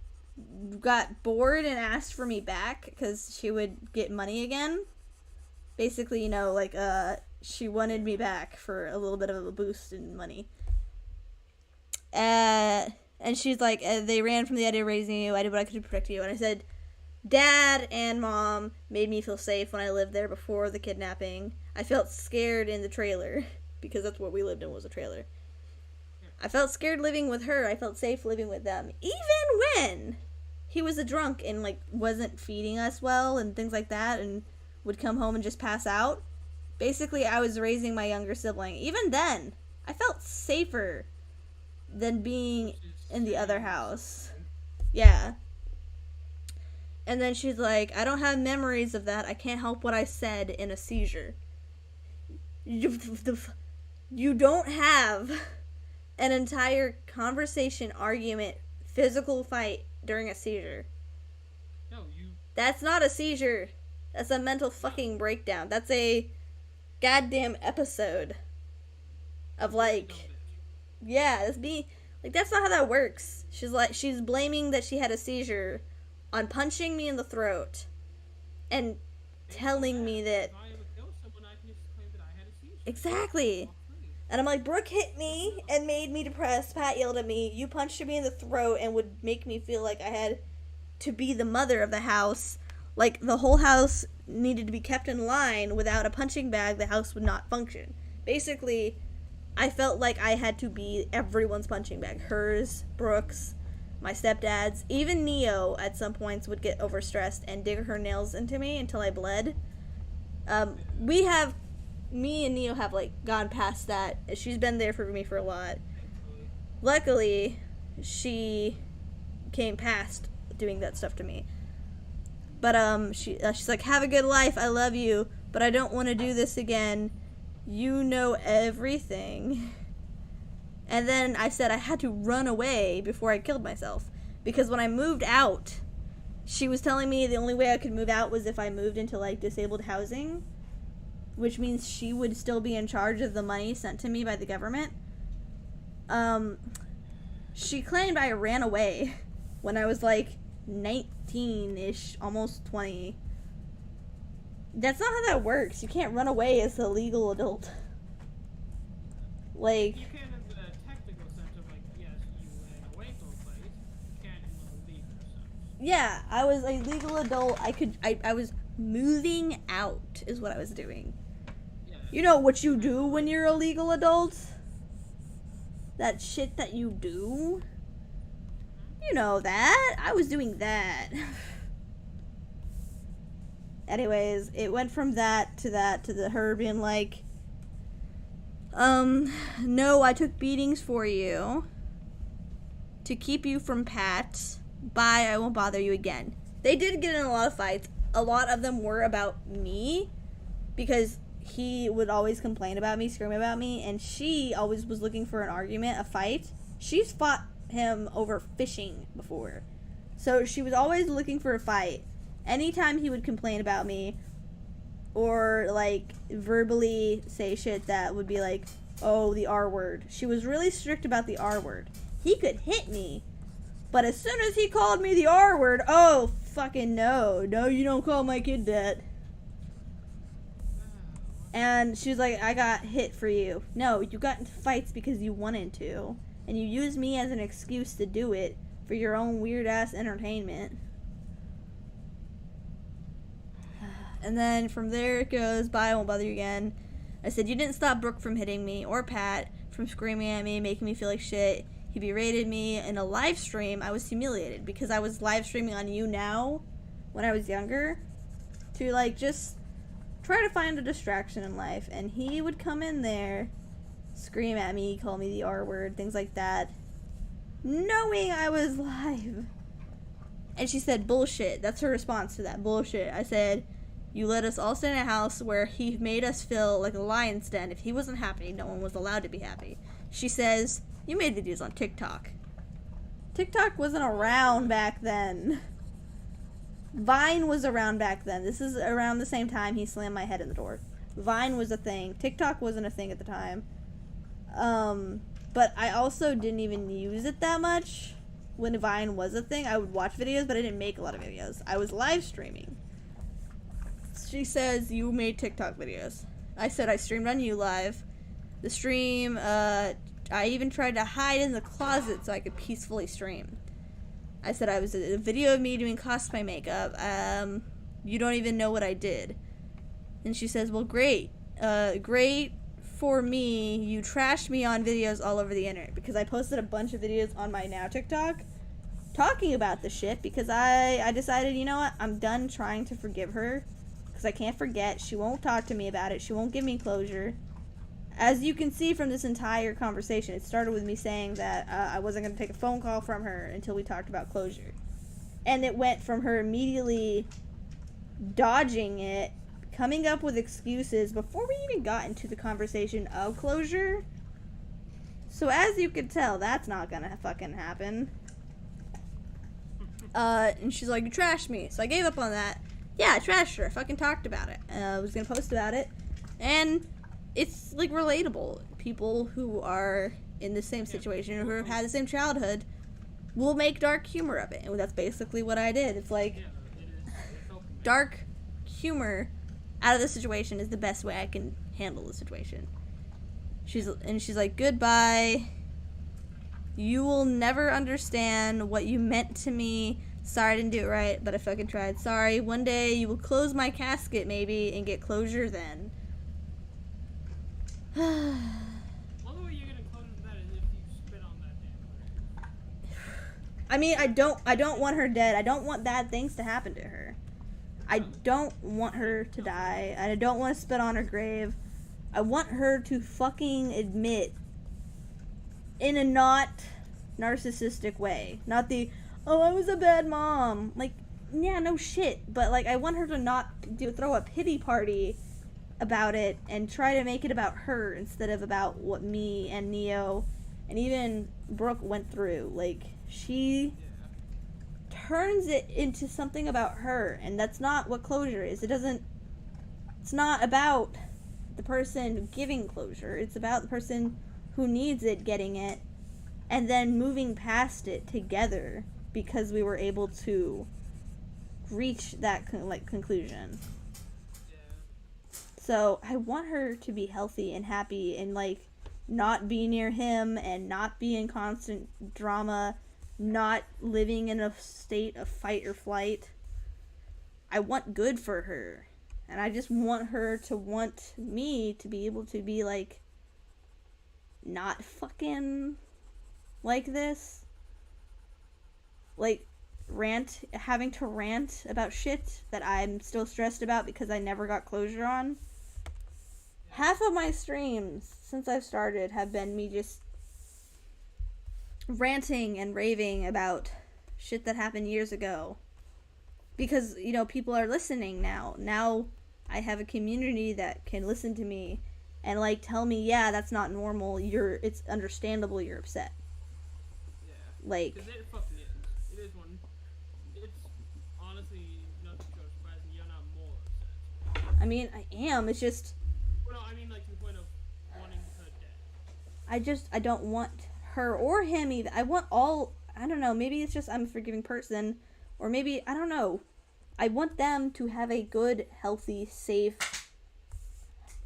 got bored and asked for me back, because she would get money again. Basically, you know, like, she wanted me back for a little bit of a boost in money. And she's like, they ran from the idea of raising you. I did what I could to protect you. And I said, Dad and Mom made me feel safe when I lived there before the kidnapping. I felt scared in the trailer, because that's what we lived in, was a trailer. I felt scared living with her. I felt safe living with them. Even when he was a drunk and, like, wasn't feeding us well and things like that and would come home and just pass out. Basically, I was raising my younger sibling. Even then, I felt safer than being in the other house. Yeah. And then she's like, I don't have memories of that. I can't help what I said in a seizure. You don't have an entire conversation, argument, physical fight during a seizure. No, you. That's not a seizure. That's a mental fucking breakdown. That's a goddamn episode of, like, yeah, that's not how that works. She's blaming that she had a seizure on punching me in the throat and telling me that. If I ever kill someone, I can just claim that I had a seizure. Exactly. And I'm like, Brooke hit me and made me depressed. Pat yelled at me. You punched me in the throat and would make me feel like I had to be the mother of the house. Like, the whole house needed to be kept in line. Without a punching bag, the house would not function. Basically, I felt like I had to be everyone's punching bag. Hers, Brooke's, my stepdads, even Neo at some points would get overstressed and dig her nails into me until I bled. Me and Neo have like gone past that. She's been there for me for a lot. Luckily, she came past doing that stuff to me. But she's like, have a good life, I love you, but I don't want to do this again. You know everything. And then I said I had to run away before I killed myself. Because when I moved out, she was telling me the only way I could move out was if I moved into like disabled housing. Which means she would still be in charge of the money sent to me by the government. She claimed I ran away when I was like 19-ish, almost 20. That's not how that works. You can't run away as a legal adult. Like, You can in the technical sense of like, yes, you ran away from a place. You can't in the legal sense. yeah, I was a legal adult. I was moving out is what I was doing. Yeah. You know what you do when you're a legal adult? That shit that you do? You know that. I was doing that. Anyways, it went from that to the her being like, no, I took beatings for you to keep you from Pat. Bye, I won't bother you again. They did get in a lot of fights. A lot of them were about me because he would always complain about me, scream about me, and she always was looking for an argument, a fight. She's fought him over fishing before. So she was always looking for a fight. Anytime he would complain about me or like verbally say shit that would be like, oh, the R word. She was really strict about the R word. He could hit me, but as soon as he called me the R word, oh, fucking no. No, you don't call my kid that. And she was like, I got hit for you. No, you got into fights because you wanted to. And you used me as an excuse to do it for your own weird-ass entertainment. And then from there it goes, bye, I won't bother you again. I said, you didn't stop Brooke from hitting me, or Pat from screaming at me, making me feel like shit. He berated me in a live stream. I was humiliated because I was live streaming on You Now when I was younger to like just try to find a distraction in life. And he would come in there, scream at me, call me the R word, things like that, knowing I was live. And she said, bullshit. That's her response to that, bullshit. I said, you let us all stay in a house where he made us feel like a lion's den. If he wasn't happy, no one was allowed to be happy. She says, you made videos on TikTok. TikTok wasn't around back then. Vine was around back then. This is around the same time he slammed my head in the door. Vine was a thing. TikTok wasn't a thing at the time. But I also didn't even use it that much when Vine was a thing. I would watch videos, but I didn't make a lot of videos. I was live streaming. She says, you made TikTok videos. I said I streamed on You Live. The stream, I even tried to hide in the closet so I could peacefully stream. I said I was a video of me doing cosplay makeup. You don't even know what I did. And she says, well, great. Great for me. You trashed me on videos all over the internet. Because I posted a bunch of videos on my Now TikTok talking about the shit. Because I decided, you know what? I'm done trying to forgive her. Because I can't forget. She won't talk to me about it. She won't give me closure. As you can see from this entire conversation, it started with me saying that I wasn't going to take a phone call from her until we talked about closure. And it went from her immediately dodging it, coming up with excuses before we even got into the conversation of closure. So as you can tell, that's not going to fucking happen. And she's like, you trashed me. So I gave up on that. Yeah, I trashed her. I fucking talked about it. I was going to post about it. And it's like relatable. People who are in the same situation or who have had the same childhood will make dark humor of it. And that's basically what I did. It's like dark humor out of the situation is the best way I can handle the situation. She's like, goodbye. You will never understand what you meant to me. Sorry I didn't do it right, but I fucking tried. Sorry. One day you will close my casket maybe and get closure then. Only way you're gonna close that is if you spit on that damn bird. I mean, I don't want her dead. I don't want bad things to happen to her. I don't want her to die. I don't want to spit on her grave. I want her to fucking admit, in a not narcissistic way, not the, oh, I was a bad mom. Like, yeah, no shit. But like, I want her to not throw a pity party about it and try to make it about her instead of about what me and Neo and even Brooke went through. Like, she turns it into something about her, and that's not what closure is. It's not about the person giving closure. It's about the person who needs it getting it and then moving past it together because we were able to reach that conclusion. So I want her to be healthy and happy and like not be near him and not be in constant drama, not living in a state of fight or flight. I want good for her. And I just want her to want me to be able to be like, not fucking like this. Like, having to rant about shit that I'm still stressed about because I never got closure on. Half of my streams since I've started have been me just ranting and raving about shit that happened years ago. Because, you know, people are listening now. Now I have a community that can listen to me and, like, tell me, yeah, that's not normal. It's understandable you're upset. Yeah. Like, Because it fucking is. It is one. It's honestly nothing so surprising. You're not more upset. I mean, I am. It's just, Well, no, I mean, like, to the point of wanting her dead. I don't want her or him either. I want all, I don't know, maybe it's just I'm a forgiving person, or maybe, I don't know. I want them to have a good, healthy, safe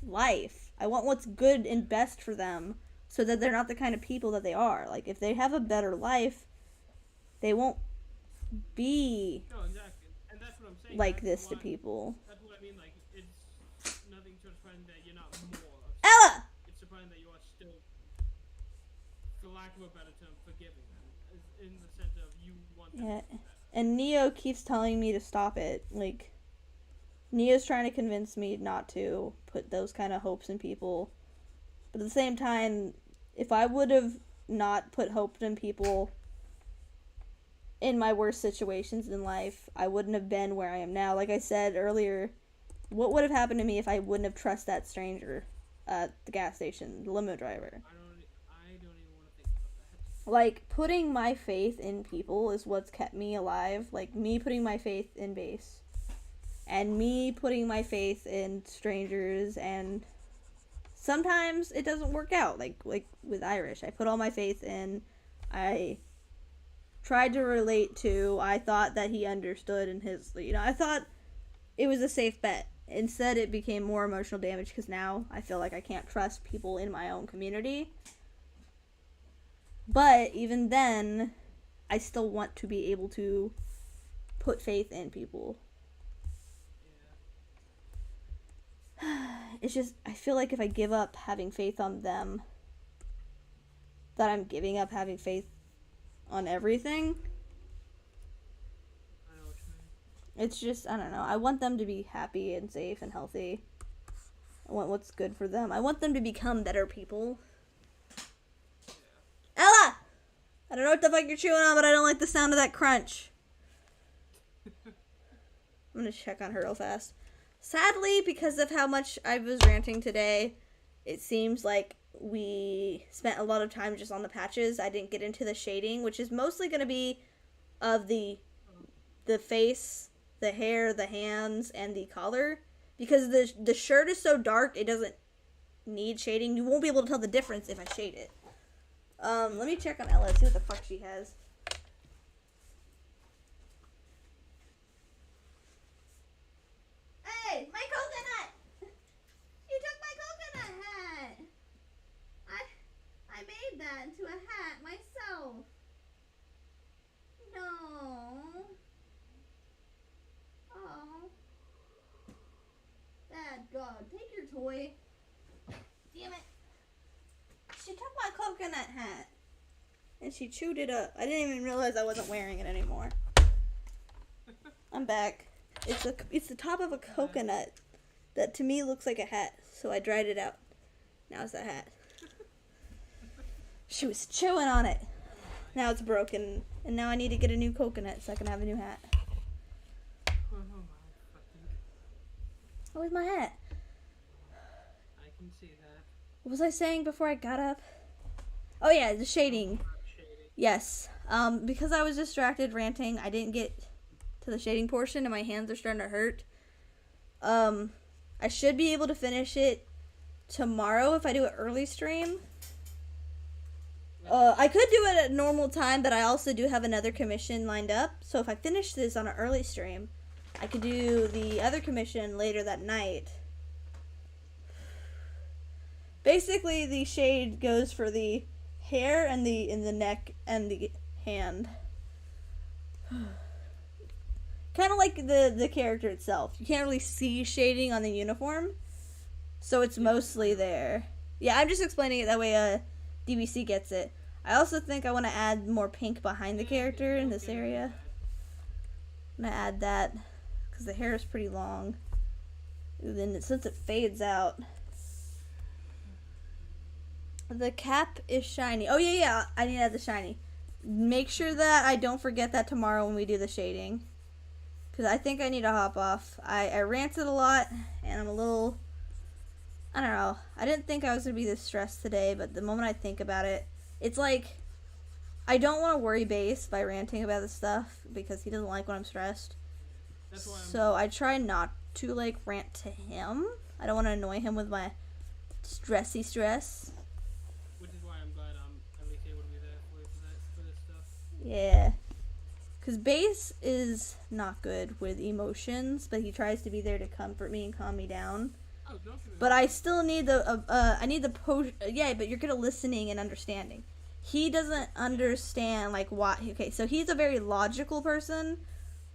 life. I want what's good and best for them so that they're not the kind of people that they are. Like, if they have a better life, they won't be No, exactly. And that's what I'm saying. like That's this to why- people. That's what I mean. Like, it's nothing so surprising that you're not more upset. Ella! It's surprising that you are still, for lack of a better term, forgiving them. In the sense of you want them Yeah. to be better. And Neo keeps telling me to stop it. Like, Neo's trying to convince me not to put those kind of hopes in people. But at the same time, if I would have not put hope in people in my worst situations in life, I wouldn't have been where I am now. Like I said earlier, what would have happened to me if I wouldn't have trusted that stranger at the gas station, the limo driver? I don't even want to think about that. Like, putting my faith in people is what's kept me alive. Like, me putting my faith in base. And me putting my faith in strangers, and sometimes it doesn't work out. Like with Irish. I put all my faith in. I tried to relate to. I thought that he understood in his, I thought it was a safe bet. Instead, it became more emotional damage because now I feel like I can't trust people in my own community. But even then, I still want to be able to put faith in people. It's just, I feel like if I give up having faith on them, that I'm giving up having faith on everything. I know what you mean. It's just, I don't know. I want them to be happy and safe and healthy. I want what's good for them. I want them to become better people. Ella! I don't know what the fuck you're chewing on, but I don't like the sound of that crunch. I'm gonna check on her real fast. Sadly, because of how much I was ranting today, it seems like we spent a lot of time just on the patches. I didn't get into the shading, which is mostly going to be of the face, the hair, the hands, and the collar. Because the shirt is so dark, it doesn't need shading. You won't be able to tell the difference if I shade it. Let me check on Ella, see what the fuck she has. Hey, my coconut! You took my coconut hat. I made that into a hat myself. No. Oh. Bad God, take your toy. Damn it. She took my coconut hat. and she chewed it up. I didn't even realize I wasn't wearing it anymore. I'm back. It's the top of a coconut that to me looks like a hat, so I dried it out. Now it's a hat. She was chewing on it. Now it's broken, and now I need to get a new coconut so I can have a new hat. Oh my fucking. Oh, where's my hat? I can see that. What was I saying before I got up? Oh yeah, the shading. Shading. Yes. Because I was distracted ranting, I didn't get to the shading portion, and my hands are starting to hurt. I should be able to finish it tomorrow if I do an early stream. I could do it at normal time, but I also do have another commission lined up. So if I finish this on an early stream, I could do the other commission later that night. Basically, the shade goes for the hair and in the neck and the hand. Kind of like the character itself. You can't really see shading on the uniform, so it's mostly there. Yeah, I'm just explaining it that way DBC gets it. I also think I want to add more pink behind the character in this area. I'm going to add that because the hair is pretty long. And then since it fades out. The cap is shiny. Oh, yeah, I need to add the shiny. Make sure that I don't forget that tomorrow when we do the shading. Because I think I need to hop off. I ranted a lot, and I'm a little... I don't know. I didn't think I was going to be this stressed today, but the moment I think about it, it's like... I don't want to worry Base by ranting about this stuff, because he doesn't like when I'm stressed. That's why So I try not to, like, rant to him. I don't want to annoy him with my stressy stress. Which is why I'm glad I'm at least able to be there for this stuff. Yeah. Because Base is not good with emotions, but he tries to be there to comfort me and calm me down. Oh, don't get me But wrong. I still need yeah, but you're good at listening and understanding. He doesn't understand, like, why. Okay, so he's a very logical person,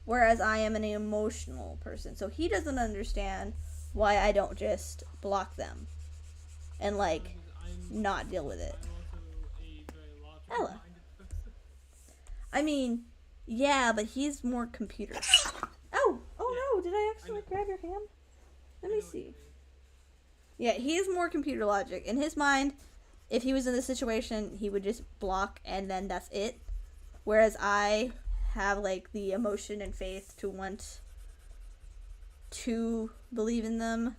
whereas I am an emotional person. So he doesn't understand why I don't just block them and, like, I'm not deal with it. also a very Ella. logical-minded person. I mean, yeah, but he's more computer. Oh no, did I accidentally grab your hand? Let me see. Yeah, he is more computer logic. In his mind, if he was in this situation, he would just block and then that's it. Whereas I have, like, the emotion and faith to want to believe in them.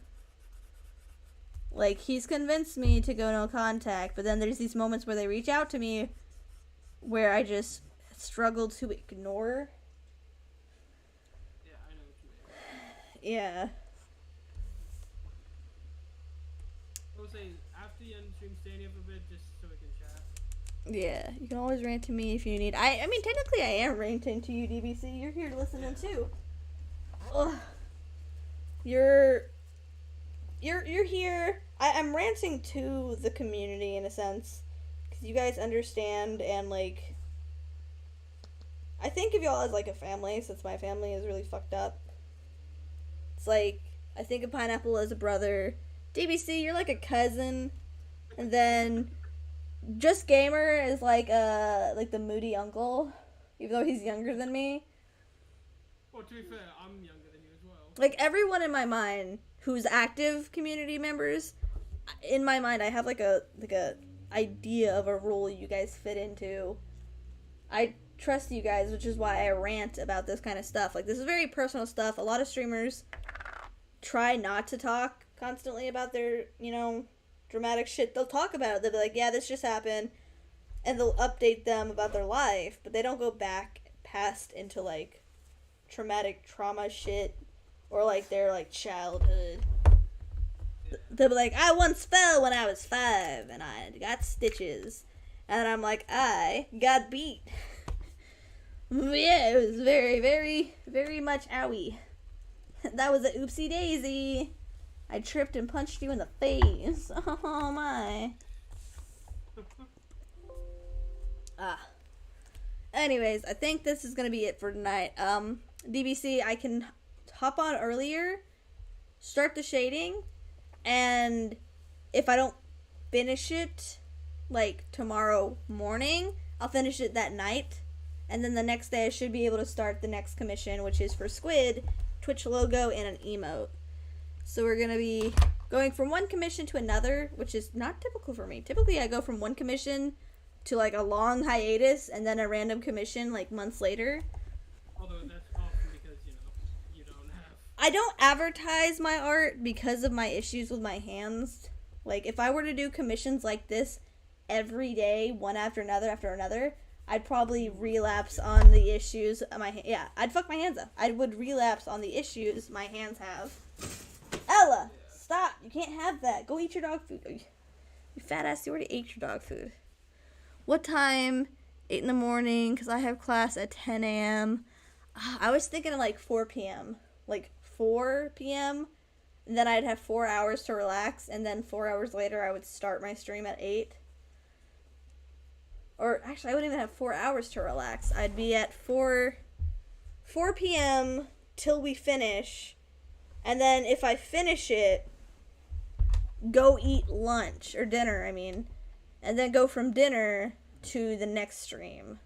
Like, he's convinced me to go no contact, but then there's these moments where they reach out to me where I just struggle to ignore. Yeah, I know what you mean. Yeah. I would say, after the end stream, stay here for a bit just so we can chat. Yeah, you can always rant to me if you need. I mean, technically, I am ranting to you, DBC. You're here listening too. Ugh. You're here. I'm ranting to the community in a sense, because you guys understand and, like, I think of y'all as like a family, since my family is really fucked up. It's like I think of Pineapple as a brother. DBC, you're like a cousin, and then Just Gamer is like the moody uncle, even though he's younger than me. Well, to be fair, I'm younger than you as well. Like, everyone in my mind who's active community members, in my mind I have like a idea of a role you guys fit into. I trust you guys, which is why I rant about this kind of stuff. Like, this is very personal stuff. A lot of streamers try not to talk constantly about their, dramatic shit. They'll talk about it. They'll be like, yeah, this just happened. And they'll update them about their life. But they don't go back past into, like, traumatic trauma shit. Or, like, their, like, childhood. They'll be like, I once fell when I was 5. And I got stitches. And I'm like, I got beat. Yeah, it was very, very, very much owie. That was a oopsie daisy. I tripped and punched you in the face. Oh my. Anyways, I think this is gonna be it for tonight. DBC, I can hop on earlier, start the shading, and if I don't finish it, like, tomorrow morning, I'll finish it that night. And then the next day I should be able to start the next commission, which is for Squid, Twitch logo, and an emote. So we're going to be going from one commission to another, which is not typical for me. Typically I go from one commission to like a long hiatus and then a random commission like months later. Although that's often because, you don't have... I don't advertise my art because of my issues with my hands. Like, if I were to do commissions like this every day, one after another, I'd probably relapse on the issues I'd fuck my hands up. I would relapse on the issues my hands have. Ella, stop. You can't have that. Go eat your dog food. You fat ass, you already ate your dog food. What time? 8 in the morning, because I have class at 10 a.m. I was thinking of like 4 p.m. Like 4 p.m. And then I'd have 4 hours to relax, and then 4 hours later I would start my stream at 8. Or actually, I wouldn't even have 4 hours to relax. I'd be at 4 p.m. till we finish, and then if I finish it, go eat lunch, or dinner, I mean, and then go from dinner to the next stream.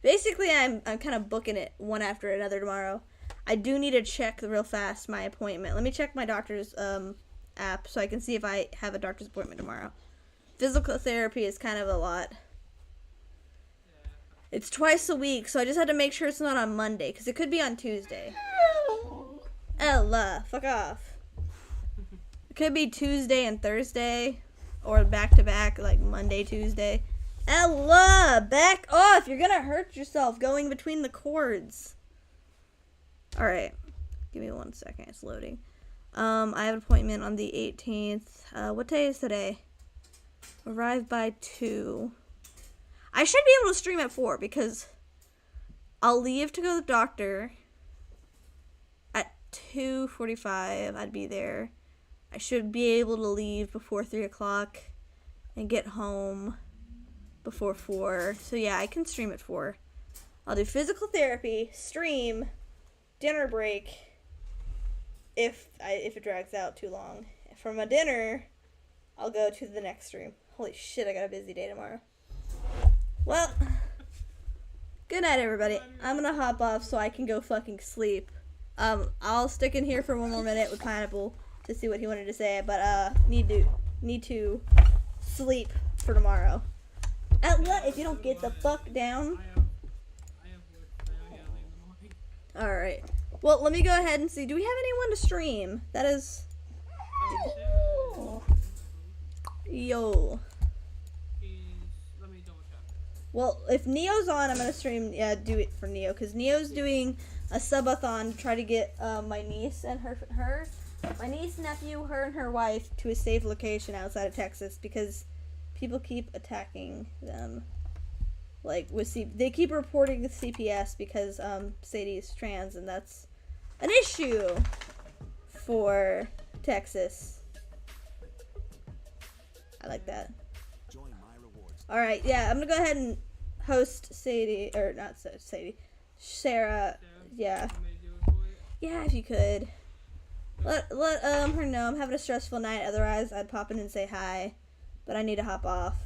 Basically, I'm kind of booking it one after another tomorrow. I do need to check real fast my appointment. Let me check my doctor's app so I can see if I have a doctor's appointment tomorrow. Physical therapy is kind of a lot. It's twice a week, so I just had to make sure it's not on Monday, because it could be on Tuesday. Ella, fuck off. It could be Tuesday and Thursday, or back-to-back, like Monday, Tuesday. Ella, back off! You're gonna hurt yourself going between the cords. Alright, give me 1 second, it's loading. I have an appointment on the 18th. What day is today? Arrive by 2. I should be able to stream at 4 because I'll leave to go to the doctor at 2:45. I'd be there. I should be able to leave before 3 o'clock and get home before 4. So yeah, I can stream at 4. I'll do physical therapy, stream, dinner break if it drags out too long. From a dinner, I'll go to the next stream. Holy shit, I got a busy day tomorrow. Well, good night, everybody. I'm gonna hop off so I can go fucking sleep. I'll stick in here for 1 more minute with Pineapple to see what he wanted to say, but need to sleep for tomorrow. If you don't get the fuck down. I have work very early in the morning. All right. Well, let me go ahead and see. Do we have anyone to stream? That is. Yo. Let me double check. Well, if Neo's on, I'm gonna stream. Yeah, do it for Neo because Neo's doing a subathon to try to get my niece and my niece, nephew, her and her wife to a safe location outside of Texas because people keep attacking them. Like they keep reporting the CPS because Sadie's trans, and that's an issue for Texas. I like that. All right, yeah, I'm gonna go ahead and host Sadie, or not Sadie, Sarah. Yeah, yeah, if you could let her know I'm having a stressful night. Otherwise, I'd pop in and say hi, but I need to hop off.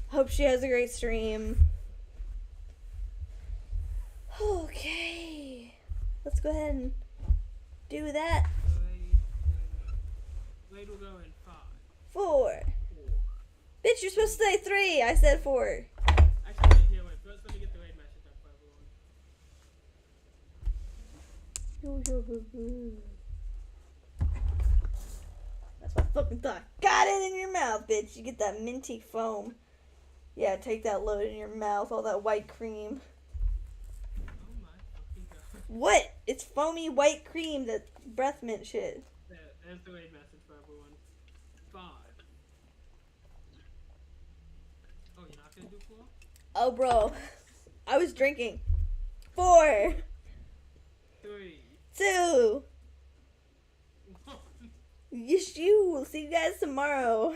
Hope she has a great stream. Okay, let's go ahead and do that. Raid will go in 5. 4. Bitch, you're supposed to say 3. I said 4. Actually, here, wait. First, let me get the raid message up for everyone. That's my fucking thought. Got it in your mouth, bitch. You get that minty foam. Yeah, take that load in your mouth. All that white cream. Oh my fucking god. What? It's foamy white cream. That breath mint shit. There's the raid message for everyone. 5. Oh, you're not gonna do 4? Oh, bro. I was drinking. 4. 3. 2. 1. Yes, you. See you guys tomorrow.